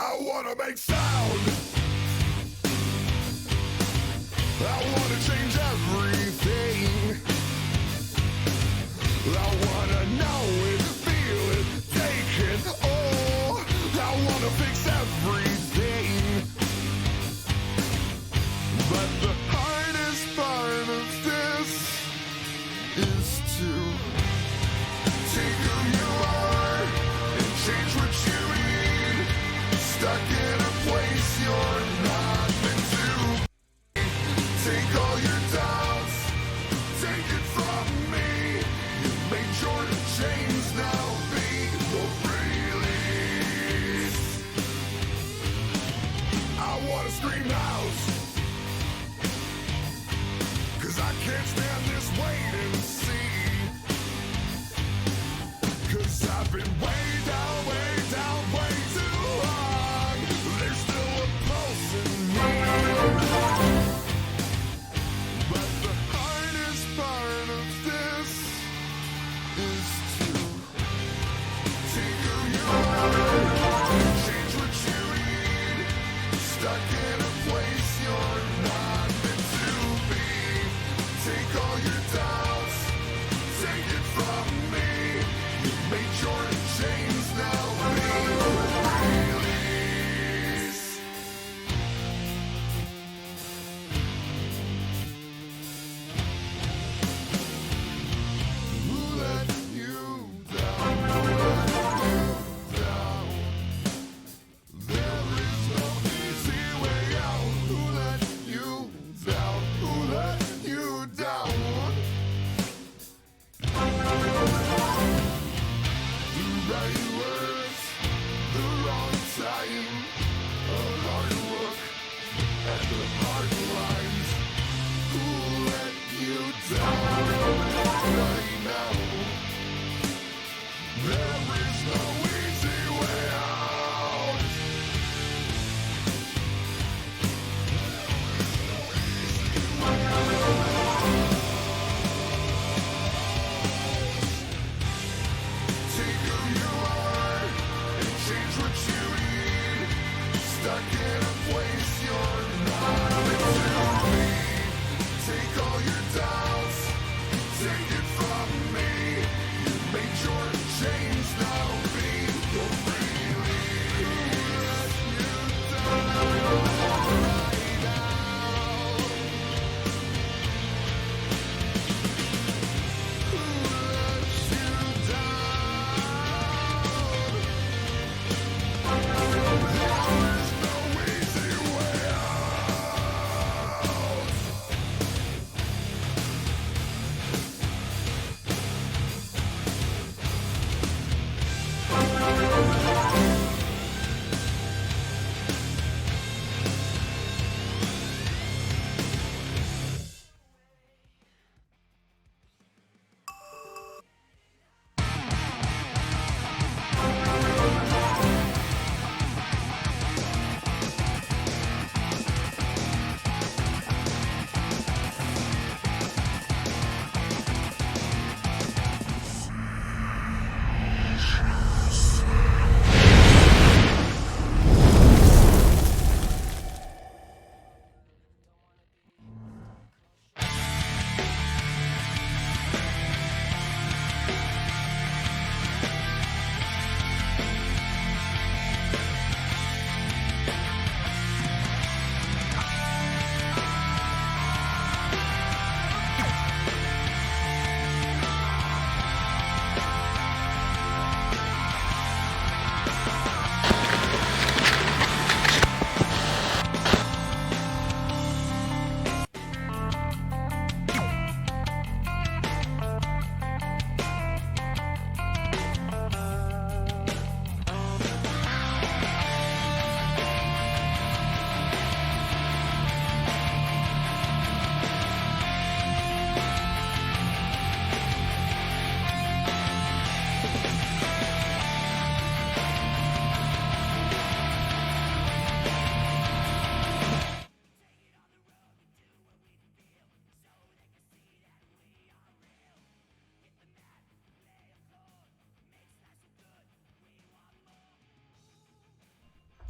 I wanna make sound. I wanna change everything. I wanna know it, feel it, take it all. I wanna fix everything. But the hardest part of this is to take who you are and change what you need. Stuck in a place you're not meant to. Take all your doubts, take it from me. You made your chains now be the release. I wanna scream out, 'cause I can't stand this wait and see. 'Cause I've been way down, way too long.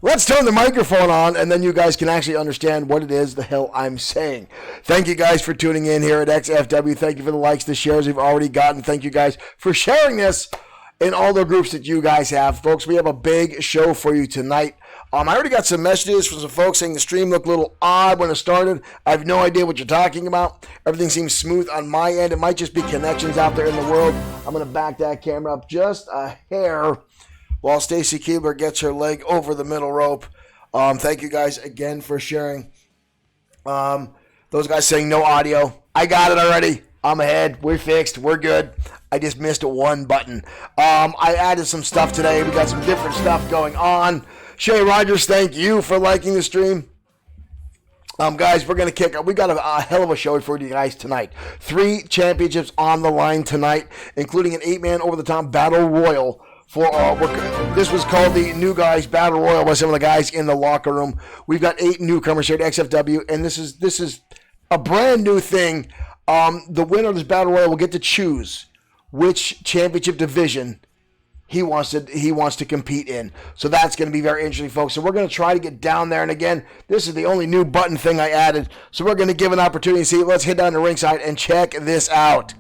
Let's turn the microphone on, and then you guys can actually understand what it is the hell I'm saying. Thank you guys for tuning in here at XFW. Thank you for the likes, the shares we've already gotten. Thank you guys for sharing this in all the groups that you guys have. Folks, we have a big show for you tonight. I already got some messages from some folks saying the stream looked a little odd when it started. I have no idea what you're talking about. Everything seems smooth on my end. It might just be connections out there in the world. I'm going to back that camera up just a hair while Stacy Keebler gets her leg over the middle rope. Thank you guys again for sharing. Those guys saying no audio. I got it already. I'm ahead. We're fixed. We're good. I just missed one button. I added some stuff today. We got some different stuff going on. Shay Rogers, thank you for liking the stream. Guys, we're going to kick up. We got a hell of a show for you guys tonight. 3 championships on the line tonight, including an 8-man over-the-top battle royal. This was called the New Guys Battle Royal by some of the guys in the locker room. We've got 8 newcomers here at XFW, and this is a brand new thing. The winner of this Battle Royal will get to choose which championship division he wants to compete in. So that's going to be very interesting, folks. So we're going to try to get down there. And again, this is the only new button thing I added. So we're going to give an opportunity to see. Let's head down to ringside and check this out.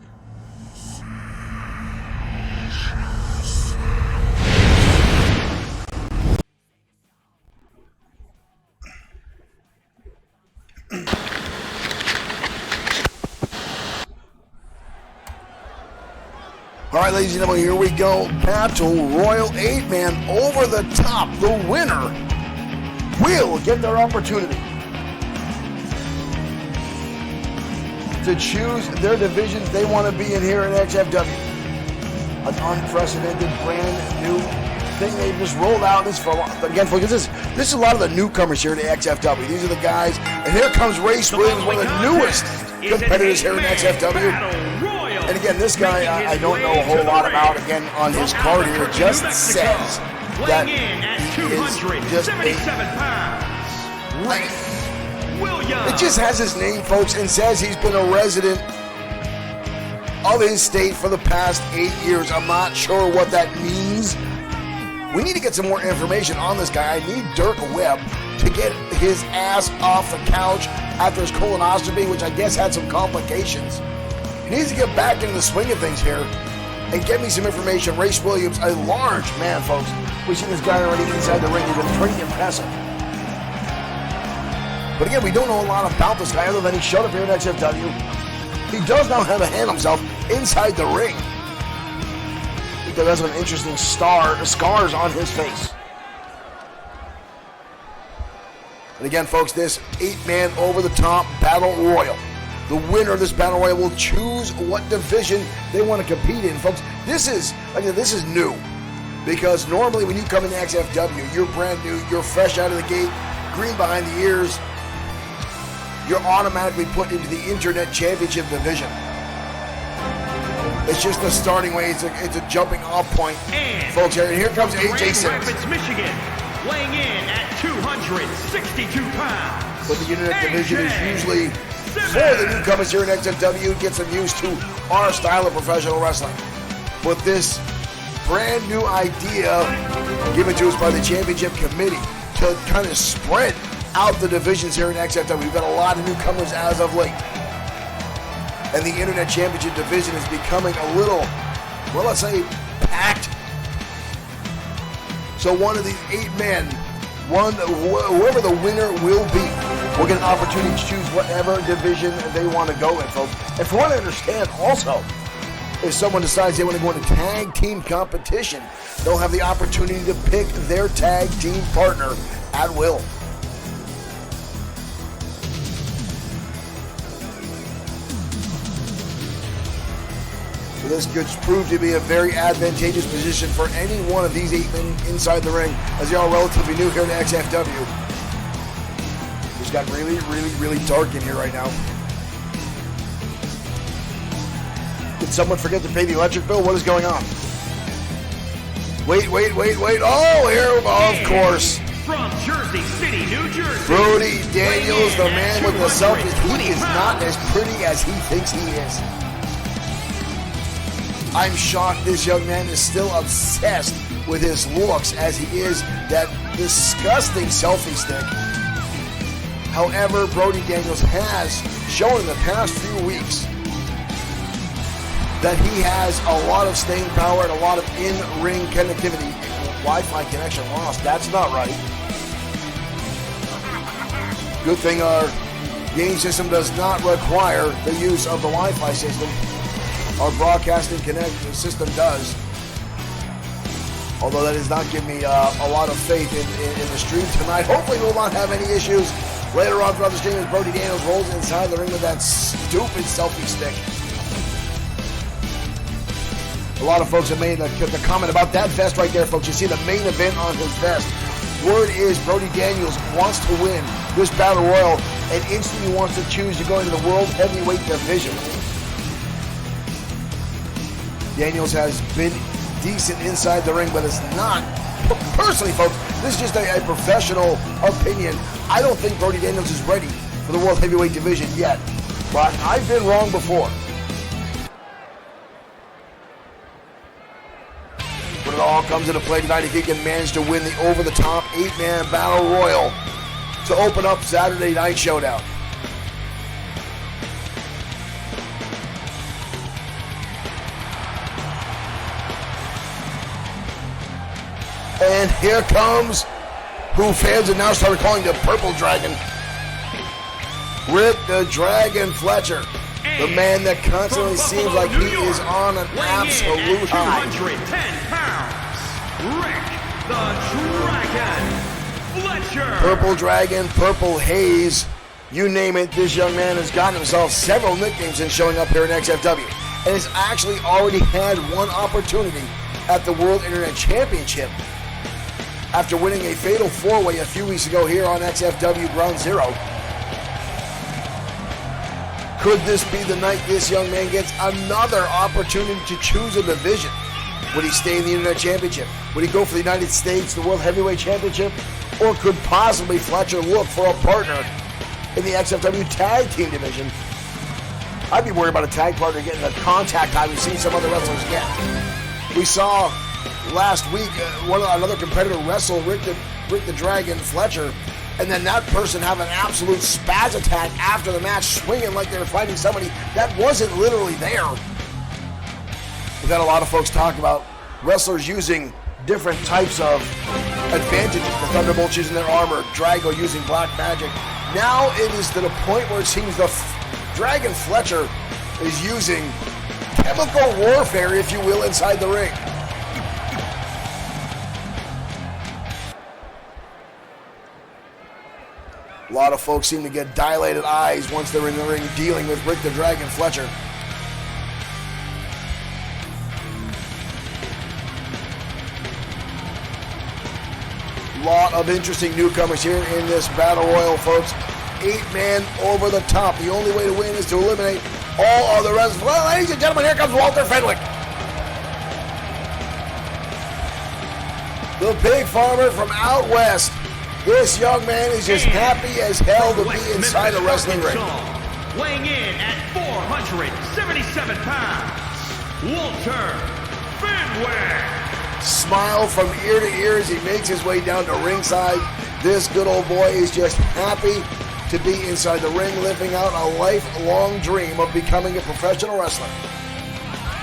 All right, ladies and gentlemen, here we go. Battle Royal 8-man over the top. The winner will get their opportunity to choose their divisions they want to be in here at XFW. An unprecedented, brand new thing they just rolled out. This for again, folks. This is a lot of the newcomers here at XFW. These are the guys, and here comes Race Williams, one of the newest competitors here at XFW. And again, this guy, I don't know a whole lot about. Again, on his card here, it just says that he is just a It just has his name, folks, and says he's been a resident of his state for the past 8 years. I'm not sure what that means. We need to get some more information on this guy. I need Dirk Webb to get his ass off the couch after his colonoscopy, which I guess had some complications. He needs to get back into the swing of things here and get me some information. Race Williams, a large man, folks. We've seen this guy already inside the ring. He's been pretty impressive. But again, we don't know a lot about this guy other than he showed up here at XFW. He does now have a hand himself inside the ring. He does have some interesting scars on his face. And again, folks, this 8-man over-the-top battle royal. The winner of this battle royal will choose what division they want to compete in, folks. This is new, because normally when you come into XFW, you're brand new, you're fresh out of the gate, green behind the ears. You're automatically put into the Internet Championship division. It's just the starting way. It's a jumping off point, and folks. Here comes AJ Simmons. Rapids, Michigan, weighing in at 262 pounds. But the Internet division is usually for the newcomers here in XFW, gets them used to our style of professional wrestling. But this brand new idea given to us by the championship committee to kind of spread out the divisions here in XFW. We've got a lot of newcomers as of late. And the Internet Championship division is becoming a little, well, let's say, packed. So one of these 8 men, whoever the winner will be, will get an opportunity to choose whatever division they want to go in, folks. And from what I understand, also, if someone decides they want to go into tag team competition, they'll have the opportunity to pick their tag team partner at will. So this could prove to be a very advantageous position for any one of these 8 men inside the ring, as they are relatively new here to XFW. It's got really, really, really dark in here right now. Did someone forget to pay the electric bill? What is going on? Wait. Oh, here, of course. From Jersey City, New Jersey, Brody Daniels, the man with the selfie. He is not as pretty as he thinks he is. I'm shocked this young man is still obsessed with his looks as he is that disgusting selfie stick. However, Brody Daniels has shown in the past few weeks that he has a lot of staying power and a lot of in-ring connectivity. Wi-Fi connection lost. That's not right. Good thing our game system does not require the use of the Wi-Fi system. Our broadcasting connection system does. Although that does not give me a lot of faith in the stream tonight. Hopefully we'll not have any issues later on throughout the stream as Brody Daniels rolls inside the ring with that stupid selfie stick. A lot of folks have made the comment about that vest right there, folks. You see the main event on his vest. Word is Brody Daniels wants to win this Battle Royal and instantly wants to choose to go into the World Heavyweight Division. Daniels has been decent inside the ring, but it's not. Personally, folks, this is just a professional opinion. I don't think Brody Daniels is ready for the World Heavyweight Division yet, but I've been wrong before. When it all comes into play tonight, if he can manage to win the over-the-top 8-man Battle Royal to open up Saturday Night Showdown. And here comes who fans have now started calling the Purple Dragon, Rick the Dragon Fletcher. The man that constantly seems like he is on an absolute high. 210 pounds, Rick the Dragon Fletcher. Purple Dragon, Purple Haze, you name it, this young man has gotten himself several nicknames in showing up here in XFW. And has actually already had one opportunity at the World Internet Championship after winning a fatal 4-way a few weeks ago here on XFW Ground Zero. Could this be the night this young man gets another opportunity to choose a division? Would he stay in the Internet Championship? Would he go for the United States, the World Heavyweight Championship? Or could possibly Fletcher look for a partner in the XFW Tag Team division? I'd be worried about a tag partner getting the contact time we've seen some other wrestlers get. We saw last week another competitor wrestle Rick the Dragon Fletcher, and then that person have an absolute spaz attack after the match, swinging like they were fighting somebody that wasn't literally there. We've had a lot of folks talk about wrestlers using different types of advantages. The Thunderbolts using their armor, Drago using black magic. Now it is to the point where it seems the Dragon Fletcher is using chemical warfare, if you will, inside the ring. A lot of folks seem to get dilated eyes once they're in the ring dealing with Rick the Dragon Fletcher. Lot of interesting newcomers here in this Battle Royal, folks. 8-man over the top. The only way to win is to eliminate all of the wrestlers. Well, ladies and gentlemen, here comes Walter Fenwick. The pig farmer from out west. This young man is just happy as hell to be inside a wrestling ring. Weighing in at 477 pounds, Walter Fenwick. Smile from ear to ear as he makes his way down to ringside. This good old boy is just happy to be inside the ring, living out a lifelong dream of becoming a professional wrestler.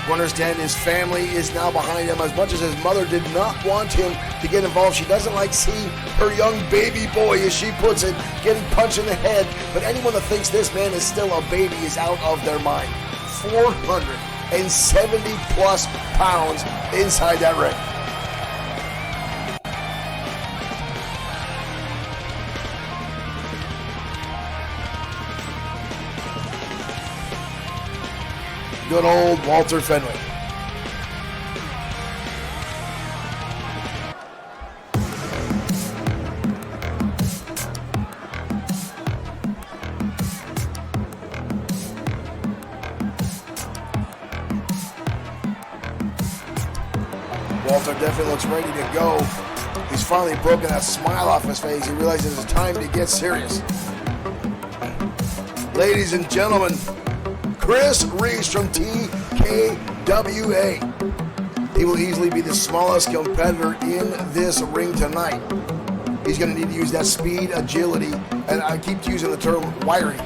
You understand his family is now behind him. As much as his mother did not want him to get involved, she doesn't like seeing her young baby boy, as she puts it, getting punched in the head. But anyone that thinks this man is still a baby is out of their mind. 470 plus pounds inside that ring. Good old Walter Fenwick. Walter definitely looks ready to go. He's finally broken that smile off his face. He realizes it's time to get serious. Ladies and gentlemen, Chris Reese from TKWA. He will easily be the smallest competitor in this ring tonight. He's going to need to use that speed, agility, and I keep using the term wiring.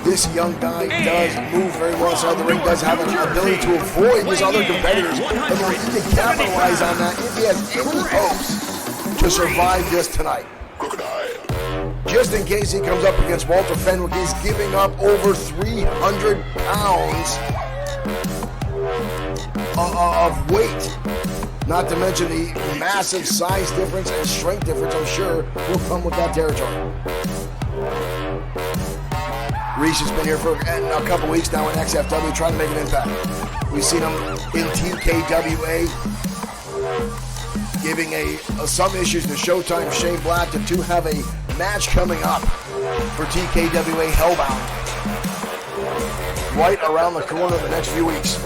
This young guy does move very well inside the ring, does have an ability to avoid his other competitors, and will need to capitalize on that if he has any hopes to survive this tonight. Just in case he comes up against Walter Fenwick, he's giving up over 300 pounds of weight. Not to mention the massive size difference and strength difference, I'm sure, will come with that territory. Reese has been here for a couple weeks now in XFW trying to make an impact. We've seen him in TKWA giving some issues to Showtime Shane Black to have a match coming up for TKWA Hellbound right around the corner in the next few weeks.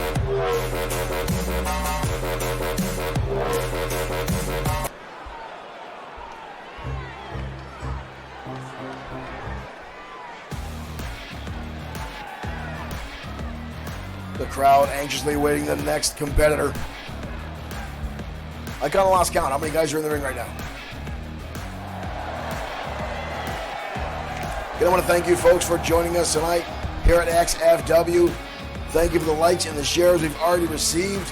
The crowd anxiously awaiting the next competitor. I kind of lost count. How many guys are in the ring right now? Again, I want to thank you folks for joining us tonight here at XFW. Thank you for the likes and the shares we've already received.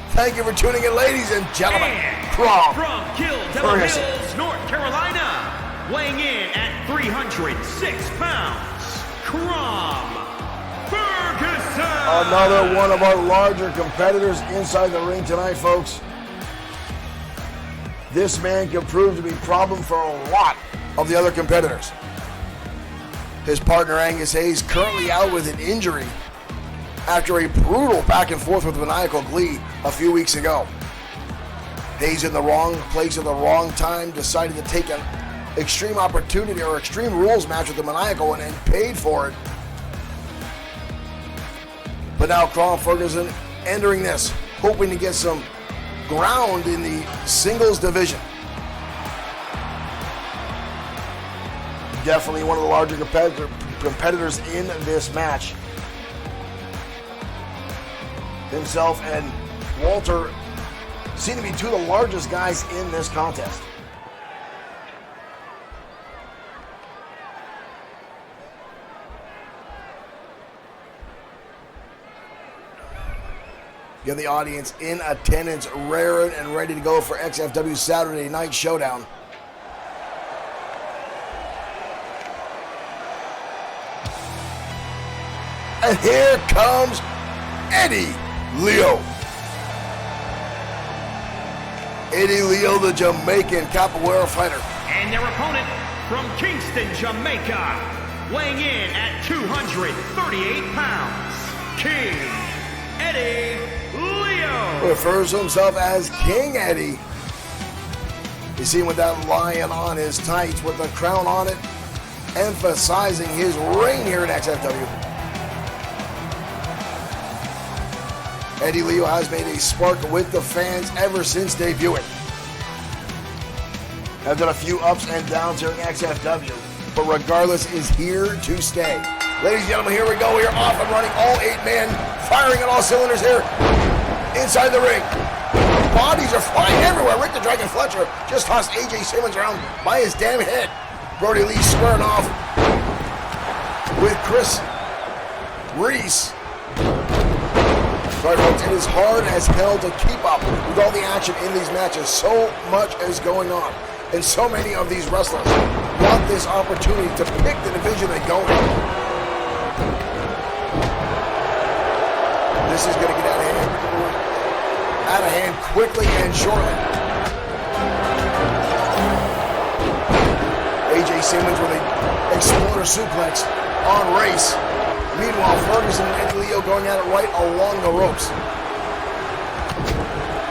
Thank you for tuning in, ladies and gentlemen. From Kill Devil Hills, North Carolina, weighing in at 306 pounds, Crom Ferguson. Another one of our larger competitors inside the ring tonight, folks. This man can prove to be a problem for a lot of the other competitors. His partner Angus Hayes currently out with an injury after a brutal back and forth with Maniacal Glee a few weeks ago. Hayes in the wrong place at the wrong time, decided to take an extreme opportunity or extreme rules match with the Maniacal and paid for it. But now Crom Ferguson entering this, hoping to get some ground in the singles division. Definitely one of the larger competitors in this match. Himself and Walter seem to be two of the largest guys in this contest. You have the audience in attendance, raring and ready to go for XFW Saturday Night Showdown. And here comes Eddie Leo. Eddie Leo, the Jamaican capoeira fighter. And their opponent from Kingston, Jamaica, weighing in at 238 pounds, King Eddie Leo. Refers to himself as King Eddie. You see him with that lion on his tights with the crown on it, emphasizing his reign here in XFW. Eddie Leo has made a spark with the fans ever since debuting. Have done a few ups and downs here in XFW, but regardless is here to stay. Ladies and gentlemen, here we go. We are off and running, all 8 men, firing on all cylinders here inside the ring. Bodies are flying everywhere. Rick the Dragon Fletcher just tossed AJ Simmons around by his damn head. Brody Lee squaring off with Chris Reese. Right, folks, it is hard as hell to keep up with all the action in these matches. So much is going on. And so many of these wrestlers want this opportunity to pick the division they go in. This is going to get out of hand quickly and shortly. AJ Simmons with an exploder suplex on Race. Meanwhile, Ferguson and Eddie Leo going at it right along the ropes.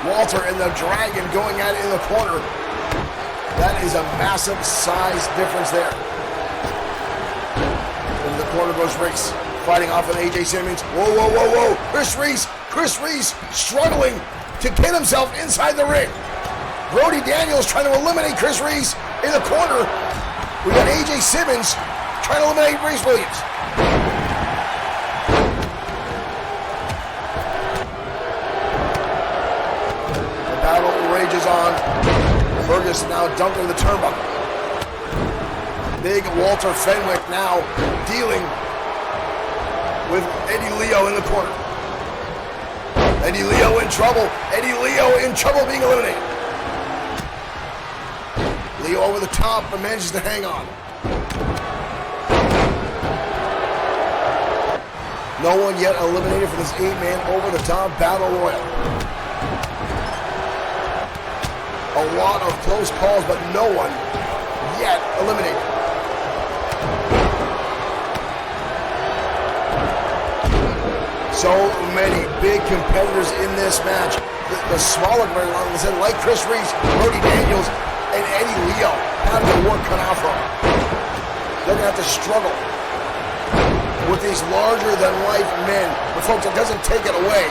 Walter and the Dragon going at it in the corner. That is a massive size difference there. In the corner goes Reese, fighting off an AJ Simmons. Whoa, whoa, whoa, whoa. Chris Reese struggling to get himself inside the ring. Brody Daniels trying to eliminate Chris Reese in the corner. We got AJ Simmons trying to eliminate Reese Williams. is on. Ferguson now dumped into the turnbuckle. Big Walter Fenwick now dealing with Eddie Leo in the corner. Eddie Leo in trouble. Eddie Leo in trouble being eliminated. Leo over the top but manages to hang on. No one yet eliminated for this 8-man over the top battle royal. A lot of close calls, but no one yet eliminated. So many big competitors in this match. The smaller competitors, like Chris Reese, Brody Daniels, and Eddie Leo, have their work cut out for them. They're going to have to struggle with these larger-than-life men. But folks, it doesn't take it away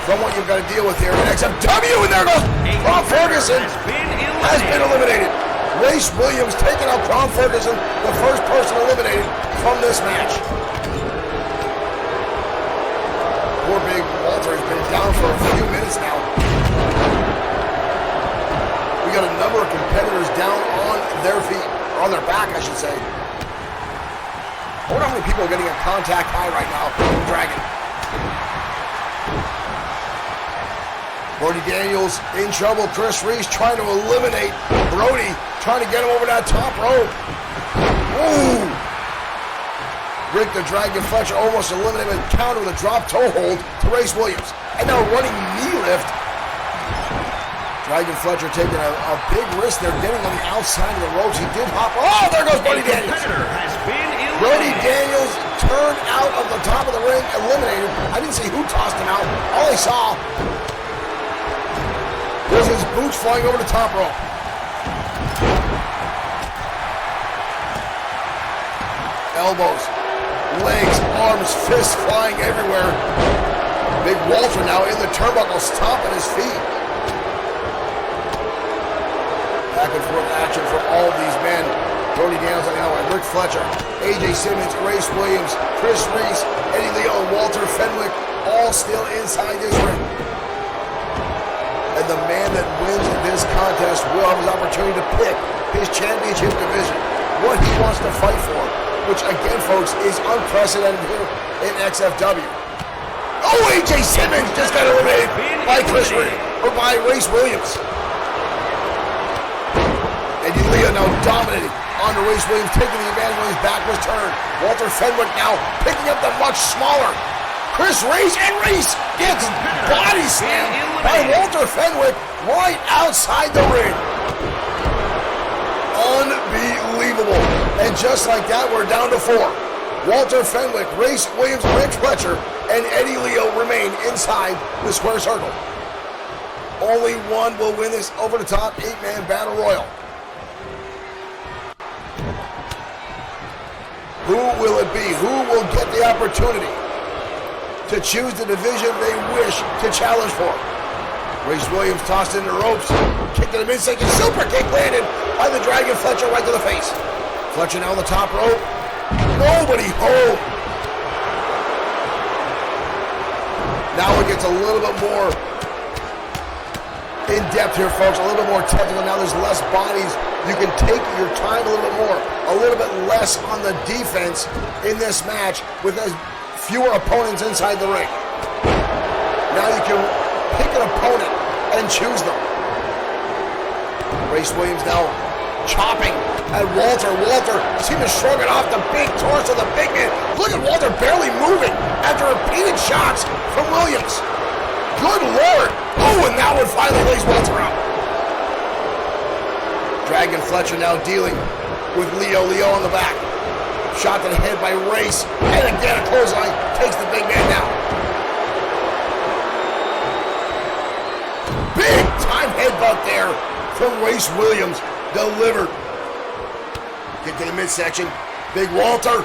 from what you've got to deal with here in XFW. And there goes Ron Ferguson has been eliminated. Race Williams taking out Ron Ferguson, the first person eliminated from this match. Poor Big Walter has been down for a few minutes now. We got a number of competitors down on their feet, or on their back, I should say. I wonder how many people are getting a contact high right now from Dragon. Brody Daniels in trouble. Chris Reese trying to eliminate Brody, trying to get him over that top rope. Ooh! Rick the Dragon Fletcher almost eliminated and counter with a drop toe hold to Race Williams. And now running knee lift. Dragon Fletcher taking a big risk there, getting on the outside of the ropes. He did hop. Oh, there goes Brody Daniels. Brody Daniels turned out of the top of the ring, eliminated. I didn't see who tossed him out. All I saw was his boots flying over the top rope. Elbows, legs, arms, fists flying everywhere. Big Walter now in the turnbuckle, stomping his feet. Back and forth action from all of these men. Brody Daniels on the other way, Rick Fletcher, AJ Simmons, Race Williams, Chris Reese, Eddie Leo, and Walter Fenwick, all still inside this ring. And the man that wins this contest will have his opportunity to pick his championship division, what he wants to fight for, which again, folks, is unprecedented here in XFW. Oh, AJ Simmons just got eliminated by by Race Williams. Eddie Leo now dominating onto Race Williams, taking the advantage when his back was turned. Walter Fenwick now picking up the much smaller Chris Reese, and Reese gets body slammed by Walter Fenwick right outside the ring. Unbelievable. And just like that, we're down to 4. Walter Fenwick, Race Williams, Rick Fletcher, and Eddie Leo remain inside the square circle. Only one will win this over-the-top 8-man battle royal. Who will it be? Who will get the opportunity to choose the division they wish to challenge for? Race Williams tossed into the ropes, kick to the midsection, super kick landed by the Dragon Fletcher right to the face. Fletcher now on the top rope. Nobody home. Now it gets a little bit more in depth here, folks. A little bit more technical. Now there's less bodies. You can take your time a little bit more. A little bit less on the defense in this match with as fewer opponents inside the ring. Now you can pick an opponent and choose them. Race Williams now chopping at Walter. Walter seems to shrug it off the big torso of the big man. Look at Walter barely moving after repeated shots from Williams. Good Lord. Oh, and that one finally lays Walter out. Dragon Fletcher now dealing with Leo. Leo on the back. Shot to the head by Race. And again, a clothesline takes the big man down. Big time headbutt there from Race Williams. Delivered. Get to the midsection. Big Walter.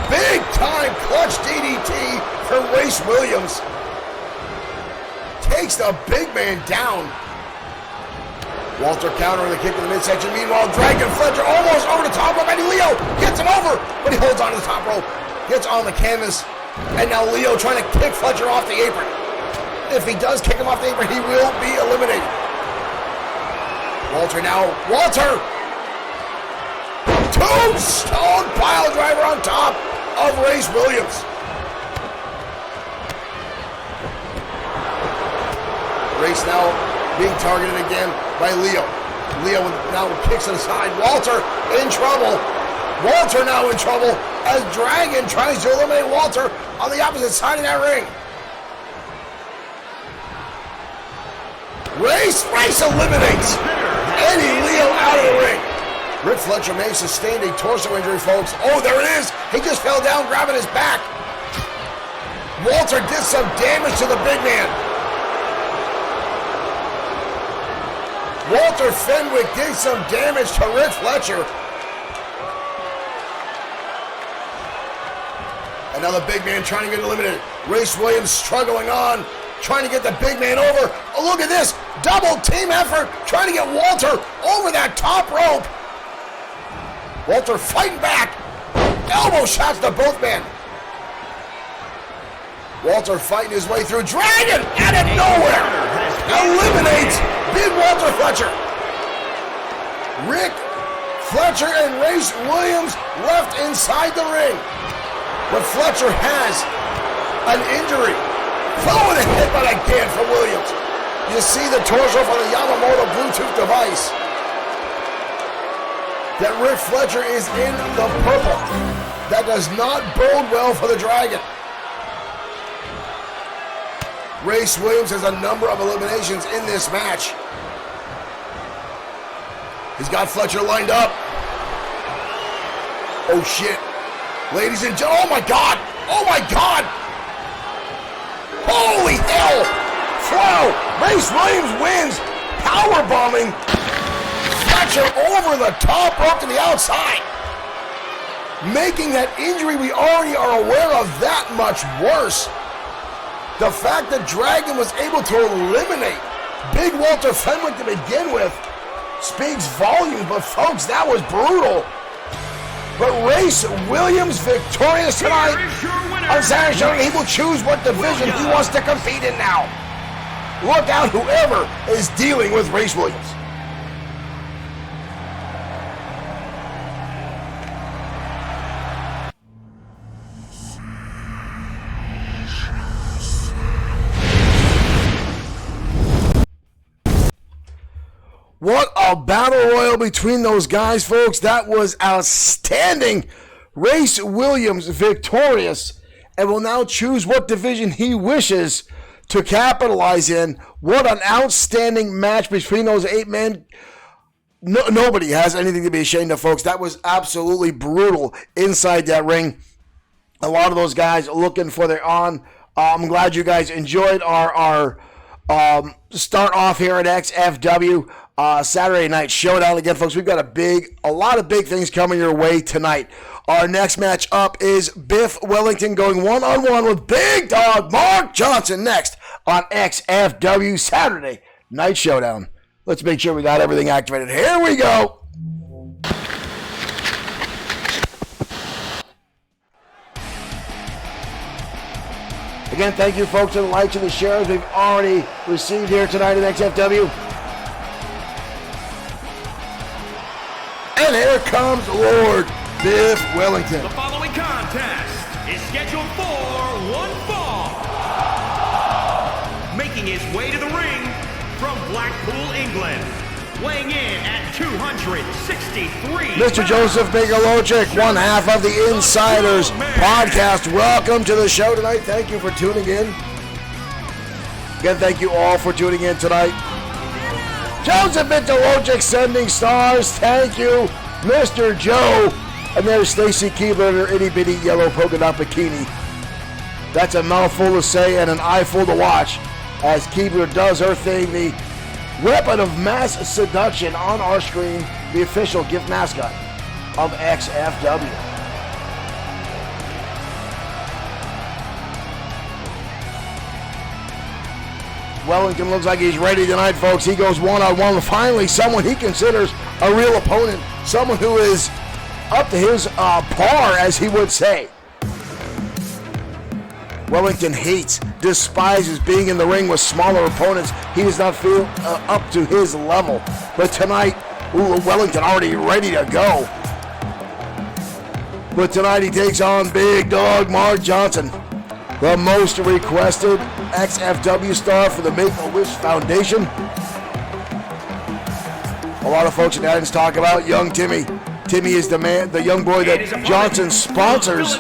Big time clutch DDT from Race Williams. Takes the big man down. Walter countering the kick to the midsection. Meanwhile, Dragon Fletcher almost over the top rope. Eddie Leo gets him over, but he holds on to the top rope. Gets on the canvas. And now Leo trying to kick Fletcher off the apron. If he does kick him off the apron, he will be eliminated. Walter now. Walter! Tombstone pile driver on top of Race Williams. Race now being targeted again by Leo. Leo now kicks it aside. Walter in trouble. Walter now in trouble as Dragon tries to eliminate Walter on the opposite side of that ring. Race eliminates Eddie Leo out of the ring. Rick Fletcher may sustain a torso injury, folks. Oh, there it is. He just fell down, grabbing his back. Walter did some damage to the big man. Walter Fenwick did some damage to Rick Fletcher. And now the big man trying to get eliminated. Race Williams struggling on, trying to get the big man over. Oh, look at this. Double team effort, trying to get Walter over that top rope. Walter fighting back. Elbow shots to both men. Walter fighting his way through. Dragon out of nowhere eliminates Big Walter Fletcher. Rick Fletcher and Race Williams left inside the ring. But Fletcher has an injury. Throwing a hit, but again from Williams. You see the torso from the Yamamoto Bluetooth device. That Rick Fletcher is in the purple. That does not bode well for the Dragon. Race Williams has a number of eliminations in this match. He's got Fletcher lined up. Oh shit. Ladies and gentlemen, oh my God! Oh my God! Holy hell! Flow! Race Williams wins! Power bombing Fletcher over the top rope to the outside, making that injury we already are aware of that much worse. The fact that Dragon was able to eliminate Big Walter Fenwick to begin with speaks volumes, but folks, that was brutal. But Race Williams victorious tonight on Saturday Show. He will choose what division he wants to compete in now. Look out, whoever is dealing with Race Williams. What a battle royal between those guys, folks. That was outstanding. Race Williams victorious and will now choose what division he wishes to capitalize in. What an outstanding match between those 8 men. Nobody has anything to be ashamed of, folks. That was absolutely brutal inside that ring. A lot of those guys looking for their on. I'm glad you guys enjoyed our start off here at XFW. Saturday night showdown again, folks. We've got a lot of big things coming your way tonight. Our next match up is Biff Wellington going one-on-one with Big Dog Mark Johnson next on XFW Saturday night showdown. Let's make sure we got everything activated. Here we go. Again, thank you, folks, for the likes and the shares we've already received here tonight at XFW. And here comes Lord Biff Wellington. The following contest is scheduled for one fall. Making his way to the ring from Blackpool, England. Weighing in at 263 Mr. Joseph Migalojic, one half of the Insiders podcast. Welcome to the show tonight. Thank you for tuning in. Again, thank you all for tuning in tonight. Joseph Migalojic sending stars. Thank you, Mr. Joe. And there's Stacy Keebler in her itty-bitty yellow polka dot bikini. That's a mouthful to say and an eyeful to watch as Keebler does her thing. The weapon of mass seduction on our screen, the official gift mascot of XFW. Wellington looks like he's ready tonight, folks. He goes one-on-one with finally someone he considers a real opponent, someone who is up to his par, as he would say. Wellington hates despises being in the ring with smaller opponents. He does not feel up to his level. But tonight, Wellington already ready to go. But tonight he takes on Big Dog Mark Johnson, the most requested XFW star for the Make-A-Wish Foundation. A lot of folks in the audience talk about young Timmy. Timmy is the man, the young boy that Johnson sponsors.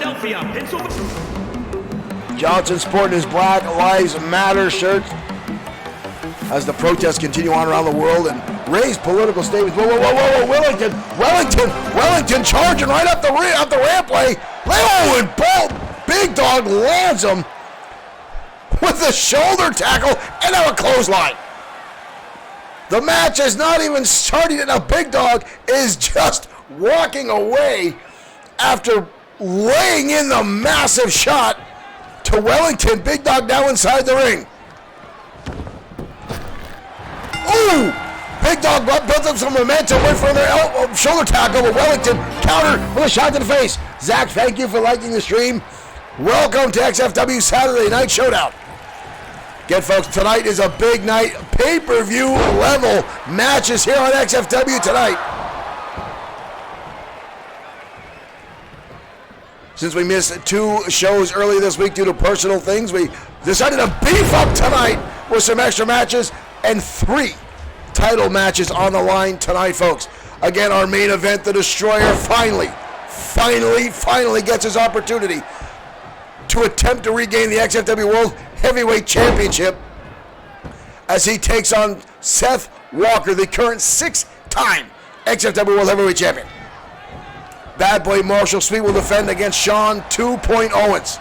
Johnson sporting his Black Lives Matter shirt as the protests continue on around the world and raise political statements. Whoa, Wellington charging right up the rampway. Oh, and Big Dog lands him with a shoulder tackle and now a clothesline. The match is not even starting and now Big Dog is just walking away after laying in the massive shot to Wellington. Big Dog now inside the ring. Ooh! Big Dog built up some momentum, went for their shoulder tackle, but Wellington countered with a shot to the face. Zach, thank you for liking the stream. Welcome to XFW Saturday Night Showdown. Again, folks, tonight is a big night. Pay-per-view level matches here on XFW tonight. Since we missed 2 shows early this week due to personal things, we decided to beef up tonight with some extra matches and 3 title matches on the line tonight, folks. Again, our main event, the Destroyer, finally gets his opportunity to attempt to regain the XFW World Heavyweight Championship as he takes on Seth Walker, the current 6-time XFW World Heavyweight Champion. Bad Boy Marshall Sweet will defend against Sean 2 Owens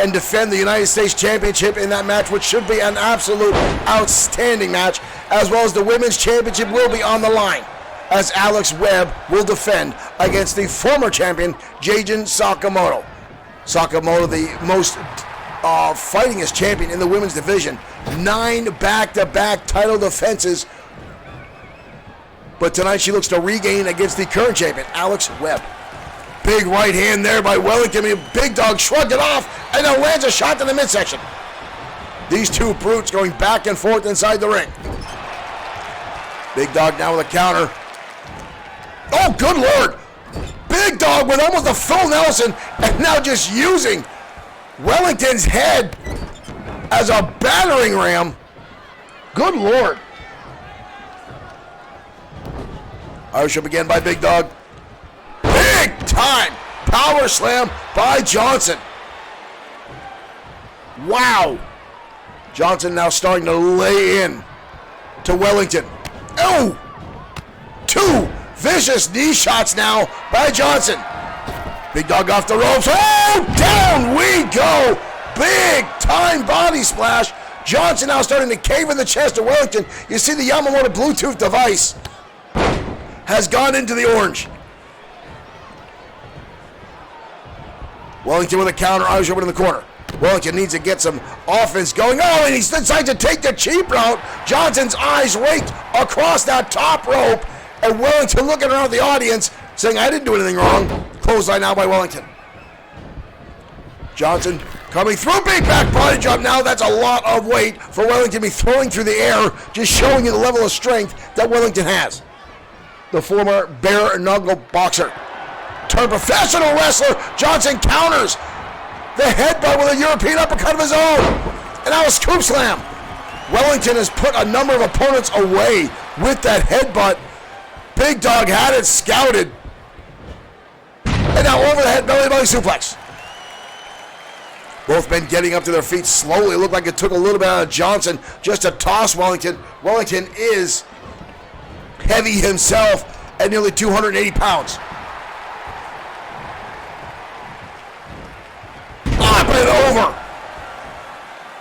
and defend the United States Championship in that match, which should be an absolute outstanding match, as well as the Women's Championship will be on the line, as Alex Webb will defend against the former champion, Jayden Sakamoto. Sakamoto, the most fightingest champion in the women's division. 9 back-to-back title defenses, but tonight she looks to regain against the current champion, Alex Webb. Big right hand there by Wellington. Big Dog shrugged it off and now lands a shot to the midsection. These 2 brutes going back and forth inside the ring. Big Dog now with a counter. Oh, good Lord. Big Dog with almost a full Nelson and now just using Wellington's head as a battering ram. Good Lord. Irish whip again by Big Dog. Big time power slam by Johnson. Wow. Johnson now starting to lay in to Wellington. Oh! 2 vicious knee shots now by Johnson. Big Dog off the ropes. Oh! Down we go! Big time body splash. Johnson now starting to cave in the chest of Wellington. You see the Yamamoto Bluetooth device has gone into the orange. Wellington with a counter, Irish over in the corner. Wellington needs to get some offense going. Oh, and he decides to take the cheap route. Johnson's eyes raked across that top rope, and Wellington looking around the audience, saying, I didn't do anything wrong. Clothesline now by Wellington. Johnson coming through, big back body drop. Now that's a lot of weight for Wellington to be throwing through the air, just showing you the level of strength that Wellington has. The former bare knuckle boxer turned professional wrestler, Johnson counters the headbutt with a European uppercut of his own. And now a scoop slam. Wellington has put a number of opponents away with that headbutt. Big Dog had it scouted. And now over the head, belly suplex. Both men getting up to their feet slowly. It looked like it took a little bit out of Johnson just to toss Wellington. Wellington is heavy himself at nearly 280 pounds. Up and over.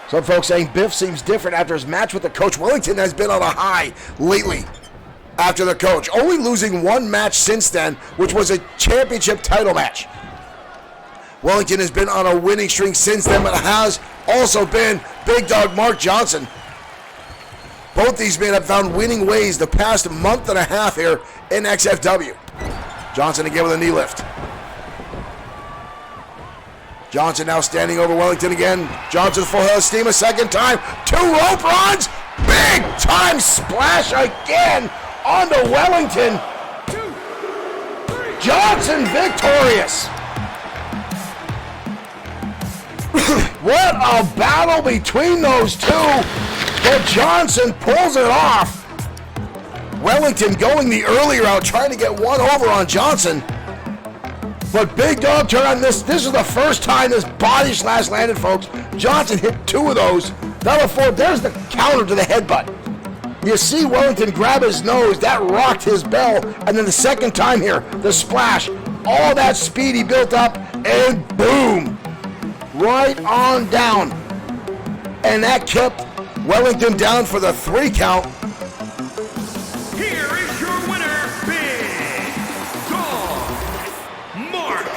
Some folks saying Biff seems different after his match with the coach. Wellington has been on a high lately after the coach, only losing 1 match since then, which was a championship title match. Wellington has been on a winning streak since then, but has also been Big Dog Mark Johnson. Both these men have found winning ways the past month and a half here in XFW. Johnson again with a knee lift. Johnson now standing over Wellington again. Johnson full head of steam a second time. 2 rope runs. Big time splash again onto Wellington. 2, 3. Johnson victorious. What a battle between those two. But Johnson pulls it off. Wellington going the early route, trying to get one over on Johnson. But Big Dog turned on this. This is the first time this body slash landed, folks. Johnson hit 2 of those. There's the counter to the headbutt. You see Wellington grab his nose. That rocked his bell. And then the second time here, the splash. All that speed he built up, and boom. Right on down. And that kept Wellington down for the 3 count. Here is your winner, Big Dog Mark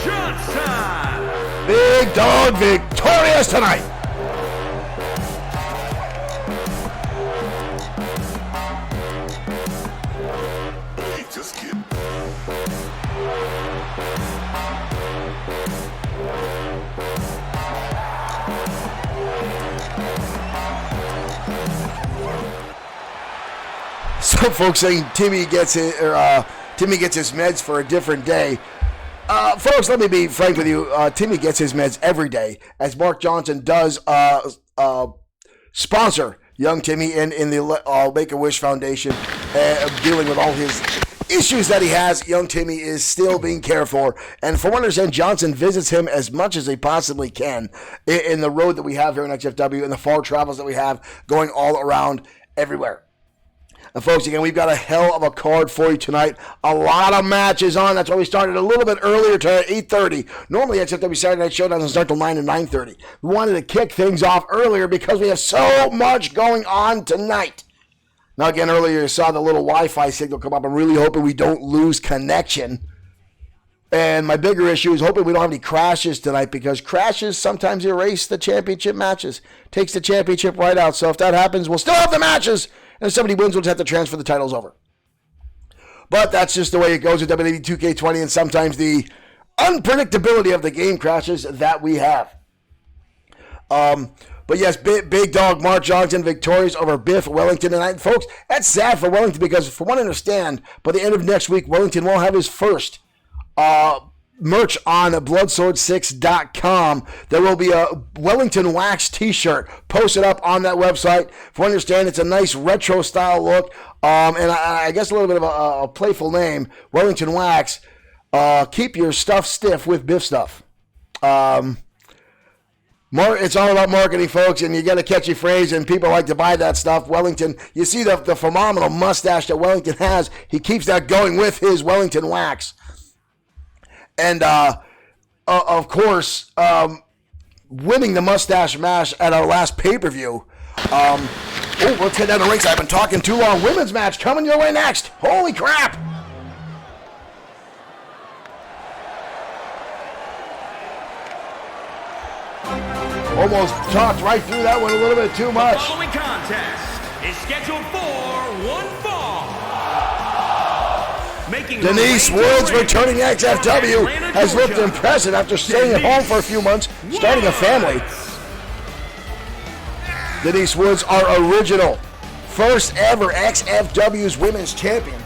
Johnson. Big Dog victorious tonight. Just kidding. Some folks saying Timmy gets his meds for a different day. Folks, let me be frank with you. Timmy gets his meds every day, as Mark Johnson does sponsor young Timmy in the Make-A-Wish Foundation, dealing with all his issues that he has. Young Timmy is still being cared for, and from what I understand, Johnson visits him as much as he possibly can in the road that we have here in XFW and the far travels that we have going all around everywhere. And folks, again, we've got a hell of a card for you tonight. A lot of matches on. That's why we started a little bit earlier tonight at 8:30. Normally, XFW Saturday Night Showdown doesn't start till 9 and 9:30. We wanted to kick things off earlier because we have so much going on tonight. Now, again, earlier you saw the little Wi-Fi signal come up. I'm really hoping we don't lose connection. And my bigger issue is hoping we don't have any crashes tonight, because crashes sometimes erase the championship matches. Takes the championship right out. So if that happens, we'll still have the matches. And if somebody wins, we'll just have to transfer the titles over. But that's just the way it goes with WWE 2K20, and sometimes the unpredictability of the game crashes that we have. But yes, Big Dog Mark Johnson victorious over Biff Wellington tonight. And folks, that's sad for Wellington, because from what I understand, by the end of next week, Wellington will have his first merch on bloodsword6.com. There will be a Wellington Wax t-shirt posted up on that website. From what I understand, it's a nice retro style look, and I guess a little bit of a playful name, Wellington Wax. Keep your stuff stiff with Biff stuff. It's all about marketing, folks, and you get a catchy phrase, and people like to buy that stuff. Wellington, you see the phenomenal mustache that Wellington has. He keeps that going with his Wellington Wax. And, of course, winning the mustache match at our last pay-per-view. Let's get down to ringside. I've been talking too long. Women's match coming your way next. Holy crap. Almost talked right through that one a little bit too much. The following contest is scheduled for one fall. Denise Woods, returning XFW, has looked impressive after staying at home for a few months, starting a family. Denise Woods, our original, first ever XFW's Women's Champion.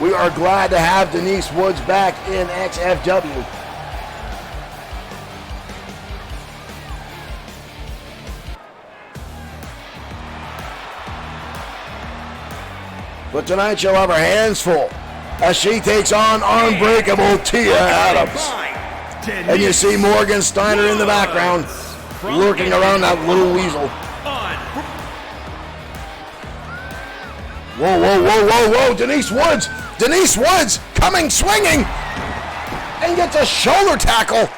We are glad to have Denise Woods back in XFW. But tonight she'll have her hands full as she takes on Unbreakable Tia Adams. And you see Morgan Steiner in the background lurking around that little weasel. Whoa. Denise Woods coming swinging and gets a shoulder tackle.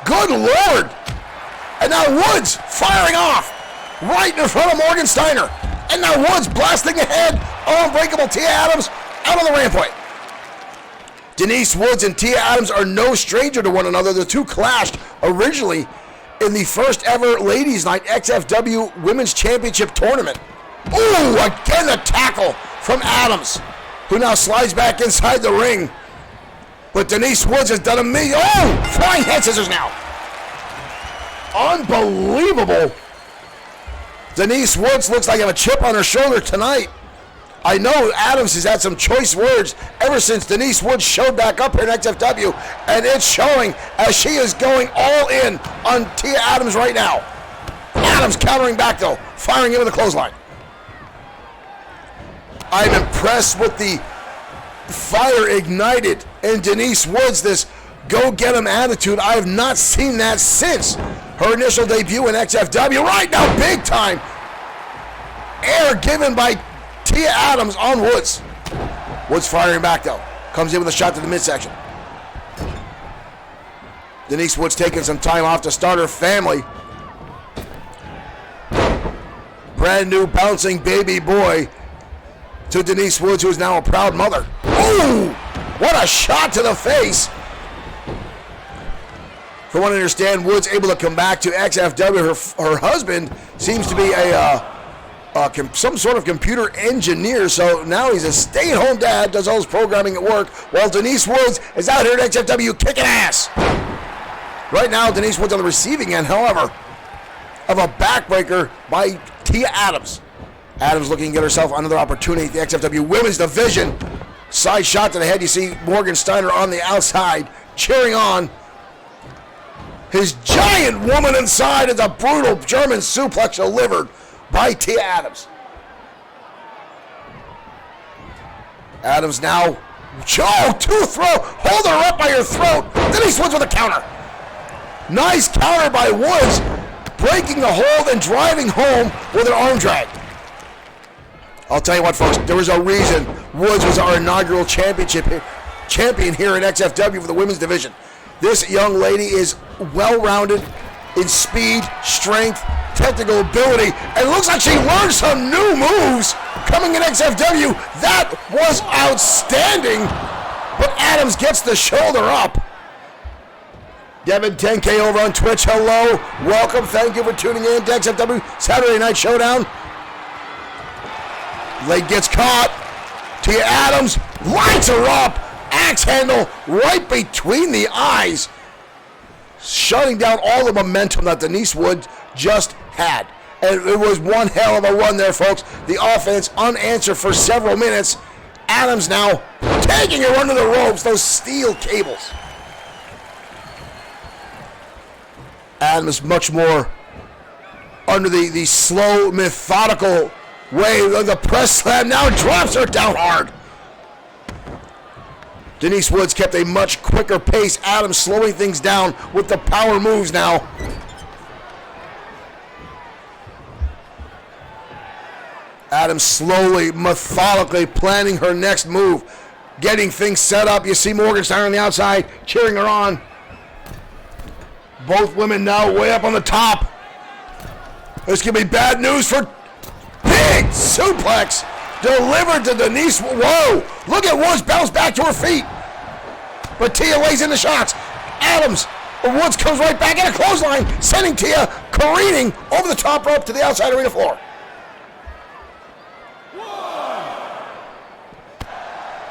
Good Lord. And now Woods firing off right in front of Morgan Steiner. And now Woods blasting ahead. Unbreakable Tia Adams out on the rampart. Denise Woods and Tia Adams are no stranger to one another. The two clashed originally in the first ever Ladies Night XFW Women's Championship Tournament. Ooh, again the tackle from Adams, who now slides back inside the ring. But Denise Woods has done a million. Oh, flying head scissors now. Unbelievable. Denise Woods looks like I have a chip on her shoulder tonight. I know Adams has had some choice words ever since Denise Woods showed back up here in XFW, and it's showing as she is going all in on Tia Adams right now. Adams countering back though, firing in with a clothesline. I'm impressed with the fire ignited in Denise Woods, this go-get-em attitude. I have not seen that since her initial debut in XFW. Right now, big time air given by Tia Adams on Woods. Woods firing back though. Comes in with a shot to the midsection. Denise Woods taking some time off to start her family. Brand new bouncing baby boy to Denise Woods, who is now a proud mother. Ooh! What a shot to the face. From what I understand, Woods able to come back to XFW. Her husband seems to be some sort of computer engineer, so now he's a stay-at-home dad, does all his programming at work, while Denise Woods is out here at XFW kicking ass. Right now, Denise Woods on the receiving end, however, of a backbreaker by Tia Adams. Adams looking to get herself another opportunity at the XFW Women's Division. Side shot to the head. You see Morgan Steiner on the outside, cheering on. His giant woman inside is a brutal German suplex delivered by Tia Adams. Adams now, two throw, hold her up by her throat. Denise Woods with a counter. Nice counter by Woods, breaking the hold and driving home with an arm drag. I'll tell you what, folks, there was a reason Woods was our inaugural champion here at XFW for the women's division. This young lady is well-rounded in speed, strength, technical ability, and it looks like she learned some new moves coming in XFW. That was outstanding, but Adams gets the shoulder up. Devin 10K over on Twitch, hello, welcome, thank you for tuning in to XFW Saturday Night Showdown. Leg gets caught. Tia Adams lights her up. Axe handle right between the eyes, shutting down all the momentum that Denise Woods just had. And it was one hell of a run there, folks. The offense unanswered for several minutes. Adams now taking her under the ropes, those steel cables. Adams much more under the slow, methodical way. The press slam now drops her down hard. Denise Woods kept a much quicker pace. Adams slowing things down with the power moves now. Adams slowly, methodically planning her next move, getting things set up. You see Morgan Steiner on the outside, cheering her on. Both women now way up on the top. This could be bad news for big suplex delivered to Denise. Whoa! Look at Woods bounce back to her feet. But Tia lays in the shots. Adams, Woods comes right back in a clothesline, sending Tia careening over the top rope to the outside arena floor.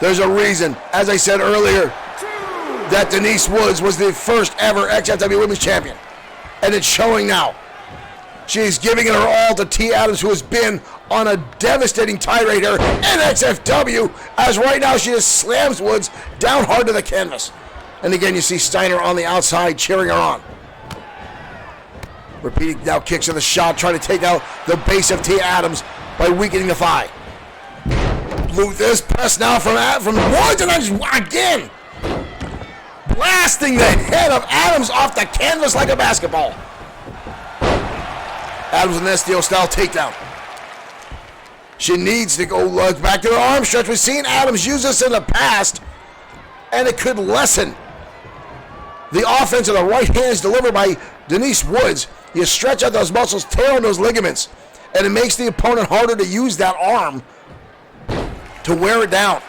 There's a reason, as I said earlier, that Denise Woods was the first ever XFW Women's Champion. And it's showing now. She's giving it her all to Tia Adams, who has been on a devastating tirade here in XFW, as right now she just slams Woods down hard to the canvas. And again, you see Steiner on the outside cheering her on. Repeating now kicks in the shot, trying to take out the base of Tia Adams by weakening the thigh. This press now from Woods, and then again blasting the head of Adams off the canvas like a basketball. Adams with an SDO style takedown. She needs to go back to her arm stretch. We've seen Adams use this in the past, and it could lessen the offense of the right hands delivered by Denise Woods. You stretch out those muscles, tear on those ligaments, and it makes the opponent harder to use that arm to wear it down.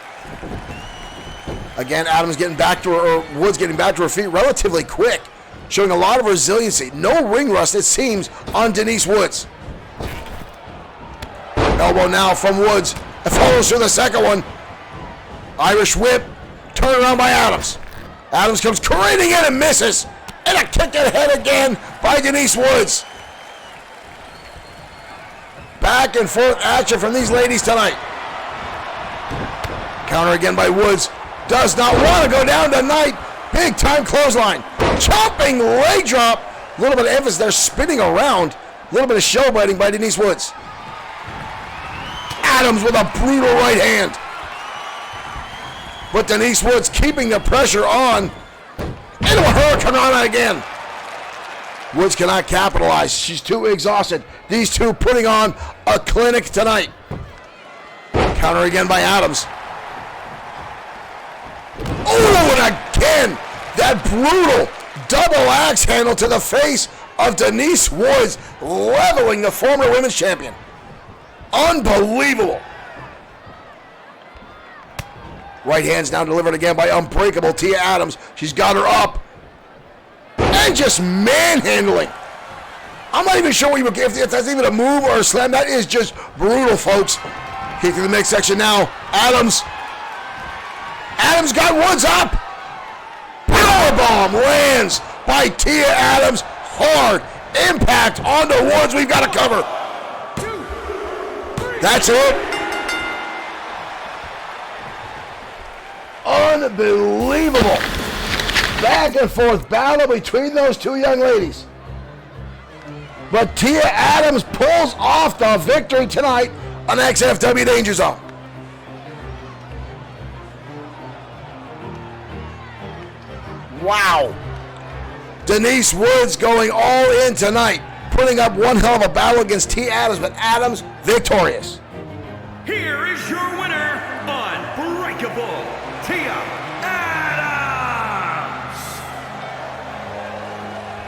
Again, Adams getting back to her, or Woods getting back to her feet relatively quick, showing a lot of resiliency. No ring rust, it seems, on Denise Woods. Elbow now from Woods. It follows through the second one. Irish whip. Turn around by Adams. Adams comes careening in and misses. And a kick in the head again by Denise Woods. Back and forth action from these ladies tonight. Counter again by Woods. Does not want to go down tonight. Big time clothesline. Chopping leg drop. A little bit of emphasis there, spinning around. A little bit of showbiting by Denise Woods. Adams with a brutal right hand. But Denise Woods keeping the pressure on. Into a hurricanrana again. Woods cannot capitalize. She's too exhausted. These two putting on a clinic tonight. Counter again by Adams. Oh, and again, that brutal double axe handle to the face of Denise Woods, leveling the former women's champion. Unbelievable. Right hand's now delivered again by unbreakable Tia Adams. She's got her up. And just manhandling. I'm not even sure if that's even a move or a slam. That is just brutal, folks. Kick to the midsection now. Adams got Woods up. Powerbomb lands by Tia Adams. Hard impact onto Woods. We've got to cover. That's it. Unbelievable. Back and forth battle between those two young ladies. But Tia Adams pulls off the victory tonight on XFW Danger Zone. Wow. Denise Woods going all in tonight, putting up one hell of a battle against Tia Adams, but Adams victorious. Here is your winner, Unbreakable Tia Adams.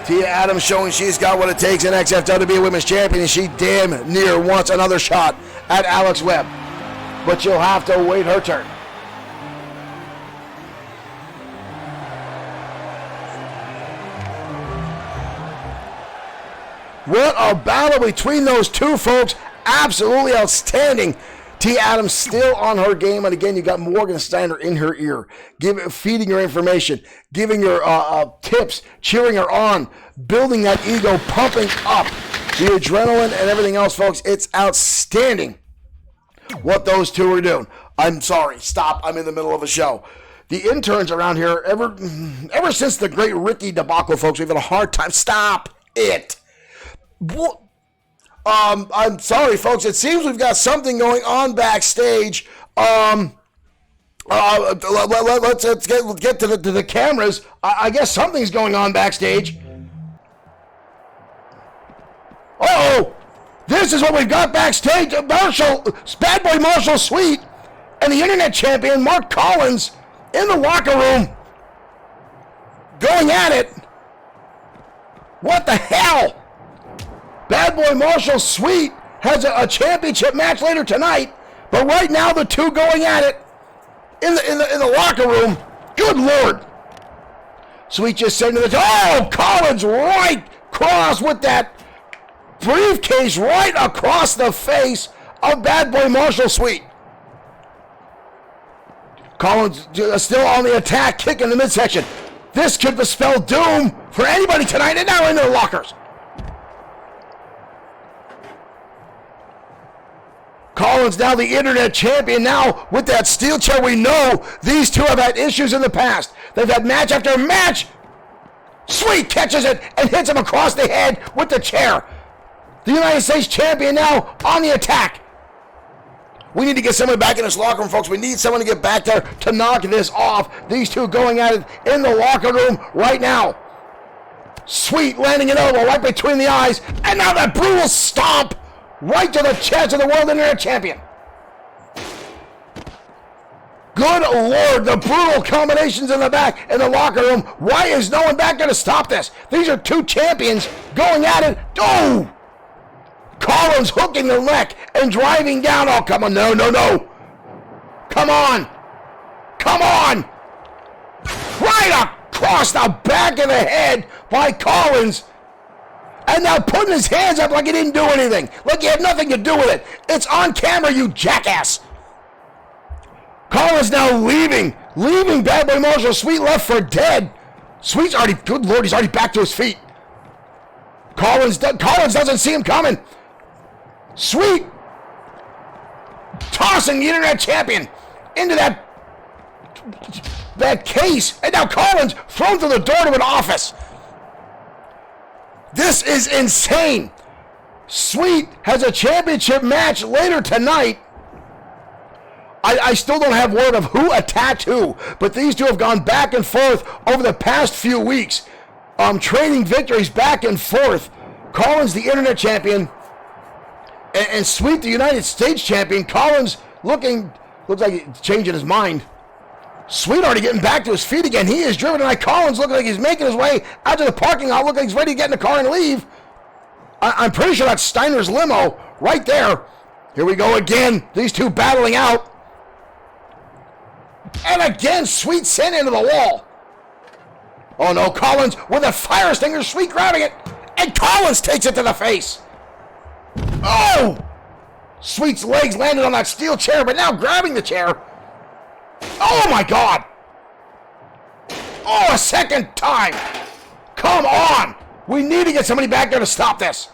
Tia Adams showing she's got what it takes in XFW to be a women's champion, and she damn near wants another shot at Alex Webb. But she'll have to wait her turn. What a battle between those two folks. Absolutely outstanding. Tia Adams still on her game. And again, you got Morgan Steiner in her ear, feeding her information, giving her tips, cheering her on, building that ego, pumping up the adrenaline and everything else, folks. It's outstanding what those two are doing. I'm sorry. Stop. I'm in the middle of a show. The interns around here, ever since the great Ricky debacle, folks, we've had a hard time. Stop it. I'm sorry, folks. It seems we've got something going on backstage. Let's get to the cameras. I guess something's going on backstage. Uh-oh! This is what we've got backstage. Bad Boy Marshall Sweet and the internet champion Mark Collins in the locker room going at it. What the hell? Bad Boy Marshall Sweet has a championship match later tonight, but right now the two going at it in the locker room. Good Lord! Sweet just said to the Collins right cross with that briefcase right across the face of Bad Boy Marshall Sweet. Collins still on the attack, kick in the midsection. This could spell doom for anybody tonight, and now in their lockers. Collins now the internet champion now with that steel chair. We know these two have had issues in the past. They've had match after match. Sweet catches it and hits him across the head with the chair. The United States champion now on the attack. We need to get someone back in this locker room, folks. We need someone to get back there to knock this off. These two going at it in the locker room right now. Sweet landing an elbow right between the eyes. And now that brutal stomp right to the chest of the World Internet Champion. Good Lord, the brutal combinations in the back in the locker room. Why is no one back there to stop this? These are two champions going at it. Oh! Collins hooking the neck and driving down. Oh, come on. No. Come on. Right across the back of the head by Collins. And now putting his hands up like he didn't do anything. Like he had nothing to do with it. It's on camera, you jackass. Collins now leaving Bad Boy Marshall. Sweet left for dead. Sweet's already, good Lord, he's already back to his feet. Collins doesn't see him coming. Sweet tossing the internet champion into that case. And now Collins thrown through the door to an office. This is insane. Sweet has a championship match later tonight. I still don't have word of who attacked who, but these two have gone back and forth over the past few weeks. Trading victories back and forth. Collins, the internet champion, and Sweet, the United States champion. Collins looks like he's changing his mind. Sweet already getting back to his feet again. He is driven tonight. Collins looking like he's making his way out to the parking lot, looking like he's ready to get in the car and leave. I'm pretty sure that's Steiner's limo right there. Here we go again. These two battling out. And again, Sweet sent into the wall. Oh no, Collins with a fire extinguisher, Sweet grabbing it. And Collins takes it to the face. Oh! Sweet's legs landed on that steel chair, but now grabbing the chair. Oh my God! Oh, a second time! Come on! We need to get somebody back there to stop this.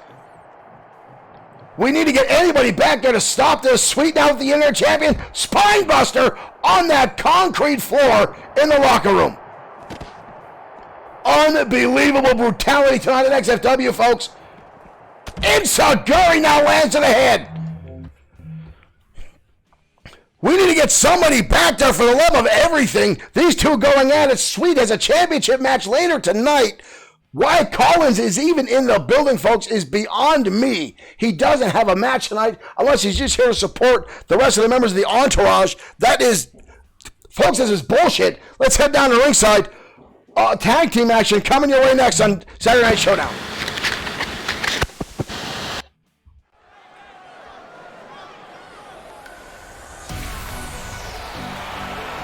We need to get anybody back there to stop this. Sweet now with the internet champion. Spine buster on that concrete floor in the locker room. Unbelievable brutality tonight at XFW, folks. Ensaguri now lands to the head. We need to get somebody back there for the love of everything. These two going at it. Sweet has a championship match later tonight. Why Collins is even in the building, folks, is beyond me. He doesn't have a match tonight unless he's just here to support the rest of the members of the entourage. That is, folks, this is bullshit. Let's head down to ringside. Tag team action coming your way next on Saturday Night Showdown.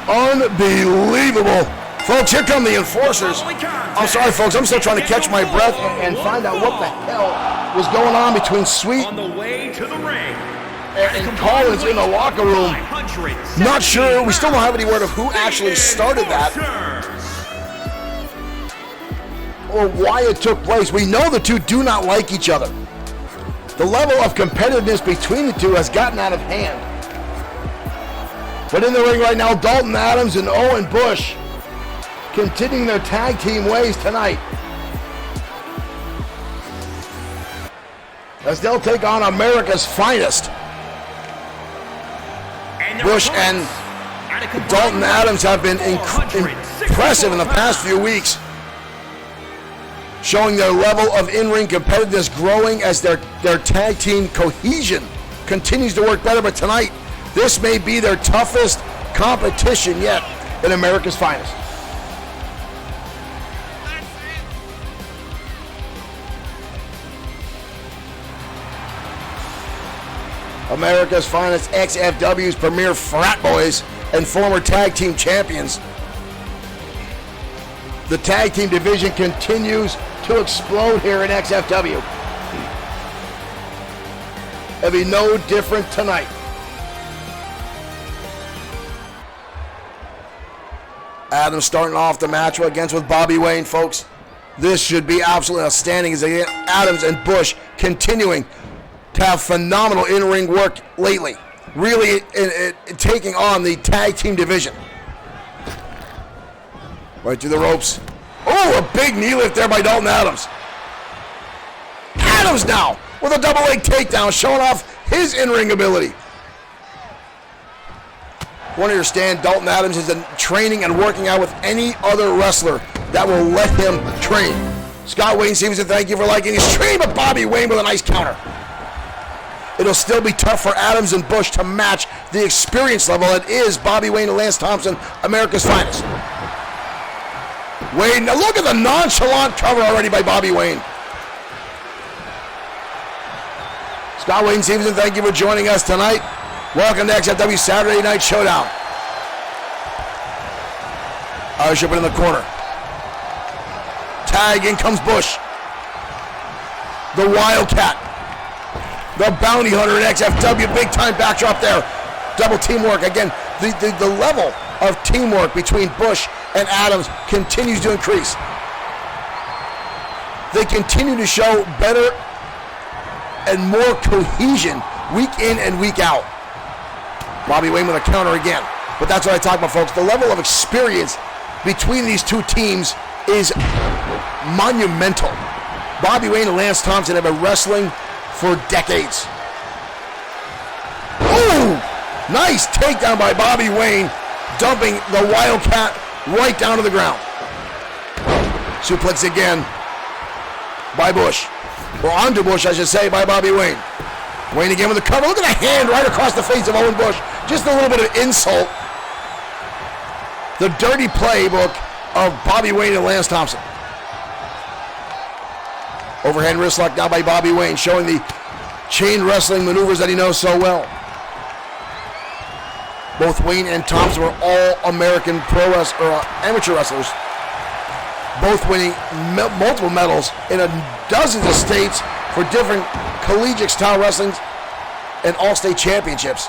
Unbelievable. Folks, here come the enforcers. I'm sorry, folks. I'm still trying to catch my breath and find out what the hell was going on between Sweet on the way to the ring and Collins in the locker room. Not sure. We still don't have any word of who actually started that or why it took place. We know the two do not like each other. The level of competitiveness between the two has gotten out of hand. But in the ring right now, Dalton Adams and Owen Bush continuing their tag team ways tonight as they'll take on America's Finest. Bush and Dalton Adams have been impressive in the past few weeks, showing their level of in-ring competitiveness growing as their tag team cohesion continues to work better. But tonight, this may be their toughest competition yet in America's Finest. America's Finest, XFW's premier frat boys and former tag team champions. The tag team division continues to explode here in XFW. It'll be no different tonight. Adams starting off the match against with Bobby Wayne, folks. This should be absolutely outstanding as they get Adams and Bush continuing to have phenomenal in-ring work lately. Really taking on the tag team division. Right through the ropes. Oh, a big knee lift there by Dalton Adams. Adams now with a double leg takedown, showing off his in-ring ability. I want to understand Dalton Adams is training and working out with any other wrestler that will let him train. Scott Wayne seems to thank you for liking his stream, but Bobby Wayne with a nice counter. It'll still be tough for Adams and Bush to match the experience level that is Bobby Wayne and Lance Thompson, America's Finest. Wayne, now look at the nonchalant cover already by Bobby Wayne. Scott Wayne Stevenson, thank you for joining us tonight. Welcome to XFW Saturday Night Showdown. Irish up in the corner. Tag, in comes Bush. the Wildcat, the Bounty Hunter in XFW. Big time backdrop there. Double teamwork. Again, the level of teamwork between Bush and Adams continues to increase. They continue to show better and more cohesion week in and week out. Bobby Wayne with a counter again. But that's what I talk about, folks. The level of experience between these two teams is monumental. Bobby Wayne and Lance Thompson have been wrestling for decades. Ooh! Nice takedown by Bobby Wayne, dumping the Wildcat right down to the ground. Suplex again by Bush. Or onto Bush, I should say, by Bobby Wayne. Wayne again with the cover. Look at the hand right across the face of Owen Bush. Just a little bit of insult. The dirty playbook of Bobby Wayne and Lance Thompson. Overhand wrist lock now by Bobby Wayne, showing the chain wrestling maneuvers that he knows so well. Both Wayne and Thompson were all-American amateur wrestlers, both winning multiple medals in dozens of states for different collegiate-style wrestlings and all-state championships.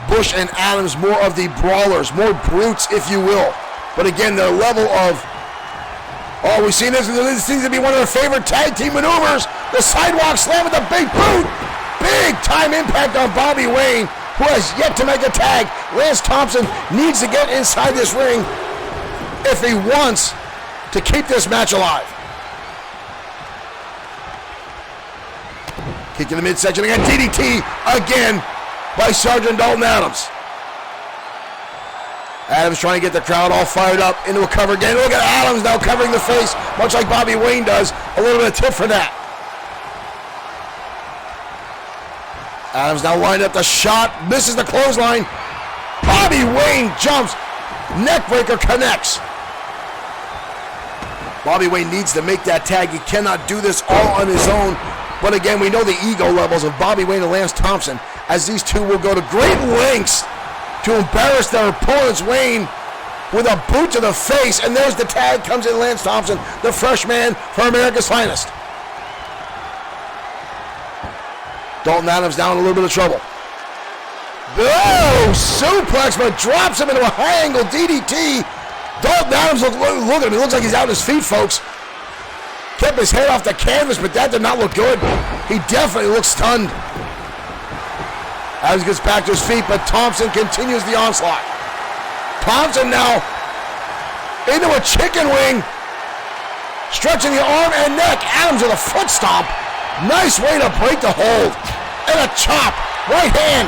Bush and Adams, more of the brawlers, more brutes, if you will. But again, their level of, we've seen this seems to be one of their favorite tag team maneuvers. The sidewalk slam with the big boot. Big time impact on Bobby Wayne, who has yet to make a tag. Lance Thompson needs to get inside this ring if he wants to keep this match alive. Kick in the midsection again. DDT again by Sergeant Dalton Adams. Adams trying to get the crowd all fired up into a cover again. Look at Adams now covering the face, much like Bobby Wayne does. A little bit of tip for that. Adams now lined up the shot, misses the clothesline. Bobby Wayne jumps, neckbreaker connects. Bobby Wayne needs to make that tag. He cannot do this all on his own. But again, we know the ego levels of Bobby Wayne and Lance Thompson, as these two will go to great lengths to embarrass their opponents. Wayne with a boot to the face, and there's the tag. Comes in Lance Thompson, the freshman for America's Finest. Dalton Adams down in a little bit of trouble. Oh, suplex, but drops him into a high angle DDT. Dalton Adams, look at him. He looks like he's out on his feet, folks. Kept his head off the canvas, but that did not look good. He definitely looks stunned. Adams gets back to his feet, but Thompson continues the onslaught. Thompson now into a chicken wing, stretching the arm and neck. Adams with a foot stomp. Nice way to break the hold. And a chop. Right hand.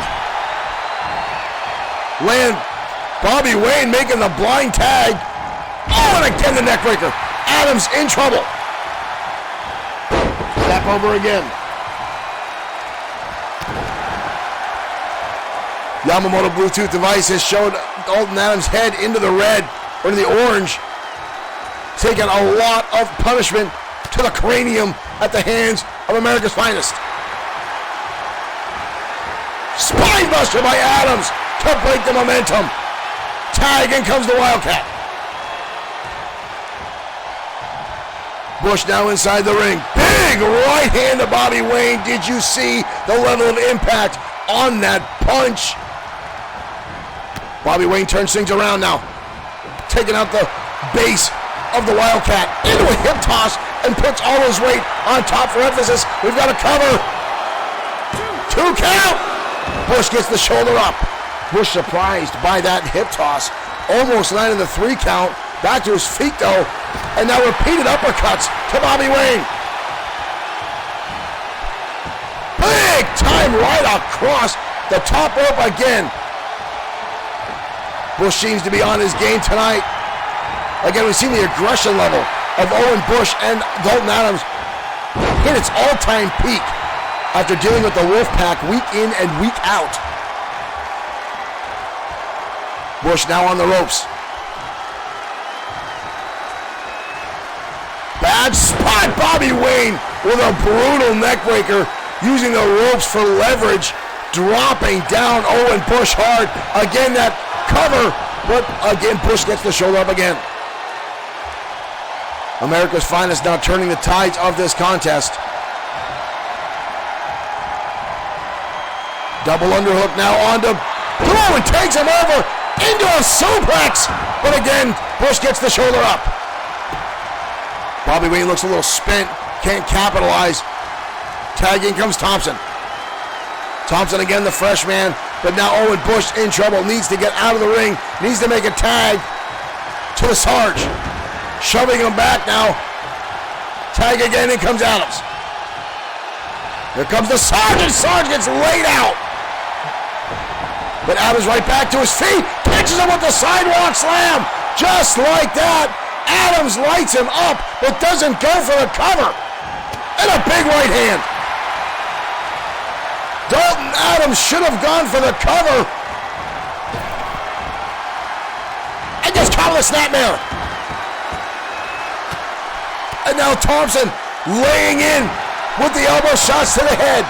Bobby Wayne making the blind tag. Oh, and again the neck breaker. Adams in trouble. Step over again. Yamamoto Bluetooth device has showed Dalton Adams' head into the red, or into the orange. Taking a lot of punishment to the cranium at the hands of America's Finest. Spine buster by Adams to break the momentum. Tag, in comes the Wildcat. Bush now inside the ring. Big right hand to Bobby Wayne. Did you see the level of impact on that punch? Bobby Wayne turns things around now. Taking out the base of the Wildcat into a hip toss and puts all his weight on top for emphasis. We've got a cover. 2 count. Bush gets the shoulder up. Bush surprised by that hip toss. Almost landed the 3 count. Back to his feet though. And now repeated uppercuts to Bobby Wayne. Big time right across the top rope again. Bush seems to be on his game tonight. Again, we've seen the aggression level of Owen Bush and Dalton Adams hit its all-time peak after dealing with the Wolfpack week in and week out. Bush now on the ropes. Bad spot, Bobby Wayne with a brutal neckbreaker, using the ropes for leverage, dropping down Owen Bush hard. Again, that cover, but again, Bush gets the shoulder up again. America's Finest now turning the tides of this contest. Double underhook now onto Blue and takes him over into a suplex. But again, Bush gets the shoulder up. Bobby Wayne looks a little spent, can't capitalize. Tag in comes Thompson. Thompson again, the fresh man, but now Owen Bush in trouble, needs to get out of the ring, needs to make a tag to the Sarge. Shoving him back now. Tag again, in comes Adams. Here comes the Sarge, and Sarge gets laid out. But Adams right back to his feet, catches him with the sidewalk slam. Just like that, Adams lights him up, but doesn't go for the cover. And a big right hand. Dalton Adams should have gone for the cover. And just caught with a snapmare. And now Thompson laying in with the elbow shots to the head.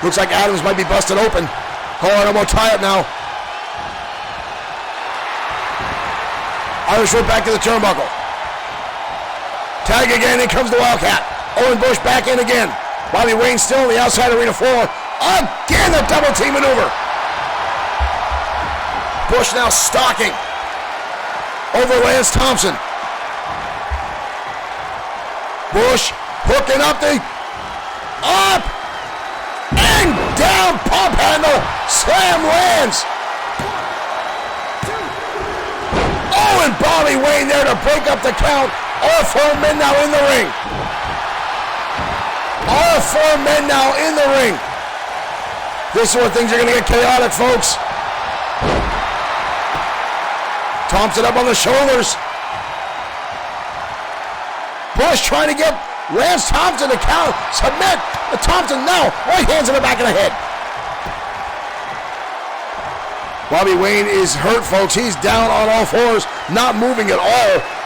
Looks like Adams might be busted open. Collar elbow tie up now. Irish whip back to the turnbuckle. Tag again, in comes the Wildcat. Owen Bush back in again. Bobby Wayne still on the outside arena floor. Again, the double team maneuver. Bush now stalking over Lance Thompson. Bush hooking up the up and down pump handle. Slam lands. Oh, and Bobby Wayne there to break up the count. All four men now in the ring. All four men now in the ring. This is where things are going to get chaotic, folks. Thompson up on the shoulders. Bush trying to get Lance Thompson to count, submit. But Thompson now, right hands in the back of the head. Bobby Wayne is hurt, folks. He's down on all fours, not moving at all.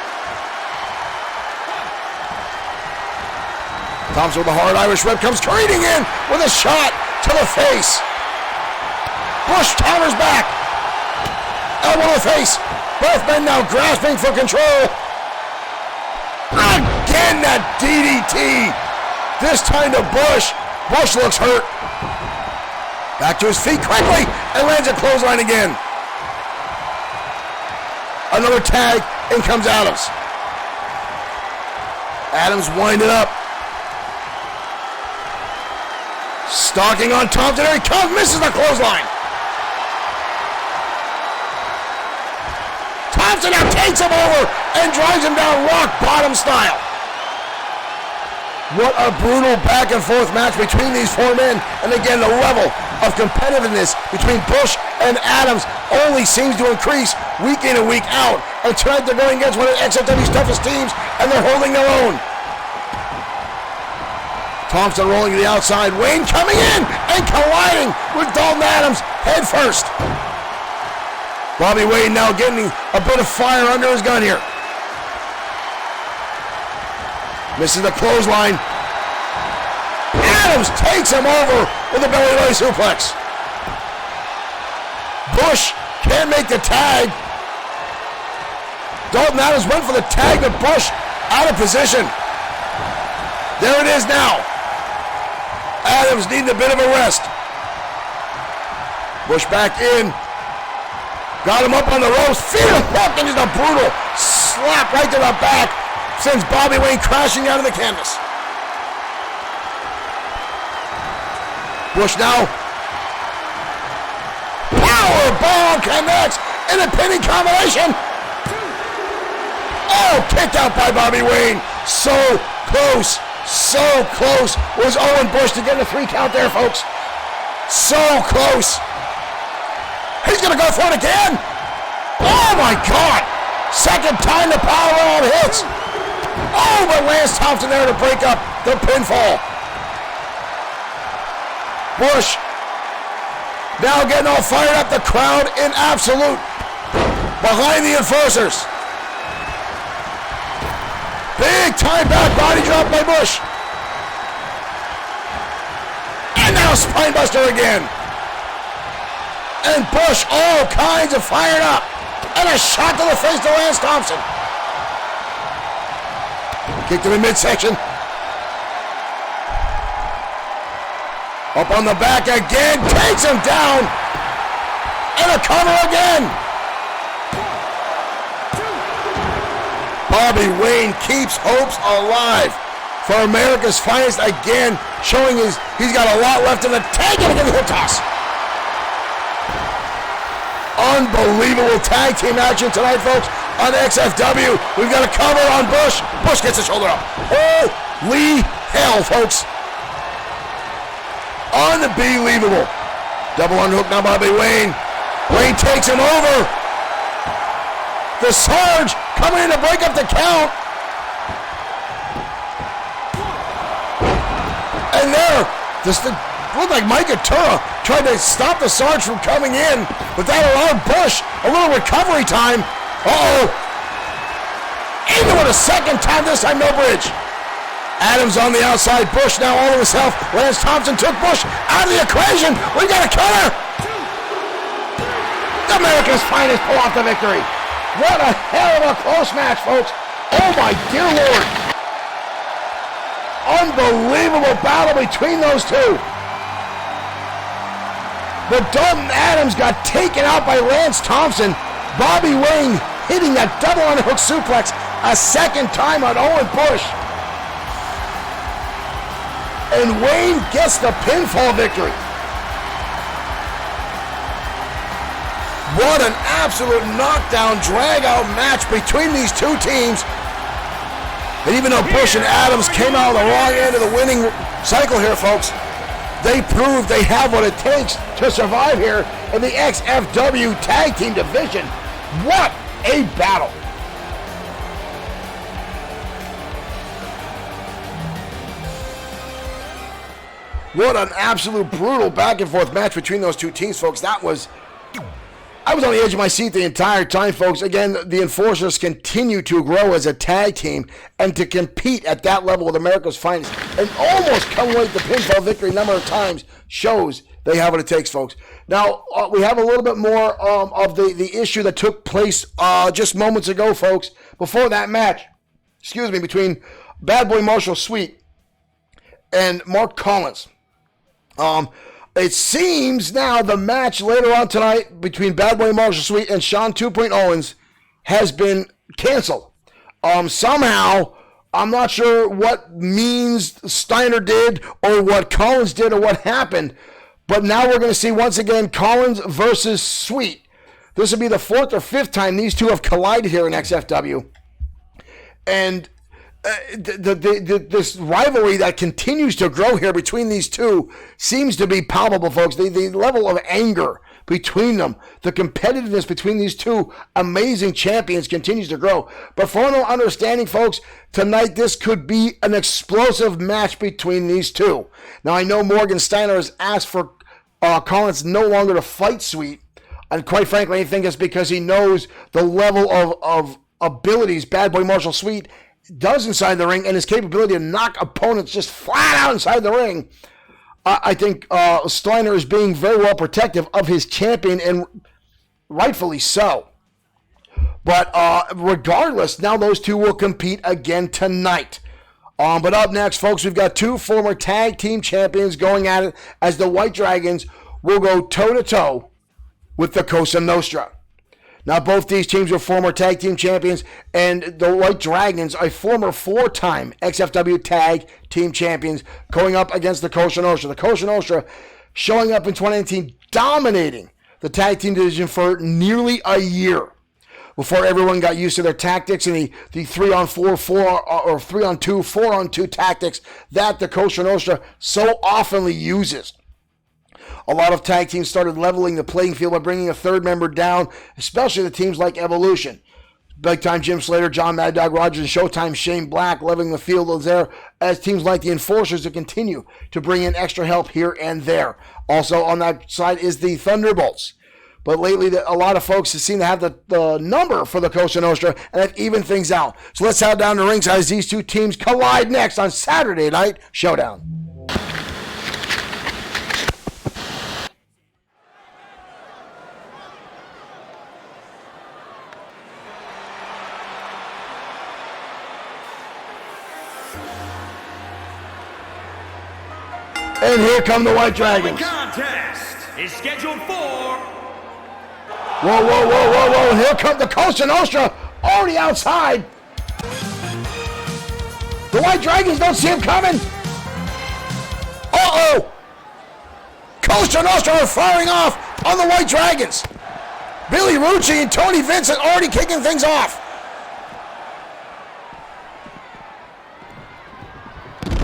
Thompson with a hard Irish whip comes careening in with a shot to the face. Bush counters back. Elbow to the face. Both men now grasping for control. Again that DDT. This time to Bush. Bush looks hurt. Back to his feet quickly and lands a clothesline again. Another tag. In comes Adams. Adams winding up. Stalking on Thompson, there he comes, misses the clothesline. Thompson now takes him over and drives him down rock bottom style. What a brutal back and forth match between these four men. And again, the level of competitiveness between Bush and Adams only seems to increase week in and week out. And tonight they're going against one of XFW's toughest teams, and they're holding their own. Thompson rolling to the outside. Wayne coming in and colliding with Dalton Adams head first. Bobby Wayne now getting a bit of fire under his gun here. Misses the clothesline. Adams takes him over with a belly-to-belly suplex. Bush can't make the tag. Dalton Adams went for the tag, but Bush out of position. There it is now. Adams needing a bit of a rest. Bush back in. Got him up on the ropes. Feet him up and just a brutal slap right to the back. Sends Bobby Wayne crashing out of the canvas. Bush now. Power bomb connects in a pinning combination. Oh, kicked out by Bobby Wayne. So close. So close was Owen Bush to get a 3 count there, folks. So close. He's going to go for it again. Oh, my God. Second time the powerbomb hits. Oh, but Lance Thompson there to break up the pinfall. Bush now getting all fired up. The crowd in absolute behind the enforcers. Big time back body drop by Bush. And now spinebuster again. And Bush all kinds of fired up. And a shot to the face to Lance Thompson. Kicked him in midsection. Up on the back again. Takes him down. And a cover again. Bobby Wayne keeps hopes alive for America's Finest again, showing he's got a lot left in the tank, and again the hip toss. Unbelievable tag team action tonight, folks, on XFW. We've got a cover on Bush. Bush gets his shoulder up. Holy hell, folks. Unbelievable. Double unhook now by Bobby Wayne. Wayne takes him over. The Sarge coming in to break up the count. And there, looked like Mike Atura tried to stop the Sarge from coming in, but that allowed Bush a little recovery time. Into it a second time, this time no bridge. Adams on the outside, Bush now all of himself. Lance Thompson took Bush out of the equation. We got a counter. America's Finest pull off the victory. What a hell of a close match, folks. Oh my dear Lord. Unbelievable battle between those two. But Dalton Adams got taken out by Lance Thompson. Bobby Wayne hitting that double underhook suplex a second time on Owen Bush. And Wayne gets the pinfall victory. What an absolute knockdown, drag-out match between these two teams. And even though Bush and Adams came out on the wrong end of the winning cycle here, folks, they proved they have what it takes to survive here in the XFW Tag Team Division. What a battle. What an absolute brutal back and forth match between those two teams, folks. I was on the edge of my seat the entire time, folks. Again, the Enforcers continue to grow as a tag team and to compete at that level with America's Finest and almost come away with the pinfall victory a number of times shows they have what it takes, folks. Now, we have a little bit more of the issue that took place just moments ago, folks, before that match, between Bad Boy Marshall Sweet and Mark Collins. It seems now the match later on tonight between Bad Boy Marshall Sweet and Sean 2.0 Owens has been canceled. Somehow, I'm not sure what means Steiner did or what Collins did or what happened, but now we're going to see once again Collins versus Sweet. This will be the fourth or fifth time these two have collided here in XFW. And this rivalry that continues to grow here between these two seems to be palpable, folks. The level of anger between them, the competitiveness between these two amazing champions continues to grow. But for no understanding, folks, tonight this could be an explosive match between these two. Now, I know Morgan Steiner has asked for Collins no longer to fight Sweet, and quite frankly, I think it's because he knows the level of abilities Bad Boy Marshall Sweet does inside the ring and his capability to knock opponents just flat out inside the ring. I think Steiner is being very well protective of his champion, and rightfully so. But regardless, now those two will compete again tonight. But up next, folks, we've got two former tag team champions going at it as the White Dragons will go toe-to-toe with the Cosa Nostra. Now, both these teams were former tag team champions, and the White Dragons are former four-time XFW tag team champions going up against the Cosa Nostra. The Cosa Nostra showing up in 2019, dominating the tag team division for nearly a year before everyone got used to their tactics and the 3-on-4, 3-on-2, 4-on-2 tactics that the Cosa Nostra so oftenly uses. A lot of tag teams started leveling the playing field by bringing a third member down, especially the teams like Evolution. Big Time Jim Slater, John Mad Dog Rogers, and Showtime Shane Black leveling the field there as teams like the Enforcers to continue to bring in extra help here and there. Also on that side is the Thunderbolts. But lately, a lot of folks seem to have the number for the Cosa Nostra and have evened things out. So let's head down to ringside as these two teams collide next on Saturday Night Showdown. And here come the White Dragons. The contest is scheduled for... Whoa, whoa, whoa, whoa, whoa. Here come the Cosa Nostra, already outside. The White Dragons don't see him coming. Uh-oh. Cosa Nostra are firing off on the White Dragons. Billy Rucci and Tony Vincent already kicking things off.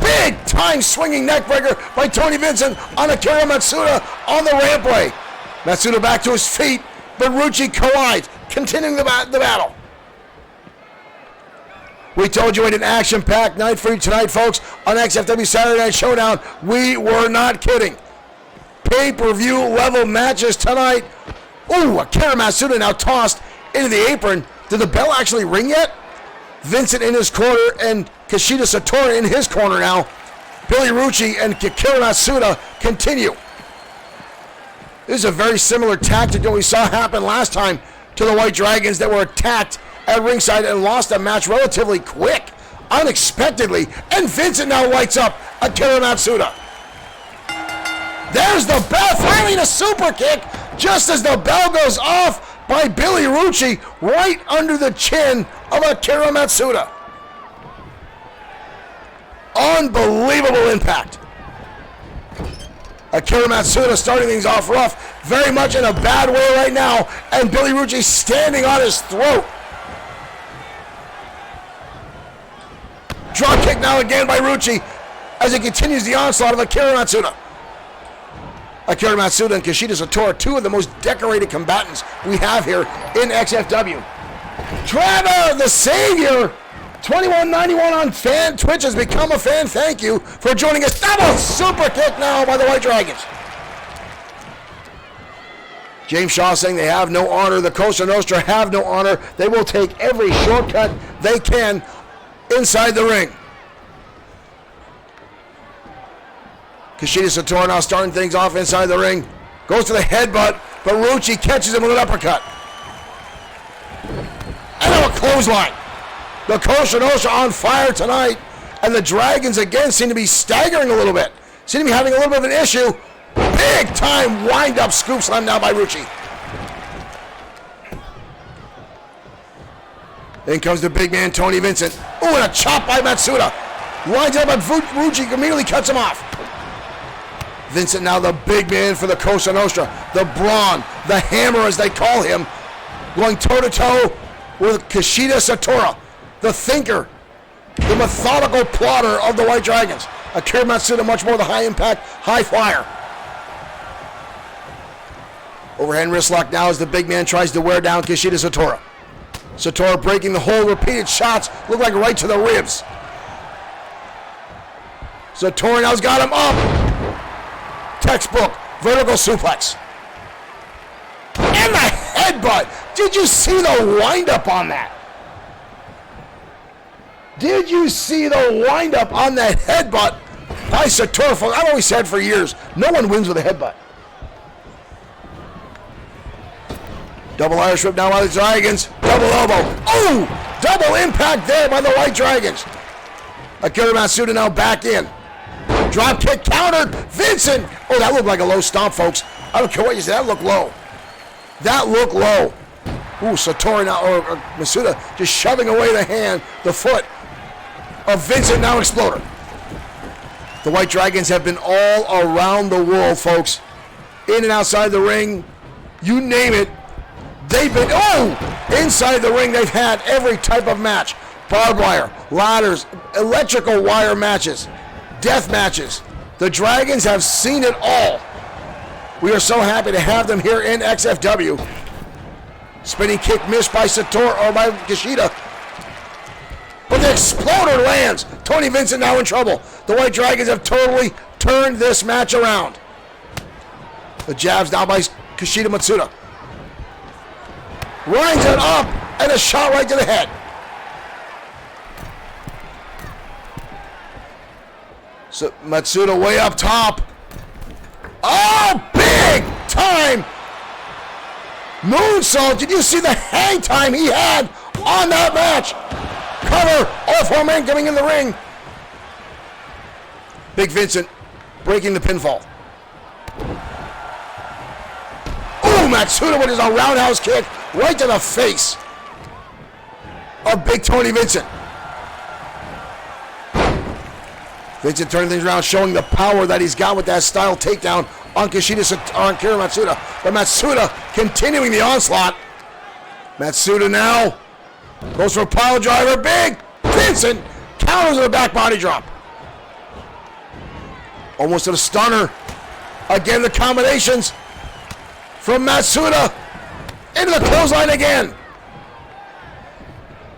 Big time swinging neckbreaker by Tony Vincent on Akira Matsuda on the rampway. Matsuda back to his feet, but Rucci collides, continuing the battle. We told you we had an action-packed night for you tonight, folks, on XFW Saturday Night Showdown. We were not kidding. Pay-per-view level matches tonight. Ooh, Akira Matsuda now tossed into the apron. Did the bell actually ring yet? Vincent in his corner and Kushida Satora in his corner now. Billy Rucci and Akira Matsuda continue. This is a very similar tactic that we saw happen last time to the White Dragons that were attacked at ringside and lost a match relatively quick, unexpectedly. And Vincent now lights up Akira Matsuda. There's the bell, finally a super kick, just as the bell goes off by Billy Rucci right under the chin of Akira Matsuda. Unbelievable impact. Akira Matsuda starting things off rough, very much in a bad way right now, and Billy Rucci standing on his throat. Drop kick now again by Rucci as he continues the onslaught of Akira Matsuda. Akira Matsuda and Kushida Satora, two of the most decorated combatants we have here in XFW. Trevor, the Savior, 2191 on fan Twitch has become a fan. Thank you for joining us. Double super kick now by the White Dragons. James Shaw saying they have no honor. The Cosa Nostra have no honor. They will take every shortcut they can inside the ring. Kushida Satora now starting things off inside the ring. Goes to the headbutt, but Rucci catches him with an uppercut. And now a clothesline. The Cosa Nostra on fire tonight, and the Dragons again seem to be staggering a little bit. Seem to be having a little bit of an issue. Big time wind-up scoop slam now by Rucci. In comes the big man, Tony Vincent. Ooh, and a chop by Matsuda. Lines up, but Rucci immediately cuts him off. Vincent now the big man for the Cosa Nostra. The brawn, the hammer as they call him. Going toe-to-toe with Kushida Satora. The thinker, the methodical plotter of the White Dragons. Akira Matsuda much more the high-impact, high-flyer. Overhand wrist lock now as the big man tries to wear down Kushida Satora. Satora breaking the hold, repeated shots, look like right to the ribs. Satora now's got him up. Textbook, vertical suplex. And the headbutt. Did you see the wind-up on that? Did you see the wind-up on that headbutt by Satora? I've always said for years, no one wins with a headbutt. Double Irish whip now by the Dragons. Double elbow. Oh! Double impact there by the White Dragons. Akira Matsuda now back in. Drop kick countered. Vincent. Oh, that looked like a low stomp, folks. I don't care what you say. That looked low. That looked low. Ooh, Satora now, or Matsuda just shoving away the hand, the foot of Vincent, now Exploder. The White Dragons have been all around the world, folks. In and outside the ring. You name it. They've been, inside the ring, they've had every type of match. Barbed wire, ladders, electrical wire matches, death matches. The Dragons have seen it all. We are so happy to have them here in XFW. Spinning kick missed by Satora or by Kushida. But the Exploder lands. Tony Vincent now in trouble. The White Dragons have totally turned this match around. The jabs now by Kushida Matsuda. Lines it up and a shot right to the head. So Matsuda way up top. Oh, big time moonsault. Did you see the hang time he had on that match? Cover, all four men coming in the ring. Big Vincent breaking the pinfall. Ooh, Matsuda with his roundhouse kick right to the face of Big Tony Vincent. Vincent turning things around, showing the power that he's got with that style takedown on Kira Matsuda. But Matsuda continuing the onslaught. Matsuda now goes for a pile driver. Big Vincent counters with a back body drop. Almost to the stunner. Again, the combinations from Matsuda into the clothesline again.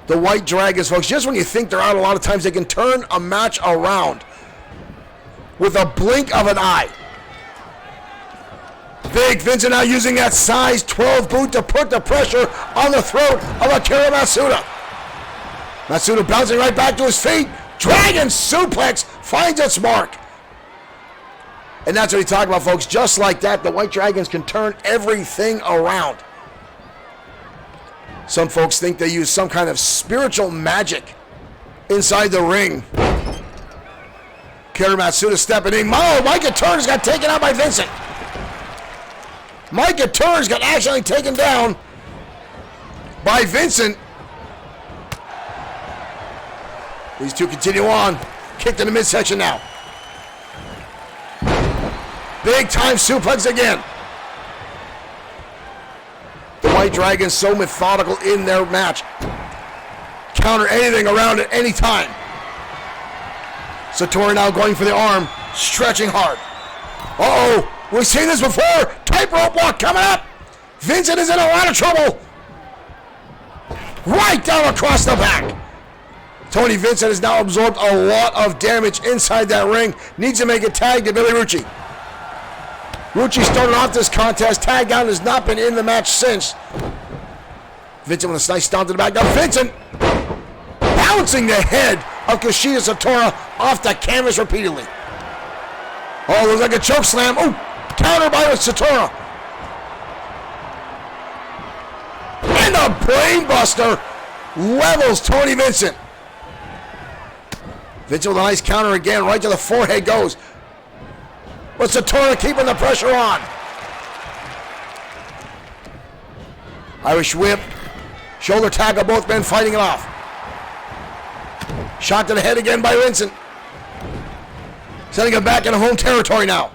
The White Dragons, folks, just when you think they're out, a lot of times they can turn a match around with a blink of an eye. Big Vincent now using that size 12 boot to put the pressure on the throat of Akira Matsuda. Matsuda bouncing right back to his feet. Dragon suplex finds its mark. And that's what he talked about, folks. Just like that, the White Dragons can turn everything around. Some folks think they use some kind of spiritual magic inside the ring. Akira Matsuda stepping in. Micah Turner's got taken out by Vincent. Micah Turner's got accidentally taken down by Vincent. These two continue on. Kicked in the midsection now. Big time suplex again. The White Dragons so methodical in their match. Counter anything around at any time. Satori now going for the arm, stretching hard. Uh-oh, we've seen this before. Tightrope walk coming up. Vincent is in a lot of trouble. Right down across the back. Tony Vincent has now absorbed a lot of damage inside that ring. Needs to make a tag to Billy Rucci. Rucci started off this contest. Tag down, has not been in the match since. Vincent with a nice stomp to the back. Now Vincent bouncing the head of Kushida Satora off the canvas repeatedly. Oh, looks like a choke slam. Oh, counter by Satora. And a brain buster levels Tony Vincent. Vincent with a nice counter again, right to the forehead goes. But Satora keeping the pressure on. Irish whip. Shoulder tackle, both men fighting it off. Shot to the head again by Vincent. Sending him back into home territory now.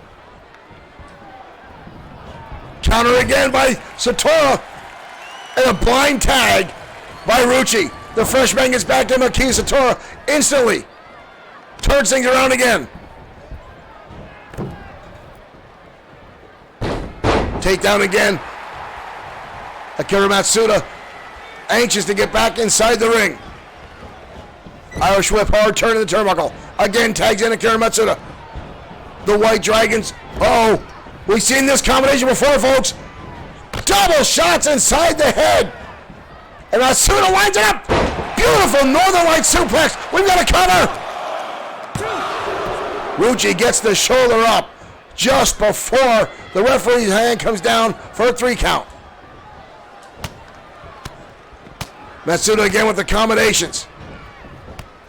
Counter again by Satora. And a blind tag by Rucci. The freshman gets back to Maki Satora instantly. Turns things around again. Takedown again. Akira Matsuda anxious to get back inside the ring. Irish whip hard, turn to the turnbuckle. Again tags in Akira Matsuda. The White Dragons. Uh-oh. We've seen this combination before, folks. Double shots inside the head. And Matsuda lines it up. Beautiful Northern Light suplex. We've got a cover. Rucci gets the shoulder up just before the referee's hand comes down for a 3 count. Matsuda again with the combinations.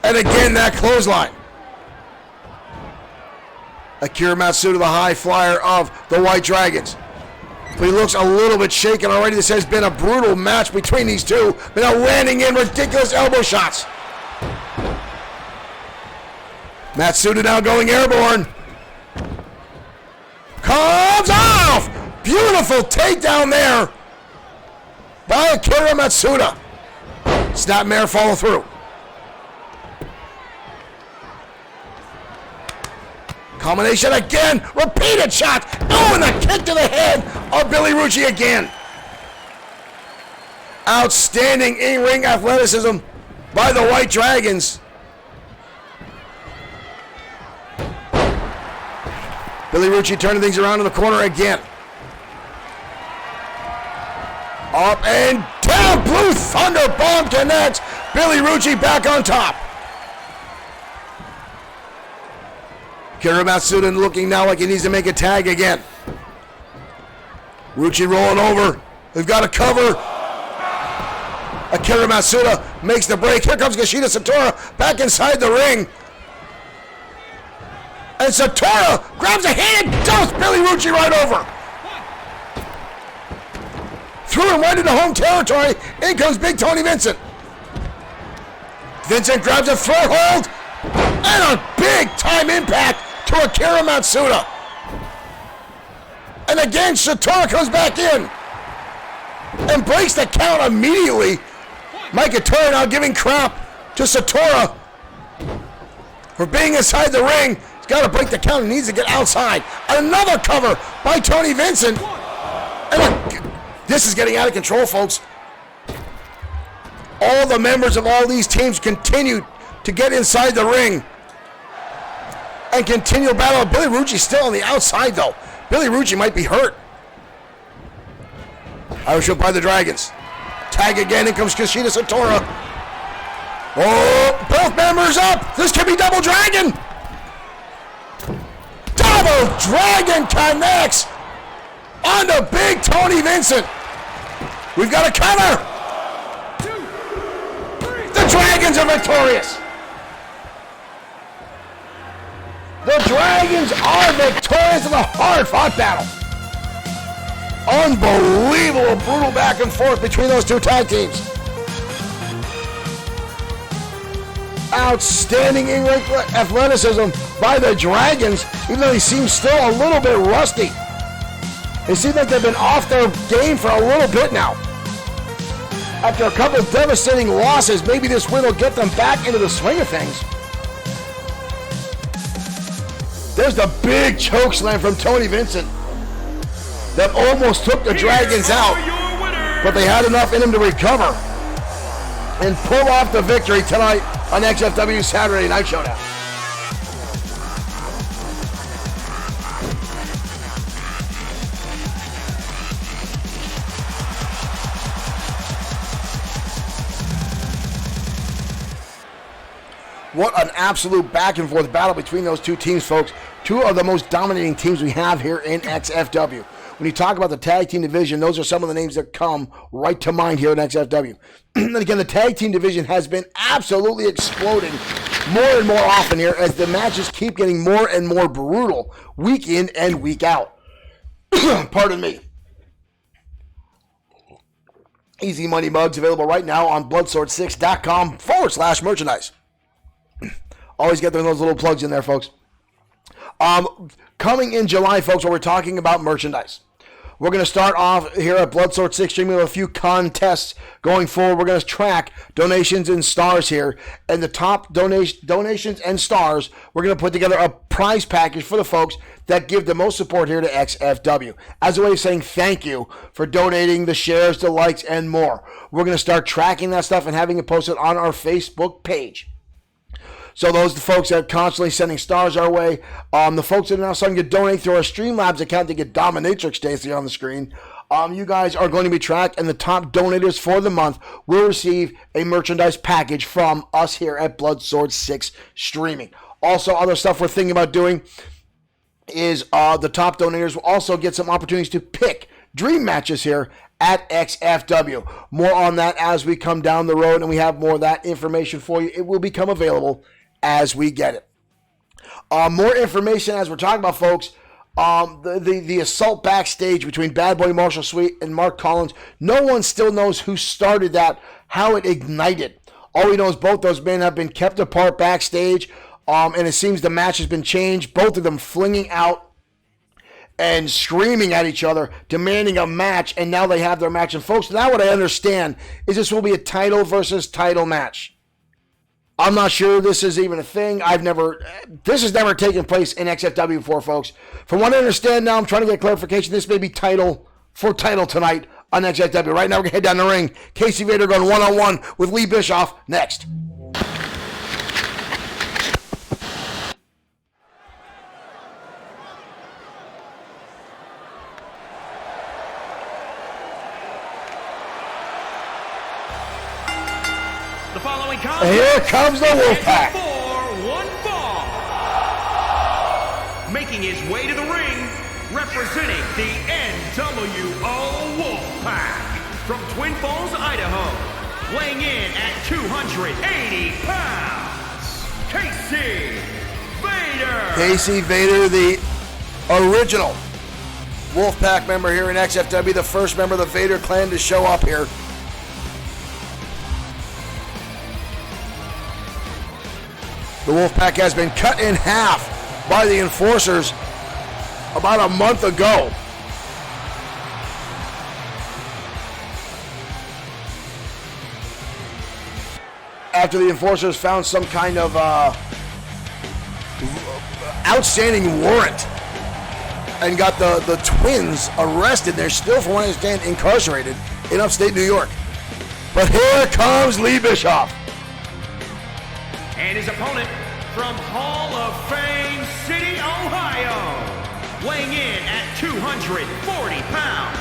And again that clothesline. Akira Matsuda, the high flyer of the White Dragons. But he looks a little bit shaken already. This has been a brutal match between these two. But now landing in ridiculous elbow shots. Matsuda now going airborne. Comes off! Beautiful takedown there by Akira Matsuda. Snapmare follow through. Combination again. Repeated shot. Oh, and the kick to the head of Billy Rucci again. Outstanding in-ring athleticism by the White Dragons. Billy Rucci turning things around in the corner again. Up and down. Blue Thunder Bomb connects. Billy Rucci back on top. Akira Matsuda looking now like he needs to make a tag again. Rucci rolling over. We've got a cover. Akira Matsuda makes the break. Here comes Kushida Satora back inside the ring. And Satora grabs a hand and dumps Billy Rucci right over. Threw him right into home territory. In comes Big Tony Vincent. Vincent grabs a throat hold and a big time impact to Akira Matsuda. And again, Satora comes back in and breaks the count immediately. Mike Hattori now giving crap to Satora for being inside the ring. He's got to break the count. He needs to get outside. Another cover by Tony Vincent. And this is getting out of control, folks. All the members of all these teams continue to get inside the ring and continue battle. Billy Rucci's still on the outside, though. Billy Rucci might be hurt. Irish Whip by the Dragons. Tag again. In comes Kushida Satora. Oh, both members up. This could be Double Dragon. Double Dragon connects onto Big Tony Vincent. We've got a cover. The Dragons are victorious. The Dragons are victorious in a hard-fought battle. Unbelievable, brutal back and forth between those two tag teams. Outstanding in-ring athleticism by the Dragons, even though they seem still a little bit rusty. They seem like they've been off their game for a little bit now. After a couple of devastating losses, maybe this win will get them back into the swing of things. There's the big chokeslam from Tony Vincent that almost took the Dragons out, but they had enough in him to recover and pull off the victory tonight on XFW Saturday Night Showdown. What an absolute back and forth battle between those two teams, folks. Two of the most dominating teams we have here in XFW. When you talk about the tag team division, those are some of the names that come right to mind here in XFW. And again, the tag team division has been absolutely exploding more and more often here as the matches keep getting more and more brutal week in and week out. Pardon me. Easy Money mugs available right now on bloodsword6.com/merchandise. Always get those little plugs in there, folks. Coming in July, folks, where we're talking about merchandise. We're going to start off here at Bloodsword 6 streaming with a few contests going forward. We're going to track donations and stars here. And the top donations and stars, we're going to put together a prize package for the folks that give the most support here to XFW. As a way of saying thank you for donating, the shares, the likes, and more. We're going to start tracking that stuff and having it posted on our Facebook page. So those are the folks that are constantly sending stars our way. The folks that are now starting to donate through our Streamlabs account to get Dominatrix Stacy on the screen. You guys are going to be tracked, and the top donators for the month will receive a merchandise package from us here at Bloodsword 6 Streaming. Also, other stuff we're thinking about doing is the top donators will also get some opportunities to pick dream matches here at XFW. More on that as we come down the road, and we have more of that information for you. It will become available as we get it. More information as we're talking about, folks. The assault backstage between Bad Boy Marshall Sweet and Mark Collins. No one still knows who started that, how it ignited. All we know is both those men have been kept apart backstage, and it seems the match has been changed. Both of them flinging out and screaming at each other, demanding a match, and now they have their match. And folks, now what I understand is this will be a title versus title match. I'm not sure this is even a thing. This has never taken place in XFW before, folks. From what I understand now, I'm trying to get clarification. This may be title for title tonight on XFW. Right now, we're going to head down the ring. Casey Vader going one-on-one with Lee Bischoff next. The following contest Here comes the Wolfpack. For one fall. Making his way to the ring, representing the NWO Wolfpack from Twin Falls, Idaho, weighing in at 280 pounds, Casey Vader. Casey Vader, the original Wolfpack member here in XFW, the first member of the Vader clan to show up here. The Wolfpack has been cut in half by the Enforcers about a month ago. After the Enforcers found some kind of outstanding warrant and got the twins arrested. They're still, from what I understand, incarcerated in upstate New York. But here comes Lee Bischoff. And his opponent from Hall of Fame City, Ohio, weighing in at 240 pounds.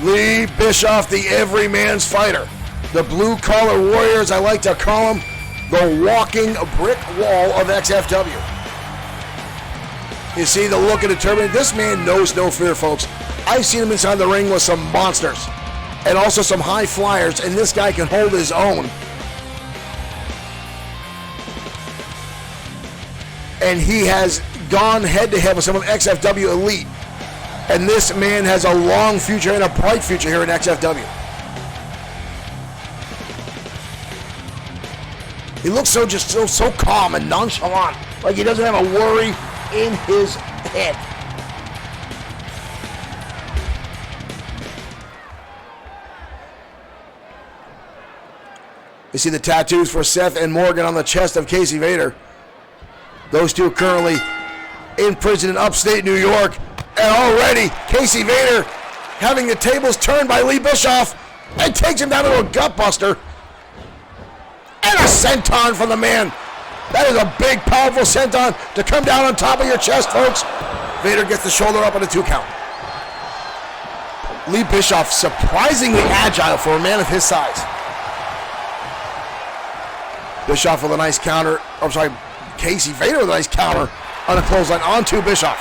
Lee Bischoff, the everyman's fighter. The blue-collar warrior, as I like to call him, the walking brick wall of XFW. You see the look of determination. This man knows no fear, folks. I've seen him inside the ring with some monsters and also some high flyers, and this guy can hold his own. And he has gone head-to-head with some of XFW elite. And this man has a long future and a bright future here in XFW. He looks so calm and nonchalant, like he doesn't have a worry in his head. You see the tattoos for Seth and Morgan on the chest of Casey Vader. Those two are currently in prison in upstate New York. And already, Casey Vader having the tables turned by Lee Bischoff and takes him down to a gutbuster. And a senton from the man. That is a big, powerful senton to come down on top of your chest, folks. Vader gets the shoulder up on a 2 count. Lee Bischoff, surprisingly agile for a man of his size. Bischoff with a nice counter. I'm sorry, Casey Vader with a nice counter on a clothesline onto Bischoff.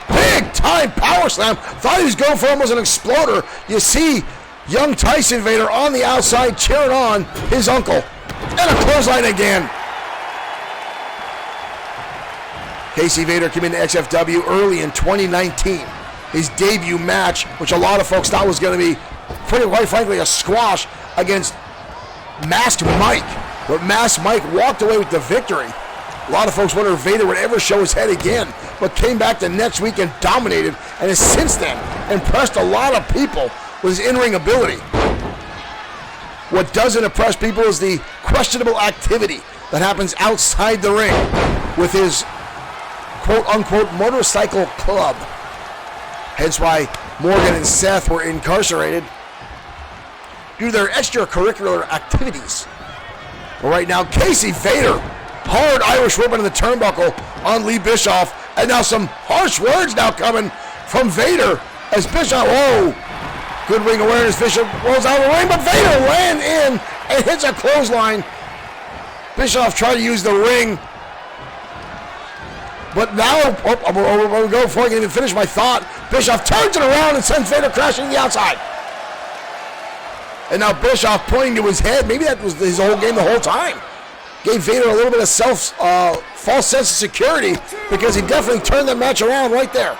Big time power slam. Thought he was going for almost an exploder. You see young Tyson Vader on the outside cheering on his uncle. And a clothesline again. Casey Vader came into XFW early in 2019. His debut match, which a lot of folks thought was going to be pretty, quite frankly, a squash against Masked Mike. But Masked Mike walked away with the victory. A lot of folks wonder if Vader would ever show his head again, but came back the next week and dominated, and has since then impressed a lot of people with his in-ring ability. What doesn't impress people is the questionable activity that happens outside the ring with his quote-unquote motorcycle club. Hence why Morgan and Seth were incarcerated due to their extracurricular activities. But right now, Casey Vader, hard Irish whip into the turnbuckle on Lee Bischoff, and now some harsh words now coming from Vader as Bischoff, whoa, good ring awareness, Bischoff rolls out of the ring, but Vader ran in and hits a clothesline. Bischoff tried to use the ring, but now, I'm going to go before I can even finish my thought. Bischoff turns it around and sends Vader crashing to the outside. And now Bischoff pointing to his head. Maybe that was his whole game the whole time. Gave Vader a little bit of false sense of security, because he definitely turned that match around right there.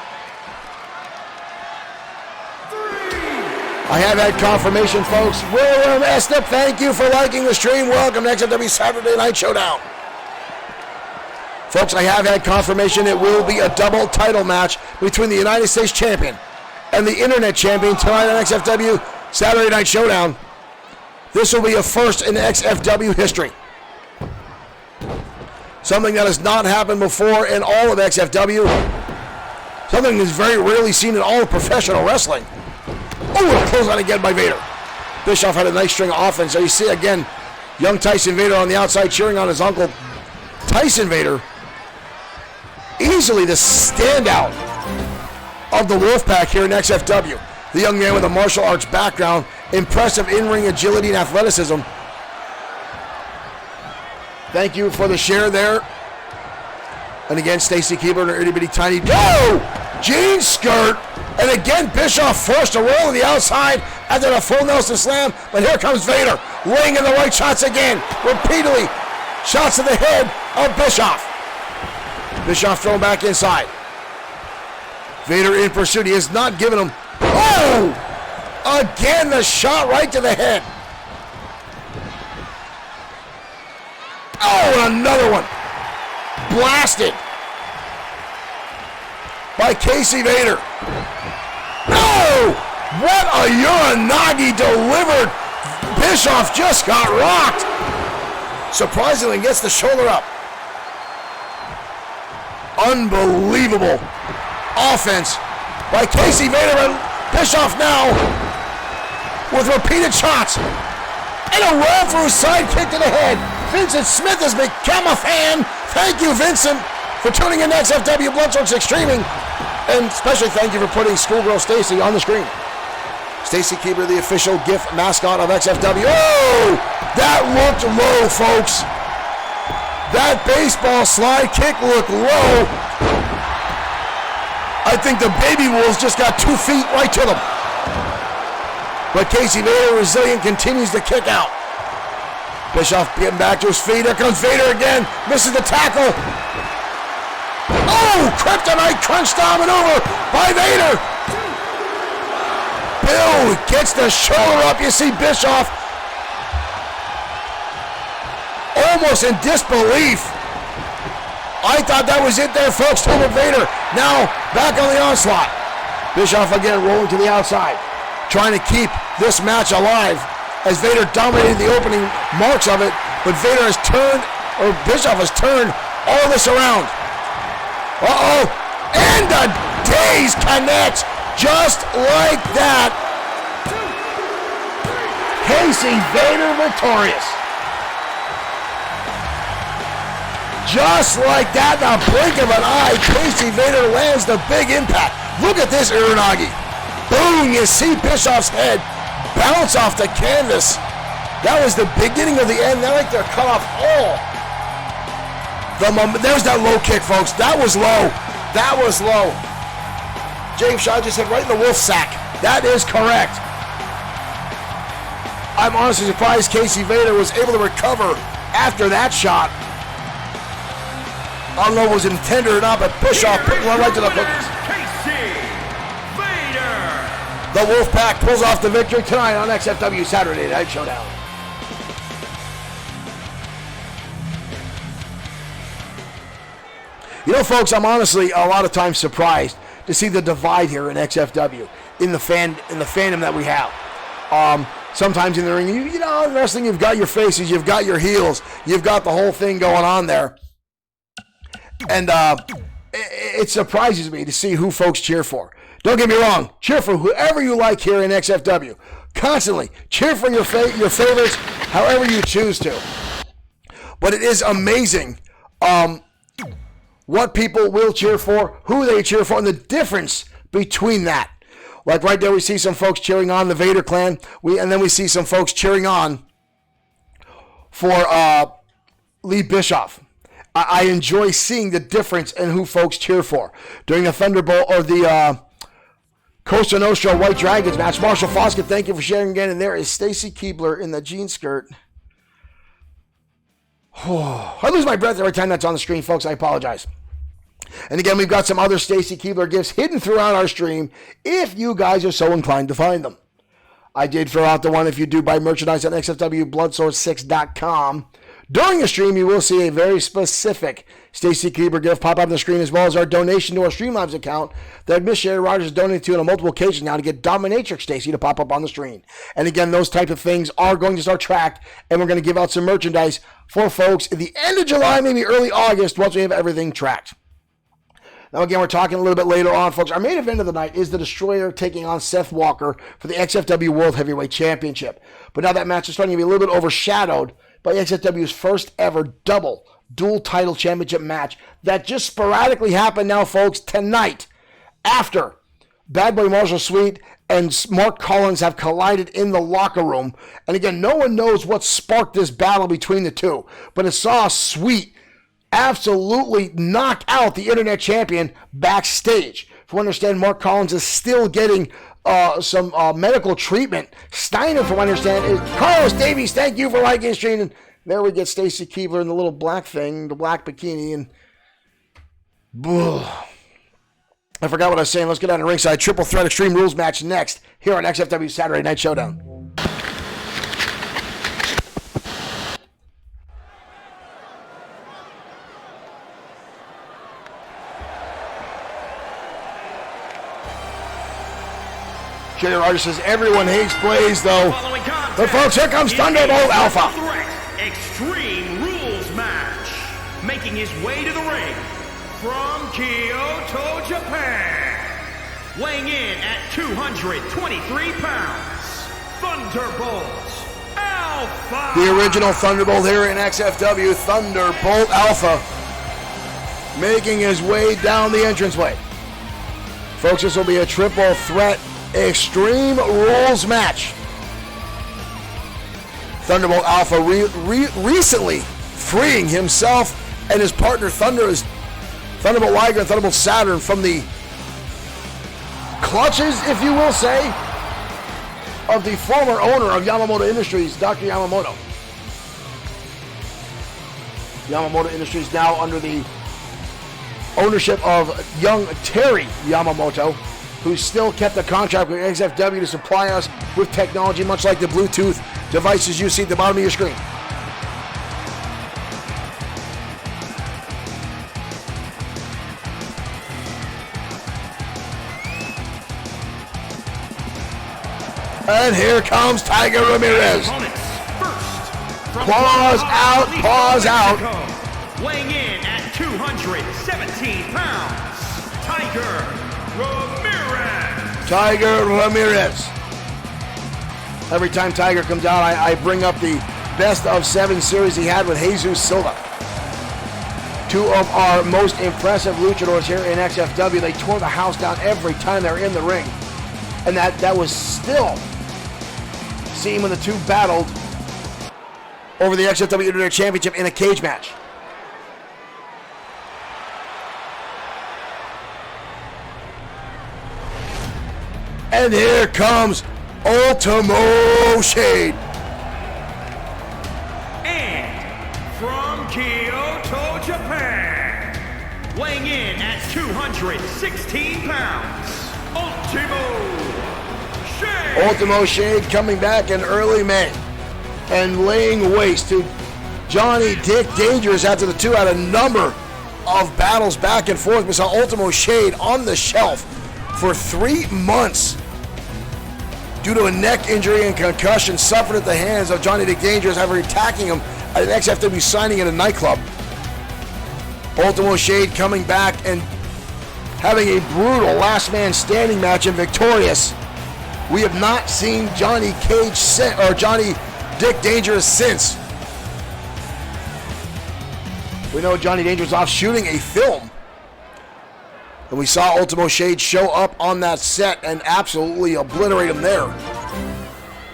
I have had confirmation, folks. William Esnip, thank you for liking the stream. Welcome to XFW Saturday Night Showdown. Folks, I have had confirmation it will be a double title match between the United States Champion and the Internet Champion tonight on XFW Saturday Night Showdown. This will be a first in XFW history. Something that has not happened before in all of XFW. Something that's very rarely seen in all of professional wrestling. Oh, a clothesline again by Vader. Bischoff had a nice string of offense. So you see again, young Tyson Vader on the outside cheering on his uncle. Tyson Vader, easily the standout of the Wolfpack here in XFW. The young man with a martial arts background, impressive in-ring agility and athleticism. Thank you for the share there. And again, Stacy Keeber and her itty-bitty tiny jean skirt. And again, Bischoff forced to roll to the outside after a full Nelson slam. But here comes Vader. laying in the right shots again. Repeatedly, shots to the head of Bischoff. Bischoff thrown back inside. Vader in pursuit. He is not giving him. Oh! Again, the shot right to the head. Oh, and another one. Blasted by Casey Vader. Oh! What a Uranagi delivered. Bischoff just got rocked. Surprisingly, gets the shoulder up. Unbelievable offense by Casey Vader, and Bischoff now with repeated shots. And a roll through side kick to the head. Vincent Smith has become a fan. Thank you, Vincent, for tuning in to XFW Bloodsource Extreming. And especially thank you for putting Schoolgirl Stacy on the screen. Stacy Keebler, the official GIF mascot of XFW. Oh! That looked low, folks. That baseball slide kick looked low. I think the baby wolves just got 2 feet right to them. But Casey Vader, resilient, continues to kick out. Bischoff getting back to his feet. Here comes Vader again. Misses the tackle. Oh! Kryptonite crunch down and over by Vader. Bill gets the shoulder up. You see Bischoff almost in disbelief. I thought that was it there, folks. Tobin Vader now back on the onslaught. Bischoff again rolling to the outside, trying to keep this match alive as Vader dominated the opening marks of it, but Vader has turned, or Bischoff has turned all this around. Uh-oh, and the Daze connects just like that. Casey Vader victorious. Just like that, in the blink of an eye, Casey Vader lands the big impact. Look at this Uranagi. Boom, you see Bischoff's head bounce off the canvas. That was the beginning of the end. They're like they're cut off all. There's that low kick, folks. That was low. That was low. James Shaw just hit right in the wolf sack. That is correct. I'm honestly surprised Casey Vader was able to recover after that shot. I don't know if it was intended or not, but Bischoff put one right to the cookies. Casey Vader. The Wolfpack pulls off the victory tonight on XFW Saturday Night Showdown. You know, folks, I'm honestly a lot of times surprised to see the divide here in XFW in the fandom that we have. Sometimes in the ring, you know, in wrestling, you've got your faces, you've got your heels, you've got the whole thing going on there. And it surprises me to see who folks cheer for. Don't get me wrong. Cheer for whoever you like here in XFW. Constantly. Cheer for your favorites however you choose to. But it is amazing what people will cheer for, who they cheer for, and the difference between that. Like right there, we see some folks cheering on the Vader clan. And then we see some folks cheering on for Lee Bischoff. I enjoy seeing the difference in who folks cheer for. During the Thunderbolt or the Costa Nostra White Dragons match, Marshall Foskett, thank you for sharing again. And there is Stacy Keebler in the jean skirt. I lose my breath every time that's on the screen, folks. I apologize. And again, we've got some other Stacy Keebler gifts hidden throughout our stream if you guys are so inclined to find them. I did throw out the one if you do buy merchandise at XFWBloodsource6.com. During the stream, you will see a very specific Stacy Keebler gift pop up on the screen, as well as our donation to our Streamlabs account that Miss Sherry Rogers donated to on multiple occasions now to get Dominatrix Stacy to pop up on the screen. And again, those type of things are going to start tracked, and we're going to give out some merchandise for folks at the end of July, maybe early August, once we have everything tracked. Now, again, we're talking a little bit later on, folks. Our main event of the night is the Destroyer taking on Seth Walker for the XFW World Heavyweight Championship. But now that match is starting to be a little bit overshadowed by XFW's first ever dual title championship match that just sporadically happened now, folks, tonight after Bad Boy Marshall Sweet and Mark Collins have collided in the locker room. And again, no one knows what sparked this battle between the two, but it saw Sweet absolutely knock out the internet champion backstage. From what I understand, Mark Collins is still getting medical treatment. Steiner, from what I understand, is Carlos Davies. Thank you for liking and streaming. There we get Stacy Keebler in the little black thing, the black bikini, and I forgot what I was saying. Let's get on the ringside. Triple Threat Extreme Rules match next here on XFW Saturday Night Showdown. Jay Rogers says everyone hates Blaze, though. But folks, here comes Thunderbolt Alpha. Extreme Rules match. Making his way to the ring from Kyoto, Japan. Weighing in at 223 pounds, Thunderbolt Alpha. The original Thunderbolt here in XFW, Thunderbolt Alpha, making his way down the entranceway. Folks, this will be a triple threat Extreme Rules match. Thunderbolt Alpha recently freeing himself and his partner Thunderbolt Liger and Thunderbolt Saturn from the clutches, if you will say, of the former owner of Yamamoto Industries, Dr. Yamamoto. Yamamoto Industries now under the ownership of young Terry Yamamoto, who still kept a contract with XFW to supply us with technology, much like the Bluetooth devices you see at the bottom of your screen. And here comes Tiger Ramirez. Paws out, paws out. Weighing in at 217 pounds, Tiger Ramirez. Tiger Ramirez. Every time Tiger comes out, I bring up the best of 7 series he had with Jesus Silva. 2 of our most impressive luchadors here in XFW. They tore the house down every time they were in the ring. And that was still seen when the 2 battled over the XFW Internet Championship in a cage match. And here comes Ultimo Shade. And from Kyoto, Japan, weighing in at 216 pounds, Ultimo Shade. Ultimo Shade coming back in early May and laying waste to Johnny Dick Dangerous after the 2 had a number of battles back and forth. We saw Ultimo Shade on the shelf for 3 months due to a neck injury and concussion suffered at the hands of Johnny Dick Dangerous after attacking him at an XFW signing in a nightclub. Ultimo Shade coming back and having a brutal last man standing match and victorious. We have not seen Johnny Dick Dangerous since. We know Johnny Dangerous off shooting a film. And we saw Ultimo Shade show up on that set and absolutely obliterate him there.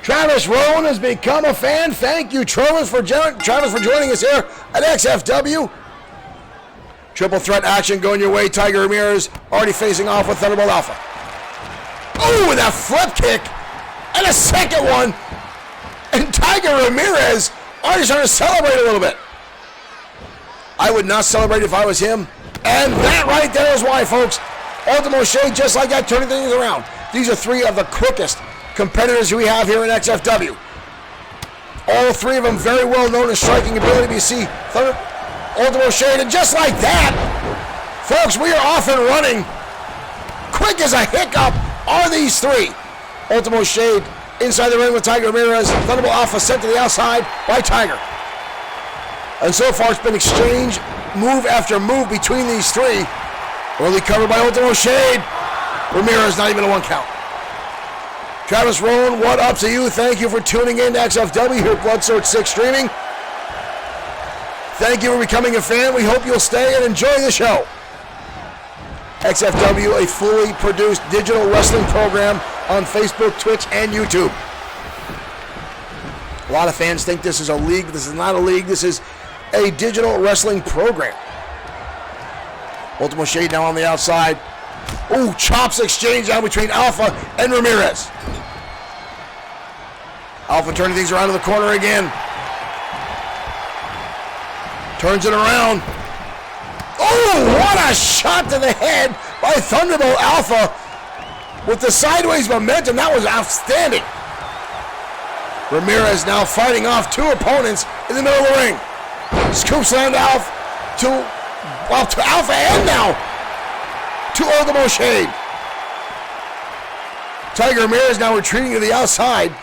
Travis Rowan has become a fan. Thank you, Travis, for joining us here at XFW. Triple threat action going your way. Tiger Ramirez already facing off with Thunderbolt Alpha. Oh, and that flip kick. And a second one. And Tiger Ramirez already starting to celebrate a little bit. I would not celebrate if I was him. And that right there is why, folks. Ultimo Shade, just like that, turning things around. These are 3 of the quickest competitors we have here in XFW. All 3 of them very well known in striking ability. You see Ultimo Shade, and just like that, folks, we are off and running. Quick as a hiccup are these 3. Ultimo Shade inside the ring with Tiger Ramirez. Thunderbolt Alpha sent to the outside by Tiger. And so far it's been exchange, move after move between these 3. Early covered by Ultimo Shade. Ramirez not even a 1 count. Travis Rowan, what up to you? Thank you for tuning in to XFW here at Bloodsport 6 streaming. Thank you for becoming a fan. We hope you'll stay and enjoy the show. XFW, a fully produced digital wrestling program on Facebook, Twitch, and YouTube. A lot of fans think this is a league. This is not a league. This is a digital wrestling program. Ultimo Shade now on the outside. Ooh, chops exchange down between Alpha and Ramirez. Alpha turning things around to the corner again. Turns it around. Oh, what a shot to the head by Thunderbolt Alpha with the sideways momentum. That was outstanding. Ramirez now fighting off two opponents in the middle of the ring. Scoop slam to Alpha, to Alpha and now to Ultimo Shade. Tiger Ramirez now retreating to the outside.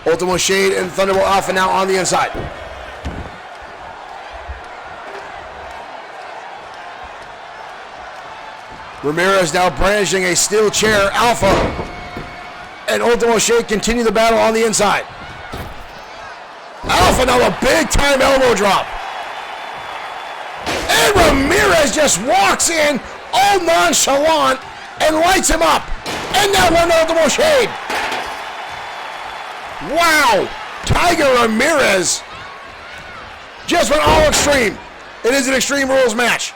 Ultimo Shade and Thunderbolt Alpha now on the inside. Ramirez now brandishing a steel chair. Alpha and Ultimo Shade continue the battle on the inside. Alpha now a big time elbow drop. And Ramirez just walks in all nonchalant and lights him up. And now one Ultimo Shade. Wow! Tiger Ramirez just went all extreme. It is an Extreme Rules match.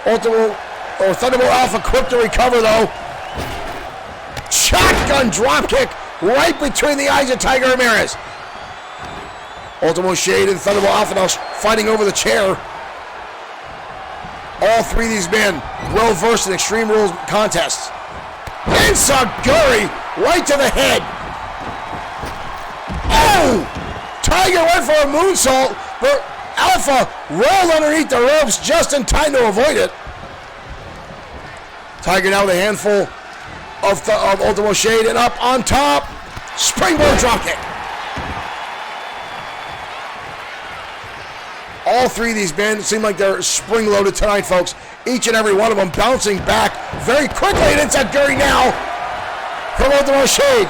Thunderbolt Alpha quick to recover though. Shotgun dropkick right between the eyes of Tiger Ramirez. Ultimo Shade and Thunderbolt Alpha now fighting over the chair. All three of these men well versed in Extreme Rules contests. And Saguri right to the head. Oh! Tiger went for a moonsault, but Alpha rolled underneath the ropes just in time to avoid it. Tiger now with a handful of Ultimo Shade and up on top. Springboard dropkick. All three of these men seem like they're spring-loaded tonight, folks. Each and every one of them bouncing back very quickly. And it's Saguri now from Ultimo Shade.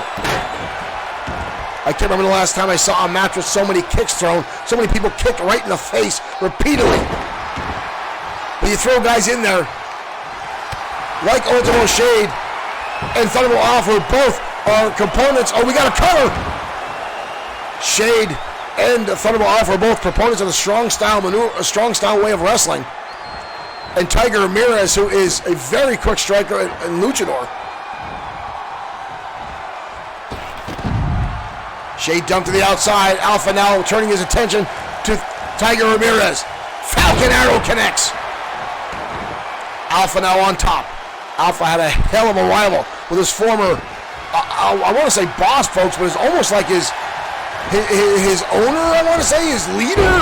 I can't remember the last time I saw a match with so many kicks thrown, so many people kicked right in the face repeatedly. But you throw guys in there like Ultimo Shade and Thunderbolt Alpha, who both are components. Oh, we got a cover. Shade and Thunderbolt Alpha are both proponents of a strong style maneuver, a strong style way of wrestling. And Tiger Ramirez, who is a very quick striker and luchador. Shade dumped to the outside. Alpha now turning his attention to Tiger Ramirez. Falcon Arrow connects. Alpha now on top. Alpha had a hell of a rival with his former, I want to say boss, folks, but it's almost like his owner, I want to say, his leader.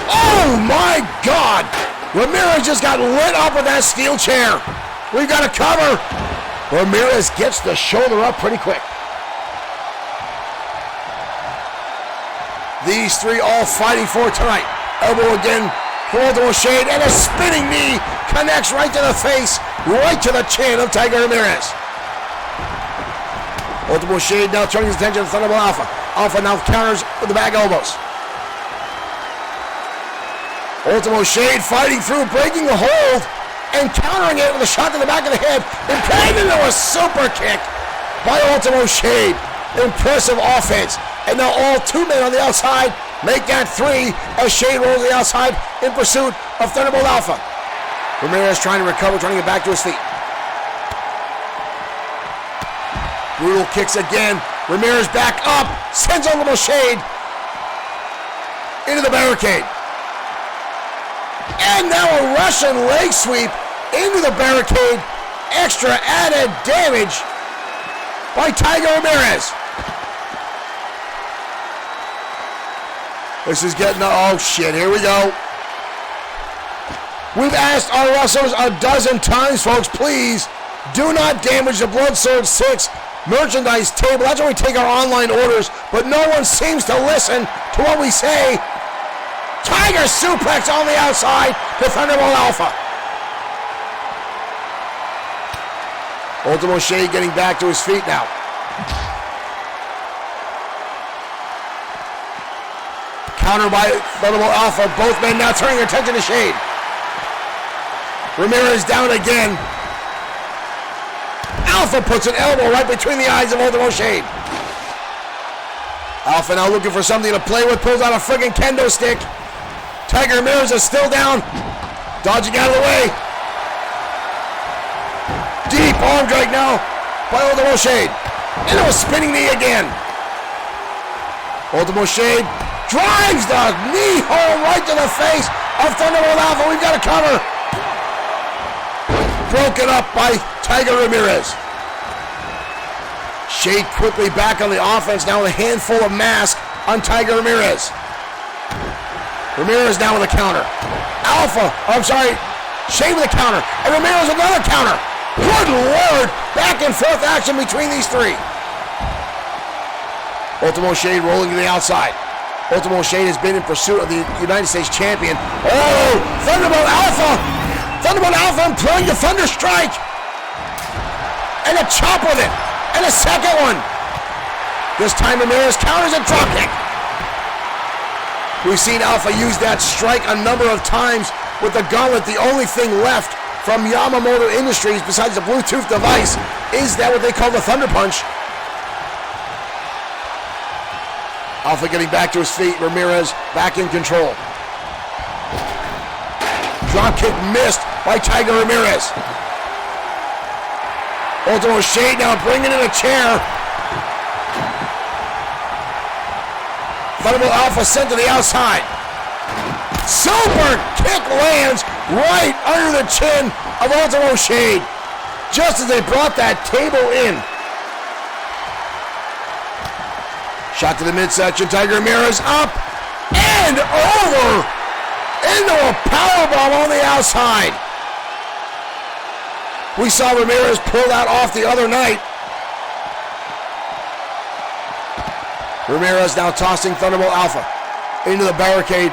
Oh my God! Ramirez just got lit up with that steel chair. We've got a cover. Ramirez gets the shoulder up pretty quick. These three all fighting for tonight. Elbow again for Ultimo Shade, and a spinning knee connects right to the face, right to the chin of Tiger Ramirez. Ultimo Shade now turning his attention to Thunderbolt Alpha. Alpha now counters with the back elbows. Ultimo Shade fighting through, breaking the hold, and countering it with a shot to the back of the head, and playing into a super kick by Ultimo Shade. Impressive offense. And now all two men on the outside make that three as Shade rolls to the outside in pursuit of Thunderbolt Alpha. Ramirez trying to recover, trying to get back to his feet. Brutal kicks again. Ramirez back up, sends Ultimo Shade into the barricade. And now a Russian leg sweep into the barricade. Extra added damage by Tiger Ramirez. This is getting, oh shit, here we go. We've asked our wrestlers a dozen times, folks, please do not damage the Blood Surge 6 merchandise table. That's where we take our online orders, but no one seems to listen to what we say. Tiger suplex on the outside to Thunderbolt Alpha. Ultimo Shade getting back to his feet now. Counter by Thunderbolt Alpha. Both men now turning their attention to Shade. Ramirez down again. Alpha puts an elbow right between the eyes of Ultimo Shade. Alpha now looking for something to play with. Pulls out a friggin' kendo stick. Tiger Ramirez is still down. Dodging out of the way. Deep arm drag now by Ultimo Shade. Into a spinning knee again. Ultimo Shade drives the knee home right to the face of Thunderbolt Alpha. We've got a cover. Broken up by Tiger Ramirez. Shade quickly back on the offense now with a handful of mask on Tiger Ramirez. Ramirez now with a counter. Shade with a counter. And Ramirez another counter. Good Lord! Back and forth action between these three. Ultimo Shade rolling to the outside. Ultimo Shade has been in pursuit of the United States champion. Oh! Thunderbolt Alpha! Thunderbolt Alpha employing the Thunder Strike! And a chop with it! And a second one! This time Ramirez counters a dropkick. We've seen Alpha use that strike a number of times with the gauntlet. The only thing left from Yamamoto Industries besides the Bluetooth device is that what they call the Thunder Punch. Alpha getting back to his feet. Ramirez back in control. Dropkick missed by Tiger Ramirez. Ultimo Shade now bringing in a chair. Thunderbolt Alpha sent to the outside. Super kick lands right under the chin of Ultimo Shade. Just as they brought that table in. Shot to the midsection. Tiger Ramirez up and over into a powerbomb on the outside. We saw Ramirez pull that off the other night. Ramirez now tossing Thunderbolt Alpha into the barricade.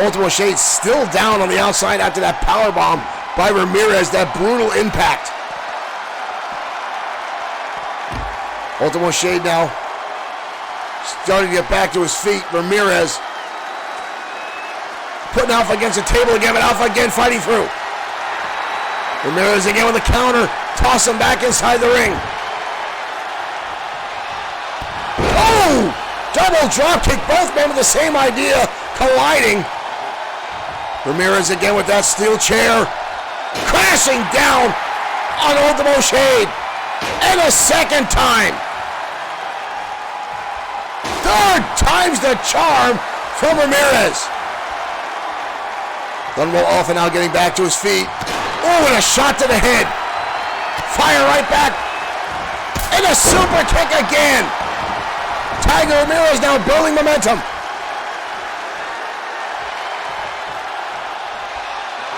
Ultimo Shade still down on the outside after that powerbomb by Ramirez, that brutal impact. Ultimo Shade now starting to get back to his feet. Ramirez putting Alpha against the table again, but Alpha again fighting through. Ramirez again with a counter, toss him back inside the ring. Oh! Double dropkick, both men with the same idea, colliding. Ramirez again with that steel chair, crashing down on Ultimo Shade. And a second time. Third time's the charm from Ramirez. Thunderbolt Alpha now getting back to his feet. Oh, and a shot to the head. Fire right back. And a super kick again. Tiger Ramirez now building momentum.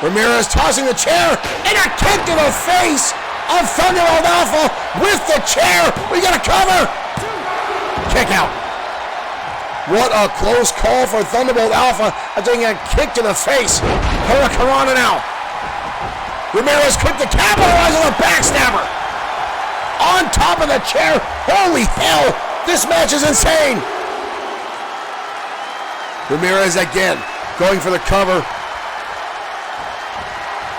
Ramirez tossing the chair and a kick to the face of Thunderbolt Alpha with the chair. We got a cover. Kick out. What a close call for Thunderbolt Alpha after getting a kick to the face. Hurricanrana now. Ramirez quick to capitalize on the backstabber. On top of the chair. Holy hell. This match is insane. Ramirez again going for the cover.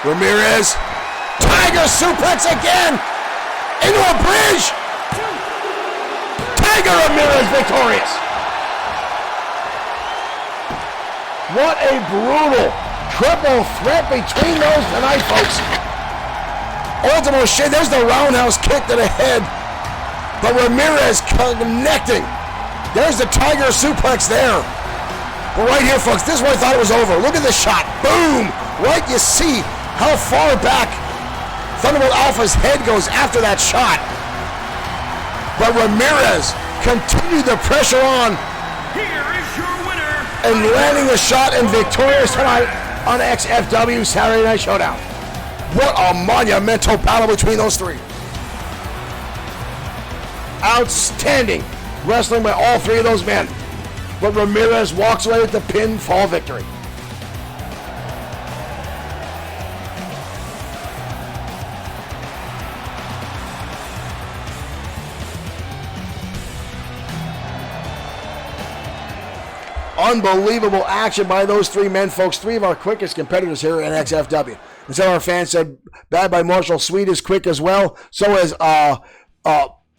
Ramirez. Tiger suplex again. Into a bridge. Tiger Ramirez victorious. What a brutal triple threat between those tonight, folks. Ultimo Shade, there's the roundhouse kick to the head. But Ramirez connecting. There's the Tiger suplex there. But right here, folks, this is where I thought it was over. Look at this shot. Boom! Right, you see how far back Thunderbolt Alpha's head goes after that shot. But Ramirez continued the pressure on. Here is your winner. And landing the shot and victorious tonight on XFW Saturday Night Showdown. What a monumental battle between those three. Outstanding wrestling by all three of those men. But Ramirez walks away with the pinfall victory. Unbelievable action by those three men, folks. Three of our quickest competitors here in XFW. And some of our fans said Bad by Marshall Sweet is quick as well. So is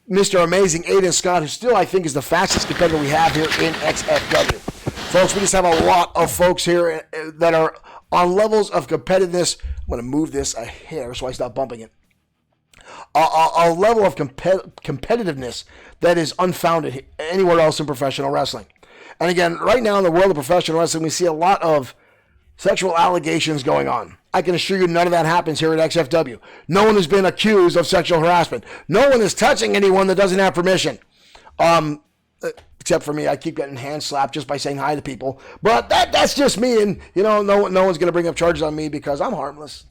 Mr. Amazing Aiden Scott, who still I think is the fastest competitor we have here in XFW. Folks, we just have a lot of folks here that are on levels of competitiveness. I'm going to move this a hair so I stop bumping it. A level of competitiveness that is unfounded anywhere else in professional wrestling. And again, right now in the world of professional wrestling, we see a lot of sexual allegations going on. I can assure you none of that happens here at XFW. No one has been accused of sexual harassment. No one is touching anyone that doesn't have permission. Except for me, I keep getting hand slapped just by saying hi to people. But that's just me, and no one's going to bring up charges on me because I'm harmless.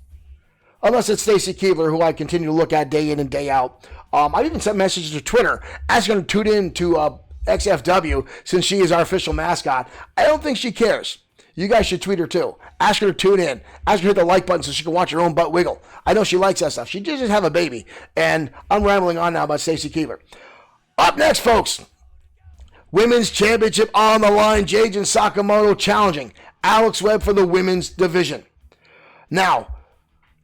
Unless it's Stacy Keebler, who I continue to look at day in and day out. I've even sent messages to Twitter asking her to tune in to XFW since she is our official mascot. I don't think she cares. You guys should tweet her too. Ask her to tune in. Ask her to hit the like button so she can watch her own butt wiggle. I know she likes that stuff. She did just have a baby. And I'm rambling on now about Stacy Keebler. Up next, folks. Women's Championship on the line. Jade and Sakamoto challenging Alex Webb for the women's division. Now,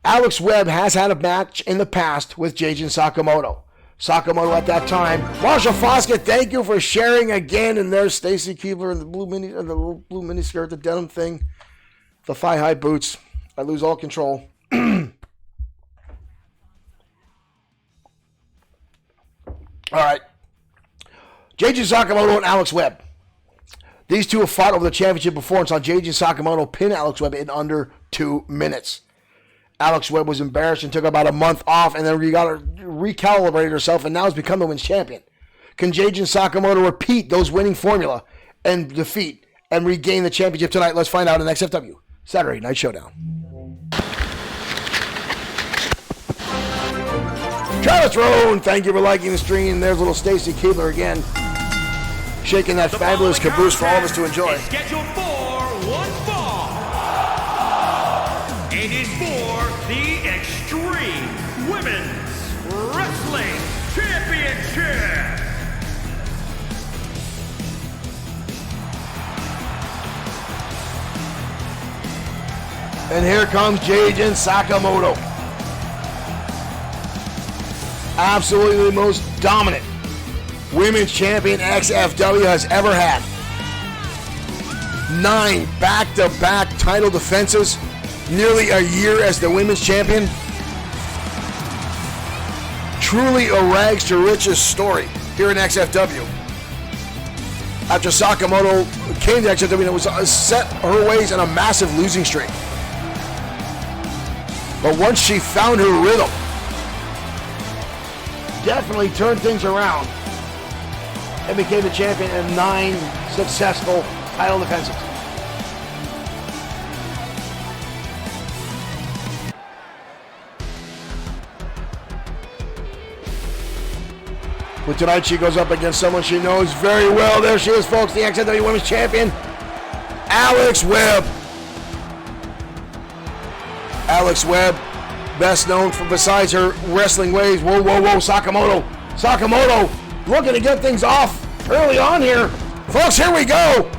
Alex Webb has had a match in the past with Jade and Sakamoto. Sakamoto at that time. Marshall Foskett, thank you for sharing again. And there's Stacy Keebler in the little blue mini skirt, the denim thing, the thigh-high boots. I lose all control. All right. J.J. Sakamoto and Alex Webb. These two have fought over the championship before and saw J.J. Sakamoto pin Alex Webb in under 2 minutes. Alex Webb was embarrassed and took about a month off and then recalibrated herself and now has become the women's champion. Can J.J. Sakamoto repeat those winning formula and defeat and regain the championship tonight? Let's find out in XFW Saturday Night Showdown. Travis Roan, thank you for liking the stream. There's little Stacy Keebler again, shaking that fabulous caboose for all of us to enjoy. Scheduled for one fall. It is for the Extreme Women's Wrestling Championship. And here comes J.J. Sakamoto. Absolutely the most dominant women's champion XFW has ever had. 9 back-to-back title defenses, nearly a year as the women's champion. Truly a rags to riches story here in XFW. After Sakamoto came to XFW, it was set her ways in a massive losing streak. But once she found her rhythm, definitely turned things around and became the champion in 9 successful title defenses. But tonight she goes up against someone she knows very well. There she is, folks, the XFW Women's Champion, Alex Webb. Alex Webb, best known for, besides her wrestling ways. Whoa, Sakamoto. Sakamoto looking to get things off early on here. Folks, here we go.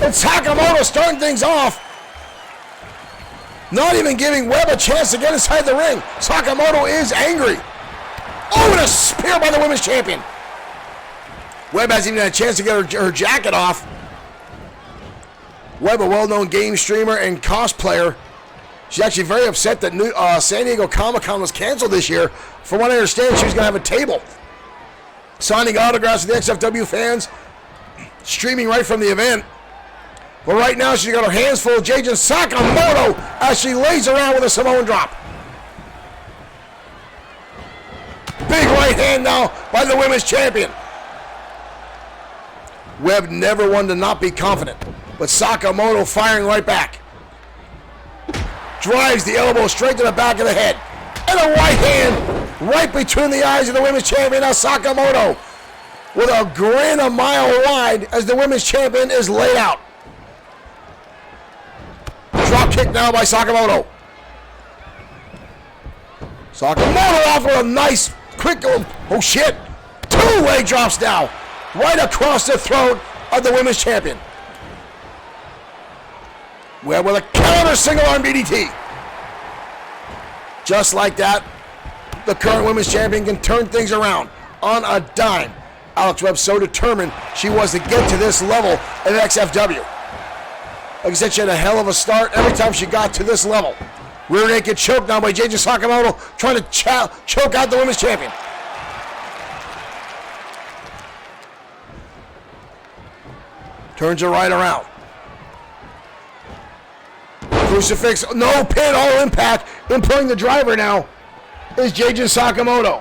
It's Sakamoto starting things off. Not even giving Webb a chance to get inside the ring. Sakamoto is angry. Oh, and a spear by the women's champion. Webb hasn't even had a chance to get her jacket off. Webb, a well-known game streamer and cosplayer. She's actually very upset that San Diego Comic-Con was canceled this year. From what I understand, she was going to have a table signing autographs to the XFW fans, streaming right from the event. But right now, she's got her hands full of J.J. Sakamoto as she lays around with a Samoan drop. Big right hand now by the women's champion. Webb never wanted to not be confident, but Sakamoto firing right back. Drives the elbow straight to the back of the head. And a right hand right between the eyes of the women's champion, now Sakamoto, with a grin a mile wide as the women's champion is laid out. Drop kick now by Sakamoto. Sakamoto off with a nice, quick, oh shit, 2 leg drops now, right across the throat of the women's champion. Webb with a counter single arm DDT. Just like that, the current women's champion can turn things around on a dime. Alex Webb so determined she was to get to this level of XFW. Like I said, she had a hell of a start every time she got to this level. Rear naked choke now by JJ Sakamoto, trying to choke out the women's champion. Turns her right around. Crucifix, no pin, all impact. Employing the driver now is JJ Sakamoto.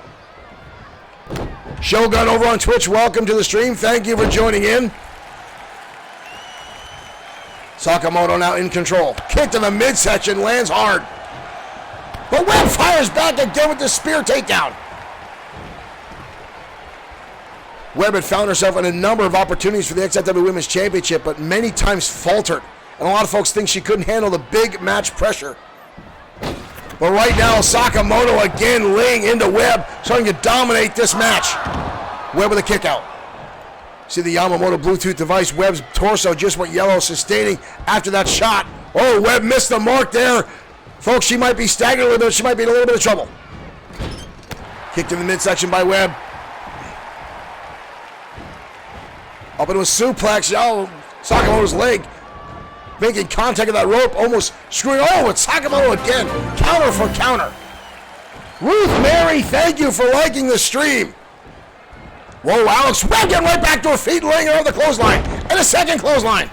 Shogun over on Twitch, welcome to the stream. Thank you for joining in. Sakamoto now in control. Kick to the midsection, lands hard. But Webb fires back again with the spear takedown. Webb had found herself in a number of opportunities for the XFW Women's Championship, but many times faltered. And a lot of folks think she couldn't handle the big match pressure. But right now, Sakamoto again laying into Webb, starting to dominate this match. Webb with a kick out. See the Yamamoto Bluetooth device. Webb's torso just went yellow, sustaining after that shot. Oh, Webb missed the mark there. Folks, she might be staggering a little bit. She might be in a little bit of trouble. Kicked in the midsection by Webb. Up into a suplex. Oh, Sakamoto's leg making contact with that rope, almost screwing. Oh, it's Sakamoto again. Counter for counter. Ruth Mary, thank you for liking the stream. Whoa, Alex Webb getting right back to her feet, laying her on the clothesline. And a second clothesline.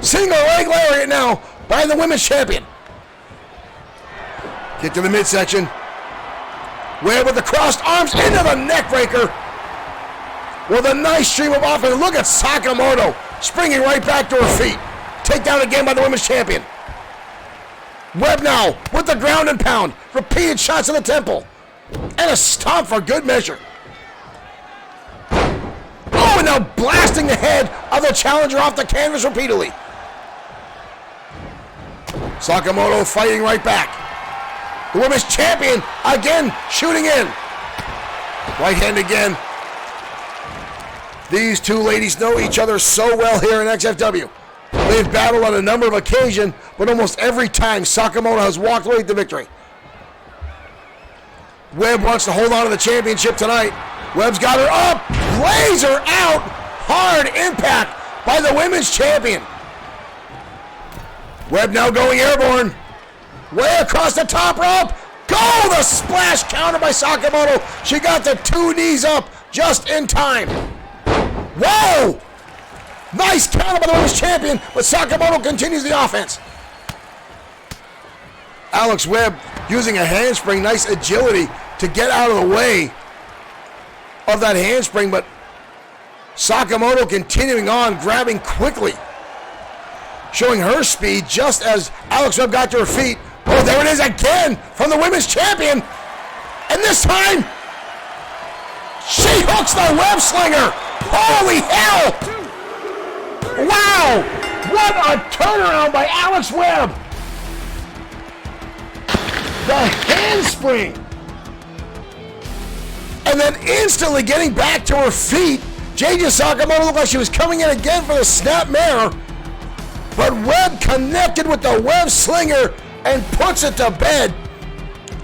Single leg lariat now by the women's champion. Kick to the midsection. Webb with the crossed arms into the neck breaker. With a nice stream of offense. Look at Sakamoto springing right back to her feet. Takedown again by the women's champion. Webb now with the ground and pound. Repeated shots in the temple. And a stomp for good measure. Oh, and now blasting the head of the challenger off the canvas repeatedly. Sakamoto fighting right back. The women's champion again shooting in. Right hand again. These two ladies know each other so well here in XFW. They've battled on a number of occasions, but almost every time Sakamoto has walked away with the victory. Webb wants to hold on to the championship tonight. Webb's got her up, lays her out. Hard impact by the women's champion. Webb now going airborne. Way across the top rope. Go! The splash counter by Sakamoto. She got the two knees up just in time. Whoa! Nice counter by the women's champion, but Sakamoto continues the offense. Alex Webb using a handspring, nice agility to get out of the way of that handspring, but Sakamoto continuing on, grabbing quickly, showing her speed just as Alex Webb got to her feet. Oh, there it is again from the women's champion. And this time, she hooks the web slinger. Holy hell! Wow! What a turnaround by Alex Webb. The handspring. And then instantly getting back to her feet. JJ Sakamoto looked like she was coming in again for the snap mare. But Webb connected with the web slinger and puts it to bed.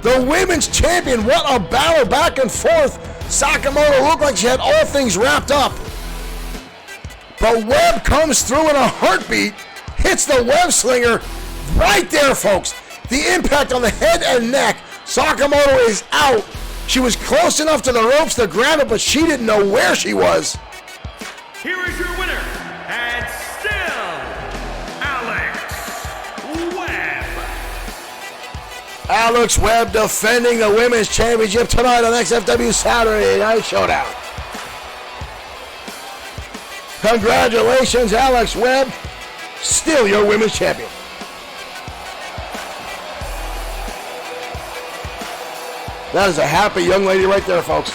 The women's champion, what a battle back and forth. Sakamoto looked like she had all things wrapped up. But Webb comes through in a heartbeat, hits the web slinger right there, folks. The impact on the head and neck. Sakamoto is out. She was close enough to the ropes to grab it, but she didn't know where she was. Here is your winner, and still, Alex Webb. Alex Webb defending the women's championship tonight on XFW Saturday Night Showdown. Congratulations, Alex Webb. Still your women's champion. That is a happy young lady right there, folks.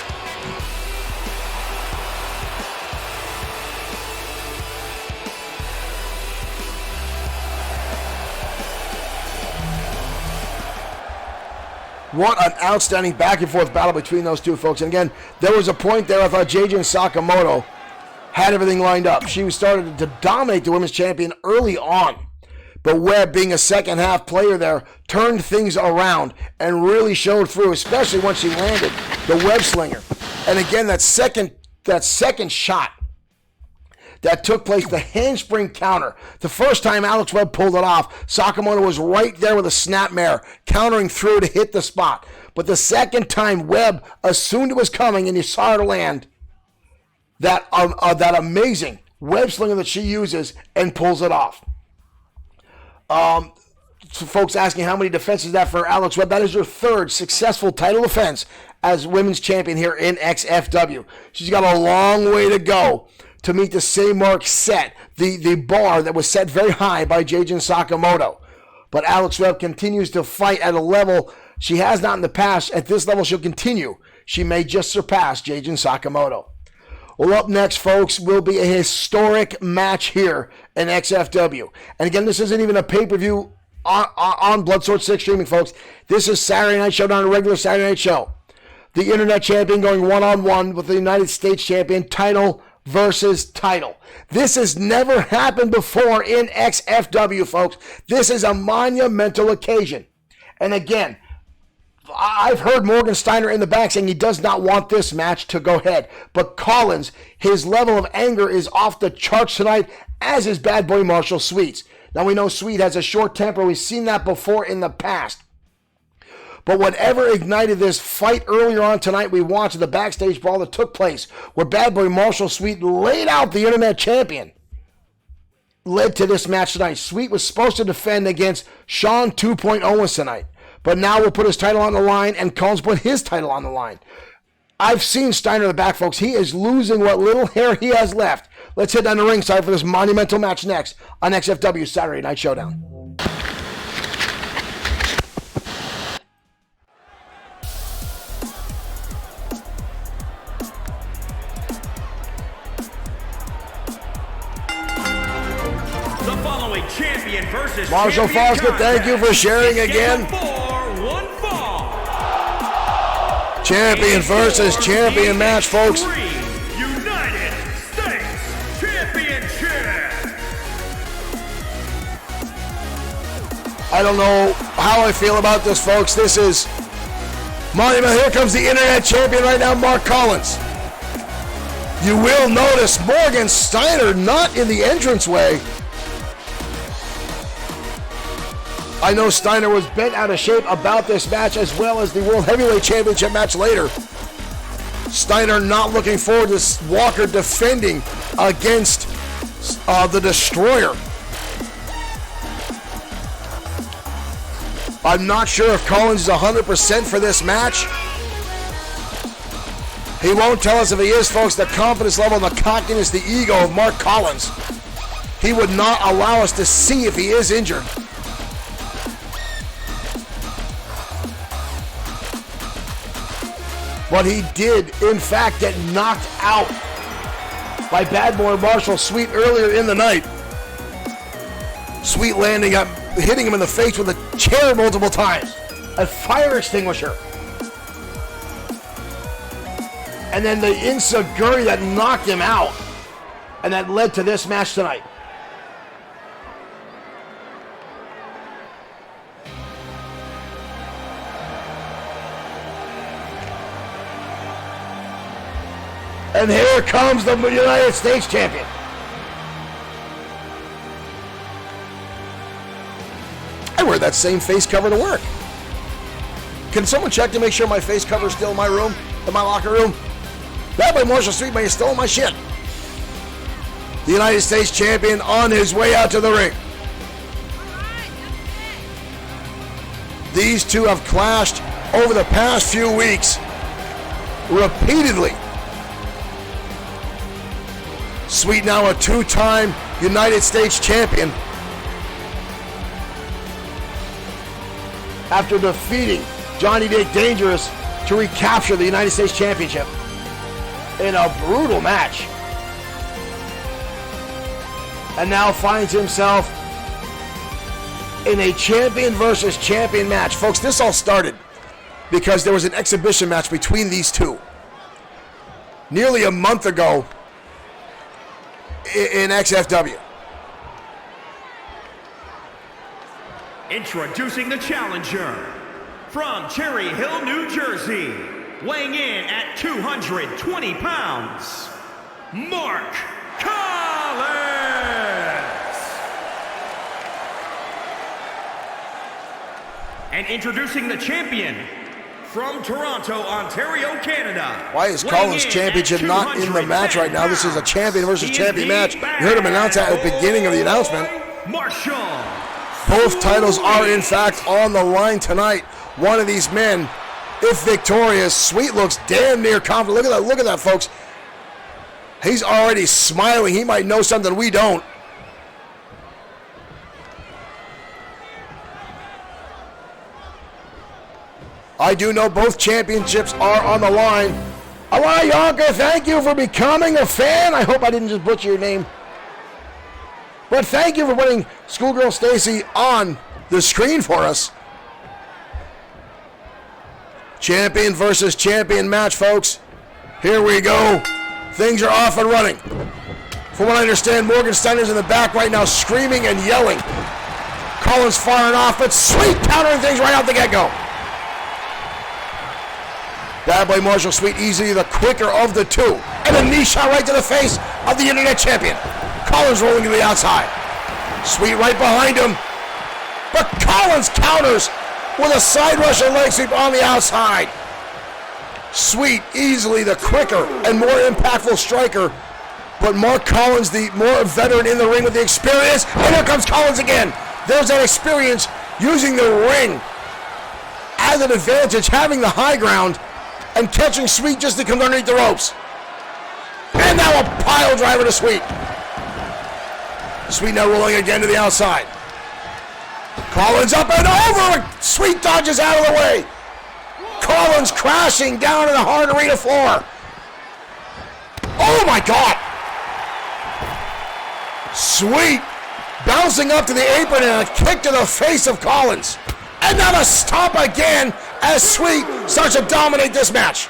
What an outstanding back and forth battle between those two folks. And again, there was a point there I thought JJ and Sakamoto had everything lined up. She started to dominate the women's champion early on. But Webb, being a second half player there, turned things around and really showed through, especially once she landed the web slinger. And again, that second shot that took place, the handspring counter. The first time Alex Webb pulled it off, Sakamoto was right there with a snapmare, countering through to hit the spot. But the second time, Webb assumed it was coming, and you saw her land that amazing web slinger that she uses and pulls it off. So folks asking how many defenses is that for Alex Webb. That is her third successful title defense as women's champion here in XFW. She's got a long way to go to meet the same mark set, the bar that was set very high by Jajin Sakamoto. But Alex Webb continues to fight at a level she has not in the past. At this level, she'll continue. She may just surpass Jajin Sakamoto. Well, up next, folks, will be a historic match here in XFW. And again, this isn't even a pay-per-view on Bloodsport 6 streaming, folks. This is Saturday Night Showdown, a regular Saturday Night Show. The Internet Champion going one-on-one with the United States Champion, title versus title. This has never happened before in XFW, folks. This is a monumental occasion. And again, I've heard Morgan Steiner in the back saying he does not want this match to go ahead. But Collins, his level of anger is off the charts tonight, as is Bad Boy Marshall Sweets. Now we know Sweet has a short temper. We've seen that before in the past. But whatever ignited this fight earlier on tonight, we watched the backstage brawl that took place where Bad Boy Marshall Sweet laid out the Internet Champion. Led to this match tonight. Sweet was supposed to defend against Sean 2.0 Owens tonight. But now we'll put his title on the line, and Collins put his title on the line. I've seen Steiner in the back, folks. He is losing what little hair he has left. Let's head down the ringside for this monumental match next on XFW Saturday Night Showdown. The following champion versus Marshall Foster, thank you for sharing again. Champion versus champion match, folks. United States Championship. I don't know how I feel about this, folks. This is monumental. Here comes the Internet Champion right now, Mark Collins. You will notice Morgan Steiner not in the entranceway. I know Steiner was bent out of shape about this match, as well as the World Heavyweight Championship match later. Steiner not looking forward to Walker defending against the Destroyer. I'm not sure if Collins is 100% for this match. He won't tell us if he is, folks. The confidence level, the cockiness, the ego of Mark Collins. He would not allow us to see if he is injured. But he did, in fact, get knocked out by Bad Boy Marshall Sweet earlier in the night. Sweet landing up, hitting him in the face with a chair multiple times. A fire extinguisher. And then the enziguri that knocked him out. And that led to this match tonight. And here comes the United States Champion. I wear that same face cover to work. Can someone check to make sure my face cover is still in my room, in my locker room? Bad Boy Marshall Street may have stolen my shit. The United States Champion on his way out to the ring. These two have clashed over the past few weeks repeatedly. Sweet now a two-time United States champion after defeating Johnny Dick Dangerous to recapture the United States Championship in a brutal match. And now finds himself in a champion versus champion match. Folks, this all started because there was an exhibition match between these two nearly a month ago in XFW. Introducing the challenger from Cherry Hill, New Jersey, weighing in at 220 pounds, Mark Collins. And introducing the champion from Toronto, Ontario, Canada. Why is Collins' championship not in the match right now? This is a champion versus champion match. You heard him announce that at the beginning of the announcement. Marshall. Both titles are, in fact, on the line tonight. One of these men, if victorious, Sweet looks damn near confident. Look at that, folks. He's already smiling. He might know something we don't. I do know both championships are on the line. Alana Yonka, thank you for becoming a fan. I hope I didn't just butcher your name. But thank you for putting Schoolgirl Stacy on the screen for us. Champion versus champion match, folks. Here we go. Things are off and running. From what I understand, Morgan Steiner's in the back right now screaming and yelling. Collins firing off, but Sweet countering things right out the get-go. Bad Boy Marshall Sweet, easily the quicker of the two. And a knee shot right to the face of the internet champion. Collins rolling to the outside. Sweet right behind him. But Collins counters with a side rush and leg sweep on the outside. Sweet, easily the quicker and more impactful striker. But Mark Collins, the more veteran in the ring with the experience. And here comes Collins again. There's that experience using the ring as an advantage, having the high ground. And catching Sweet just to come underneath the ropes. And now a pile driver to Sweet. Sweet now rolling again to the outside. Collins up and over. Sweet dodges out of the way. Collins crashing down to the hard arena floor. Oh my God. Sweet bouncing up to the apron and a kick to the face of Collins. And now a stomp again as Sweet starts to dominate this match.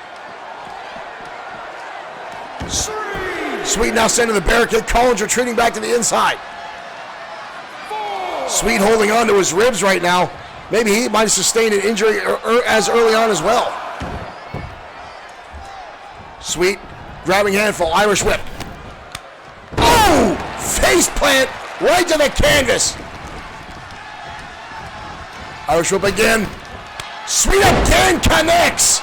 Sweet now sending the barricade. Collins retreating back to the inside. Sweet holding on to his ribs right now. Maybe he might have sustained an injury as early on as well. Sweet grabbing handful, Irish whip. Oh! Face plant right to the canvas. Irish whip again. Sweet again connects.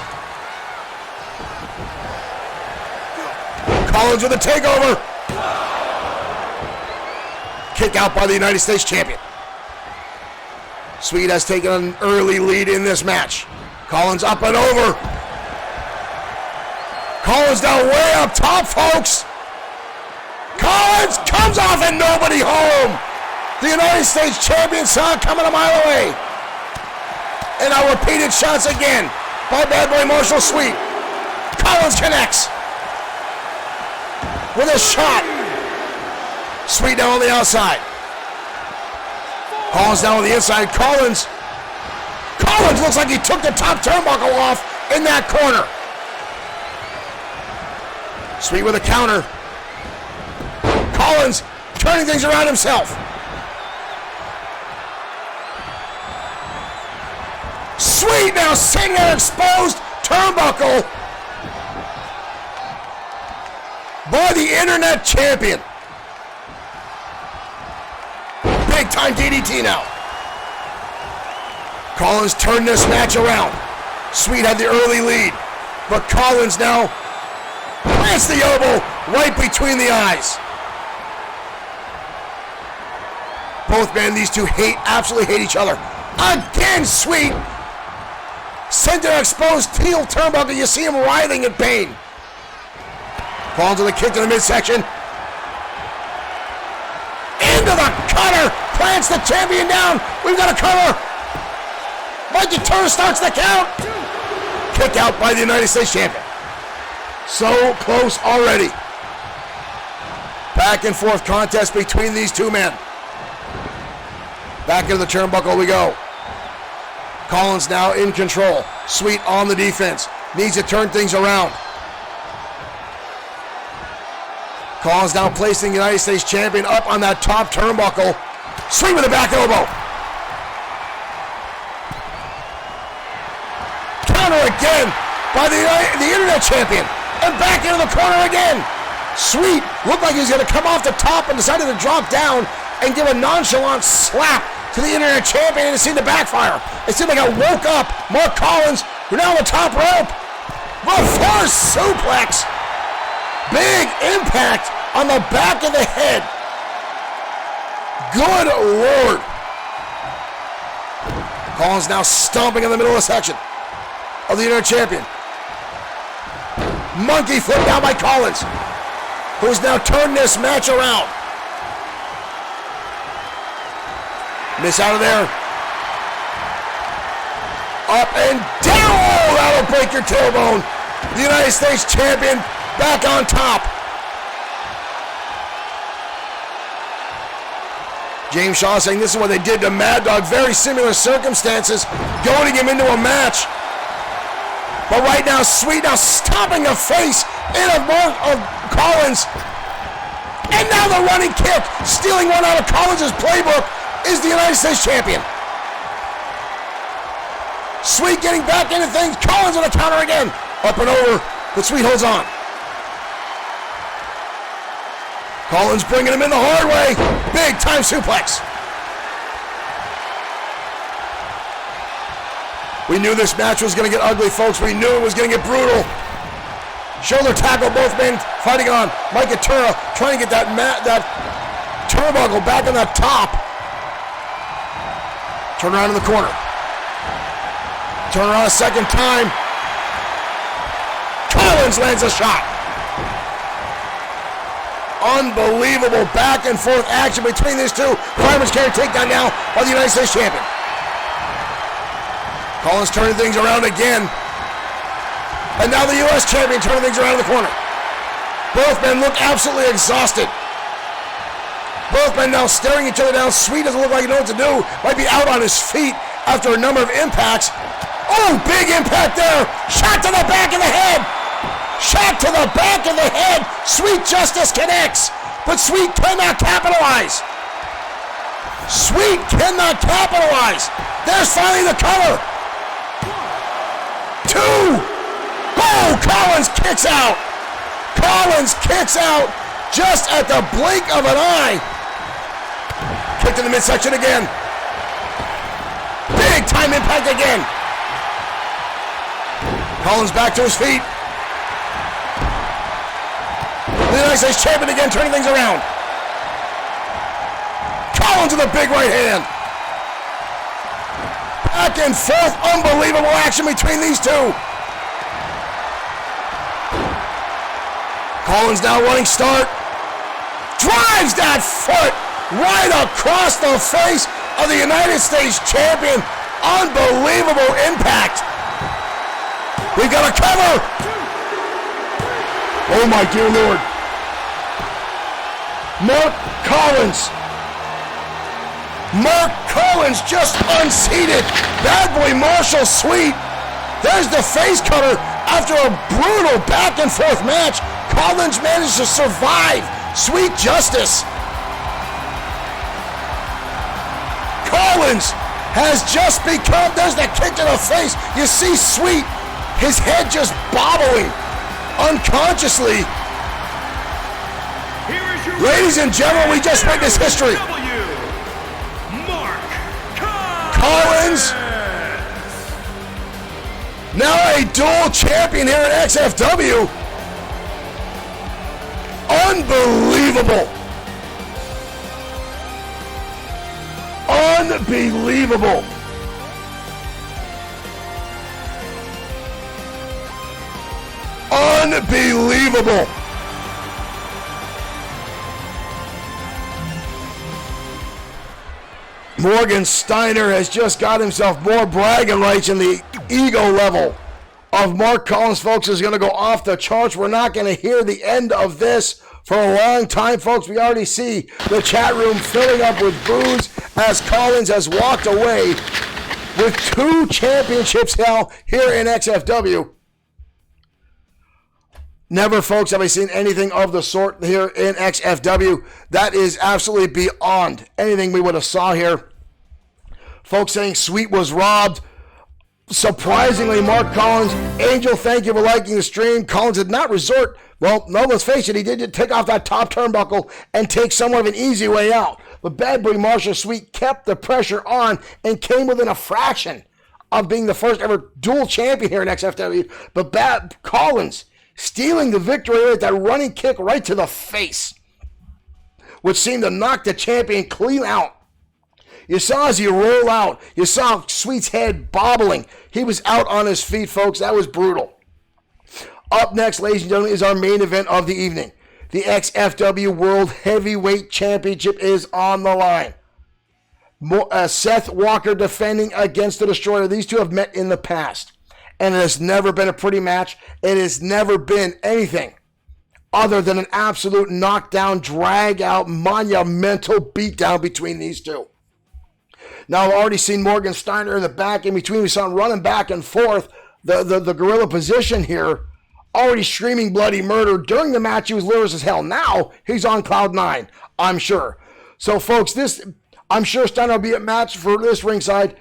Collins with a takeover. Kick out by the United States champion. Sweet has taken an early lead in this match. Collins up and over. Collins down way up top, folks. Collins comes off and nobody home. The United States champion saw it coming a mile away. And now repeated shots again by Bad Boy Marshall Sweet. Collins connects with a shot. Sweet down on the outside. Collins down on the inside. Collins looks like he took the top turnbuckle off in that corner. Sweet with a counter. Collins turning things around himself. Sweet now sitting there exposed turnbuckle by the internet champion. Big time DDT now. Collins turned this match around. Sweet had the early lead, but Collins now plants the elbow right between the eyes. Both men, these two absolutely hate each other. Again, Sweet sent their exposed heel turnbuckle. You see him writhing in pain. Collins with a kick to the midsection. Into the cutter. Plants the champion down. We've got a cover. Mikey Turner starts the count. Kick out by the United States champion. So close already. Back and forth contest between these two men. Back into the turnbuckle we go. Collins now in control. Sweet on the defense. Needs to turn things around. Collins now placing the United States champion up on that top turnbuckle. Sweet with a back elbow. Counter again by the internet champion. And back into the corner again. Sweet looked like he was going to come off the top and decided to drop down and give a nonchalant slap to the Internet Champion, and it seemed to backfire. It seemed like it woke up Mark Collins, who now on the top rope. Reverse suplex. Big impact on the back of the head. Good Lord. Collins now stomping in the middle of the section of the Internet Champion. Monkey flip down by Collins, who's now turned this match around. Miss out of there. Up and down. Oh, that'll break your tailbone. The United States Champion back on top. James Shaw saying this is what they did to Mad Dog. Very similar circumstances, goading him into a match. But right now, Sweet now stomping the face in of Collins. And now the running kick, stealing one out of Collins' playbook, is the United States Champion. Sweet getting back into things. Collins on the counter again. Up and over, but Sweet holds on. Collins bringing him in the hard way. Big time suplex. We knew this match was going to get ugly, folks. We knew it was going to get brutal. Shoulder tackle, both men fighting on. Mike Atura trying to get that turnbuckle back on the top. Turn around in the corner. Turn around a second time. Collins lands a shot. Unbelievable back and forth action between these two. Fireman's carry takedown now by the United States Champion. Collins turning things around again. And now the U.S. Champion turning things around in the corner. Both men look absolutely exhausted. Both men now staring each other down. Sweet doesn't look like he knows what to do. Might be out on his feet after a number of impacts. Oh, big impact there. Shot to the back of the head. Shot to the back of the head. Sweet Justice connects, but Sweet cannot capitalize. Sweet cannot capitalize. There's finally the cover. 2. Oh, Collins kicks out. Collins kicks out just at the blink of an eye. Kicked in the midsection again. Big time impact again. Collins back to his feet. The United States Champion again, turning things around. Collins with a big right hand. Back and forth, unbelievable action between these two. Collins now running start. Drives that foot right across the face of the United States Champion. Unbelievable impact. We've got a cover. Oh my dear Lord. Mark Collins. Mark Collins just unseated Bad Boy Marshall Sweet. There's the face cutter after a brutal back and forth match. Collins managed to survive. Sweet Justice. Collins has just become, there's the kick to the face. You see Sweet, his head just bobbling unconsciously. Ladies and gentlemen, we just witnessed history. Collins, now a dual champion here at XFW. Unbelievable. Unbelievable. Unbelievable. Morgan Steiner has just got himself more bragging rights, in the ego level of Mark Collins, folks, is going to go off the charts. We're not going to hear the end of this for a long time, folks. We already see the chat room filling up with boos as Collins has walked away with 2 championships now here in XFW. Never, folks, have I seen anything of the sort here in XFW. That is absolutely beyond anything we would have saw here. Folks saying Sweet was robbed. Surprisingly, Mark Collins, Angel, thank you for liking the stream. Collins did not resort. Well, no, let's face it, he did take off that top turnbuckle and take somewhat of an easy way out. But Bad Boy Marshall Sweet kept the pressure on and came within a fraction of being the first ever dual champion here in XFW. But Bad Collins stealing the victory with that running kick right to the face, which seemed to knock the champion clean out. You saw as he rolled out, you saw Sweet's head bobbling. He was out on his feet, folks. That was brutal. Up next, ladies and gentlemen, is our main event of the evening. The XFW World Heavyweight Championship is on the line. Seth Walker defending against the Destroyer. These two have met in the past, and it has never been a pretty match. It has never been anything other than an absolute knockdown, drag-out, monumental beatdown between these two. Now, I've already seen Morgan Steiner in the back in between. We saw him running back and forth, the gorilla position here, already screaming bloody murder. During the match, he was lyric as hell. Now, he's on cloud nine, I'm sure. So, folks, I'm sure Steiner will be at match for this ringside,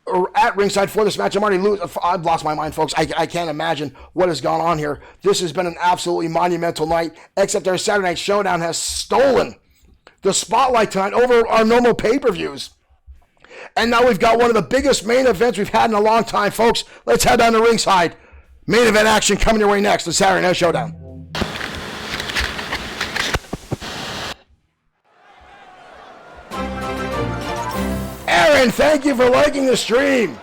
or at ringside for this match. I've lost my mind, folks. I can't imagine what has gone on here. This has been an absolutely monumental night, except our Saturday Night Showdown has stolen the spotlight tonight over our normal pay-per-views. And now we've got one of the biggest main events we've had in a long time, folks. Let's head down to ringside. Main event action coming your way next, the Saturday Night Showdown. Aaron, thank you for liking the stream.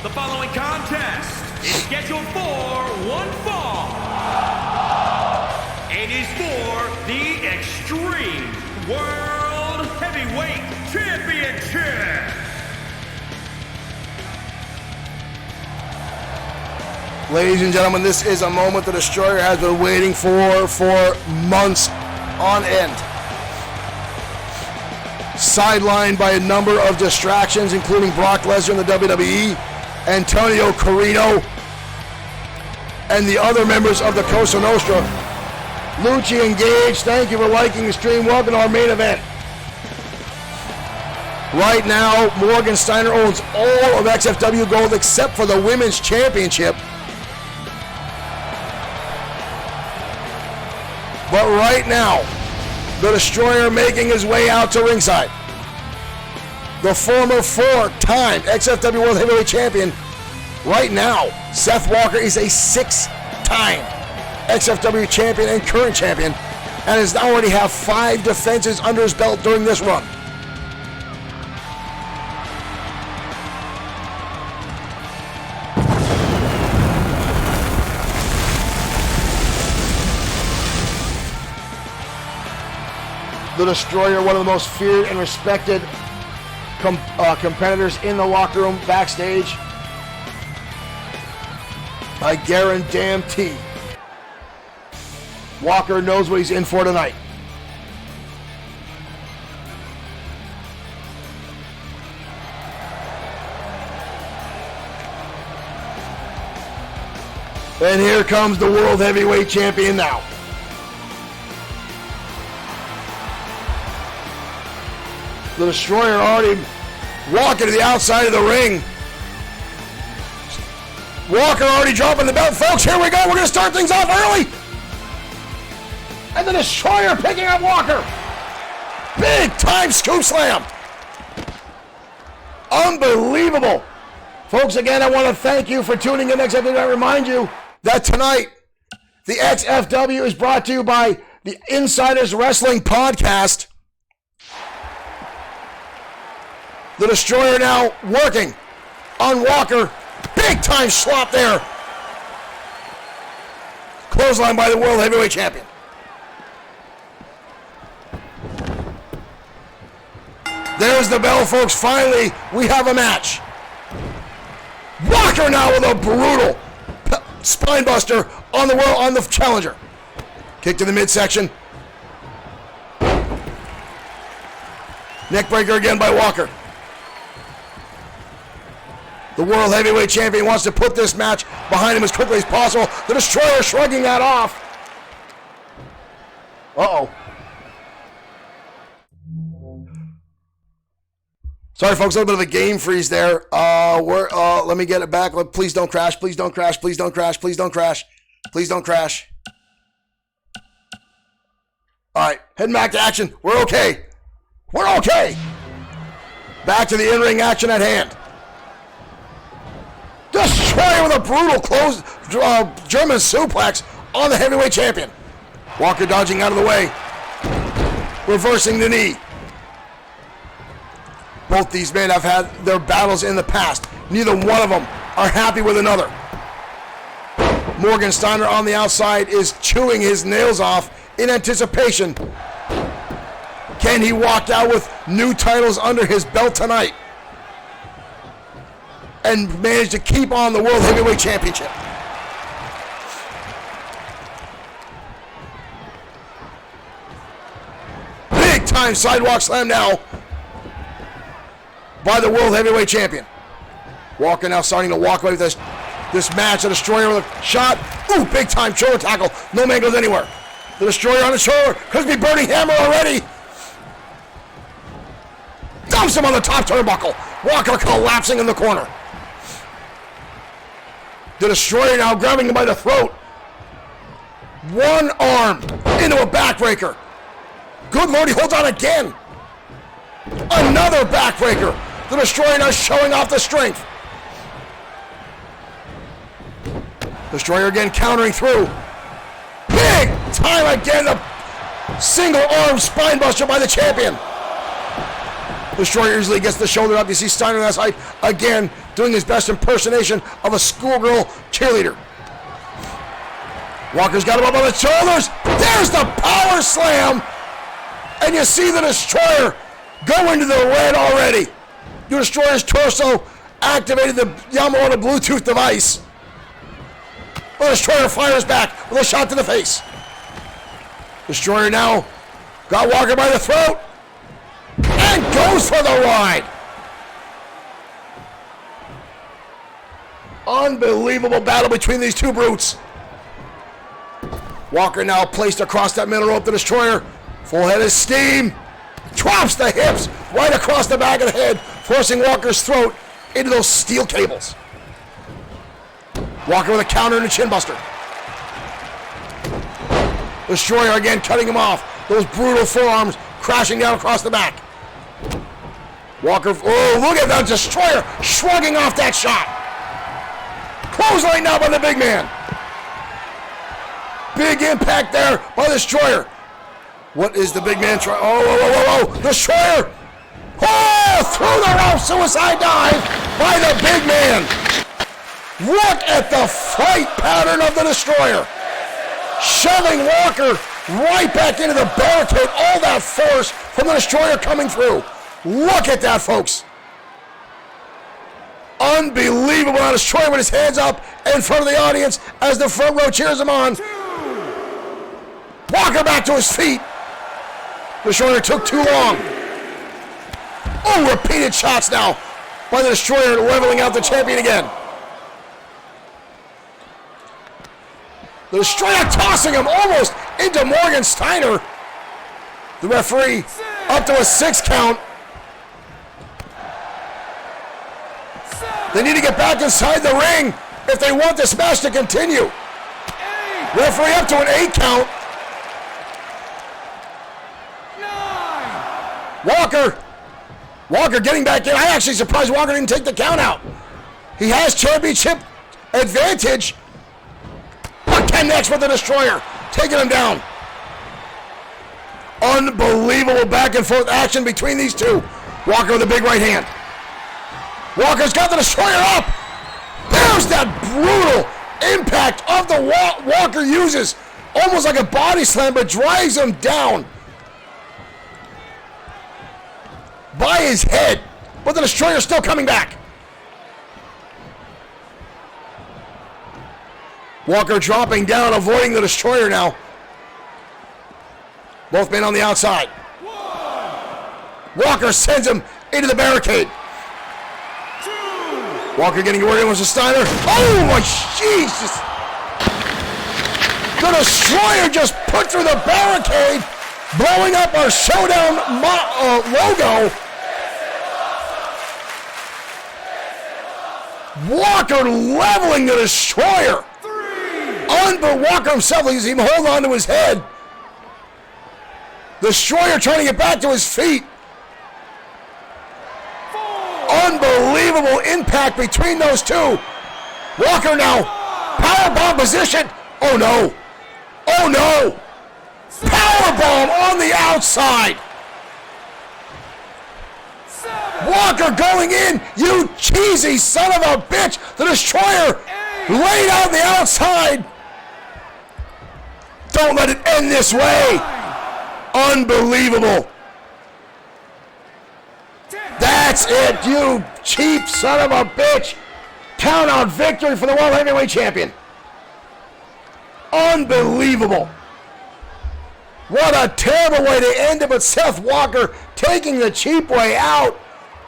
The following contest is scheduled for one fall. It is for the Extreme World Heavyweight Championship. Ladies and gentlemen, this is a moment the Destroyer has been waiting for months on end. Sidelined by a number of distractions, including Brock Lesnar in the WWE, Antonio Carino, and the other members of the Cosa Nostra. Lucci Engage, thank you for liking the stream. Welcome to our main event. Right now, Morgan Steiner owns all of XFW Gold except for the Women's Championship. But right now, the Destroyer making his way out to ringside. The former four-time XFW World Heavyweight Champion. Right now, Seth Walker is a six-time XFW Champion and current champion, and has already have 5 defenses under his belt during this run. The Destroyer, one of the most feared and respected competitors in the locker room, backstage. I guarantee Walker knows what he's in for tonight. And here comes the World Heavyweight Champion now. The Destroyer already walking to the outside of the ring. Walker already dropping the belt. Folks, here we go. We're going to start things off early. And the Destroyer picking up Walker. Big time scoop slam. Unbelievable. Folks, again, I want to thank you for tuning in. XFW. I remind you that tonight, the XFW is brought to you by the Insiders Wrestling Podcast. The Destroyer now working on Walker. Big time slop there. Clothesline by the World Heavyweight Champion. There's the bell, folks. Finally, we have a match. Walker now with a brutal spine buster on the challenger. Kick to the midsection. Neck breaker again by Walker. The World Heavyweight Champion wants to put this match behind him as quickly as possible. The Destroyer shrugging that off. Uh-oh. Sorry, folks, a little bit of a game freeze there. Let me get it back. Please don't crash. Please don't crash. Please don't crash. Please don't crash. Please don't crash. All right, heading back to action. We're okay. We're okay. Back to the in-ring action at hand. Destroyer with a brutal German suplex on the heavyweight champion. Walker dodging out of the way. Reversing the knee. Both these men have had their battles in the past. Neither one of them are happy with another. Morgan Steiner on the outside is chewing his nails off in anticipation. Can he walk out with new titles under his belt tonight and manage to keep on the World Heavyweight Championship? Big time sidewalk slam now by the World Heavyweight Champion. Walker now starting to walk away with this match. The Destroyer with a shot. Ooh, big time shoulder tackle. No man goes anywhere. The Destroyer on the shoulder. Could be burning hammer already. Dumps him on the top turnbuckle. Walker collapsing in the corner. The Destroyer now grabbing him by the throat. One arm into a backbreaker. Good Lord, he holds on again. Another backbreaker. The Destroyer now showing off the strength. Destroyer again countering through. Big time again. The single arm spine buster by the champion. Destroyer easily gets the shoulder up. You see Steiner on that side again doing his best impersonation of a schoolgirl cheerleader. Walker's got him up on the shoulders. There's the power slam. And you see the Destroyer go into the red already. The Destroyer's torso activated the Yamamoto Bluetooth device. The Destroyer fires back with a shot to the face. Destroyer now got Walker by the throat and goes for the ride. Unbelievable battle between these two brutes. Walker now placed across that middle rope. The Destroyer, full head of steam, drops the hips right across the back of the head, forcing Walker's throat into those steel cables. Walker with a counter and a chin buster. Destroyer again cutting him off. Those brutal forearms crashing down across the back. Walker, oh, look at that Destroyer shrugging off that shot. Clothesline now by the big man. Big impact there by the Destroyer. What is the big man trying? Oh, Destroyer. Oh, through the rope, suicide dive by the big man. Look at the fight pattern of the Destroyer. Shoving Walker right back into the barricade. All that force from the Destroyer coming through. Look at that, folks. Unbelievable. Now Destroyer with his hands up in front of the audience as the front row cheers him on. Walker back to his feet. Destroyer took too long. Oh, repeated shots now by the Destroyer, leveling out the champion again. The Destroyer tossing him almost into Morgan Steiner. The referee up to a 6 count. They need to get back inside the ring if they want this match to continue. Referee up to an 8 count. Walker getting back in. I'm actually surprised Walker didn't take the count out. He has championship advantage. What can next with the Destroyer? Taking him down. Unbelievable back and forth action between these two. Walker with a big right hand. Walker's got the Destroyer up. There's that brutal impact of the Walker uses. Almost like a body slam, but drives him down by his head. But the Destroyer still coming back. Walker dropping down, avoiding the Destroyer now. Both men on the outside. Walker sends him into the barricade. Walker getting where he wants to Steiner. Oh my Jesus! The Destroyer just put through the barricade, blowing up our Showdown logo. Walker leveling the Destroyer. Walker himself, he's even holding on to his head. Destroyer trying to get back to his feet. Unbelievable impact between those two. Walker now, powerbomb position. Oh no. Oh no. Powerbomb on the outside. Walker going in. You cheesy son of a bitch. The Destroyer laid on the outside. Don't let it end this way. Unbelievable. That's it, you cheap son of a bitch. Count out victory for the World Heavyweight Champion. Unbelievable. What a terrible way to end it, but Seth Walker taking the cheap way out.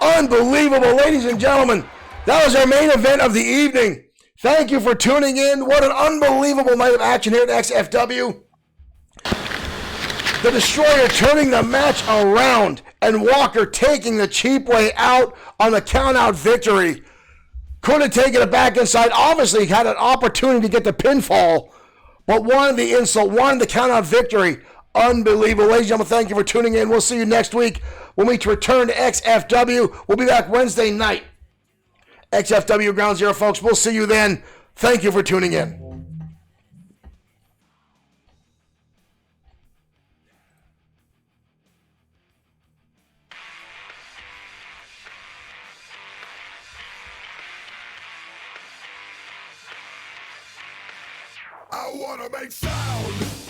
Unbelievable, ladies and gentlemen. That was our main event of the evening. Thank you for tuning in. What an unbelievable night of action here at XFW. The Destroyer turning the match around and Walker taking the cheap way out on the count-out victory. Could have taken it back inside. Obviously had an opportunity to get the pinfall, but wanted the insult, wanted the count-out victory. Unbelievable. Ladies and gentlemen, thank you for tuning in. We'll see you next week when we return to XFW. We'll be back Wednesday night. XFW Ground Zero, folks. We'll see you then. Thank you for tuning in. I wanna make sound.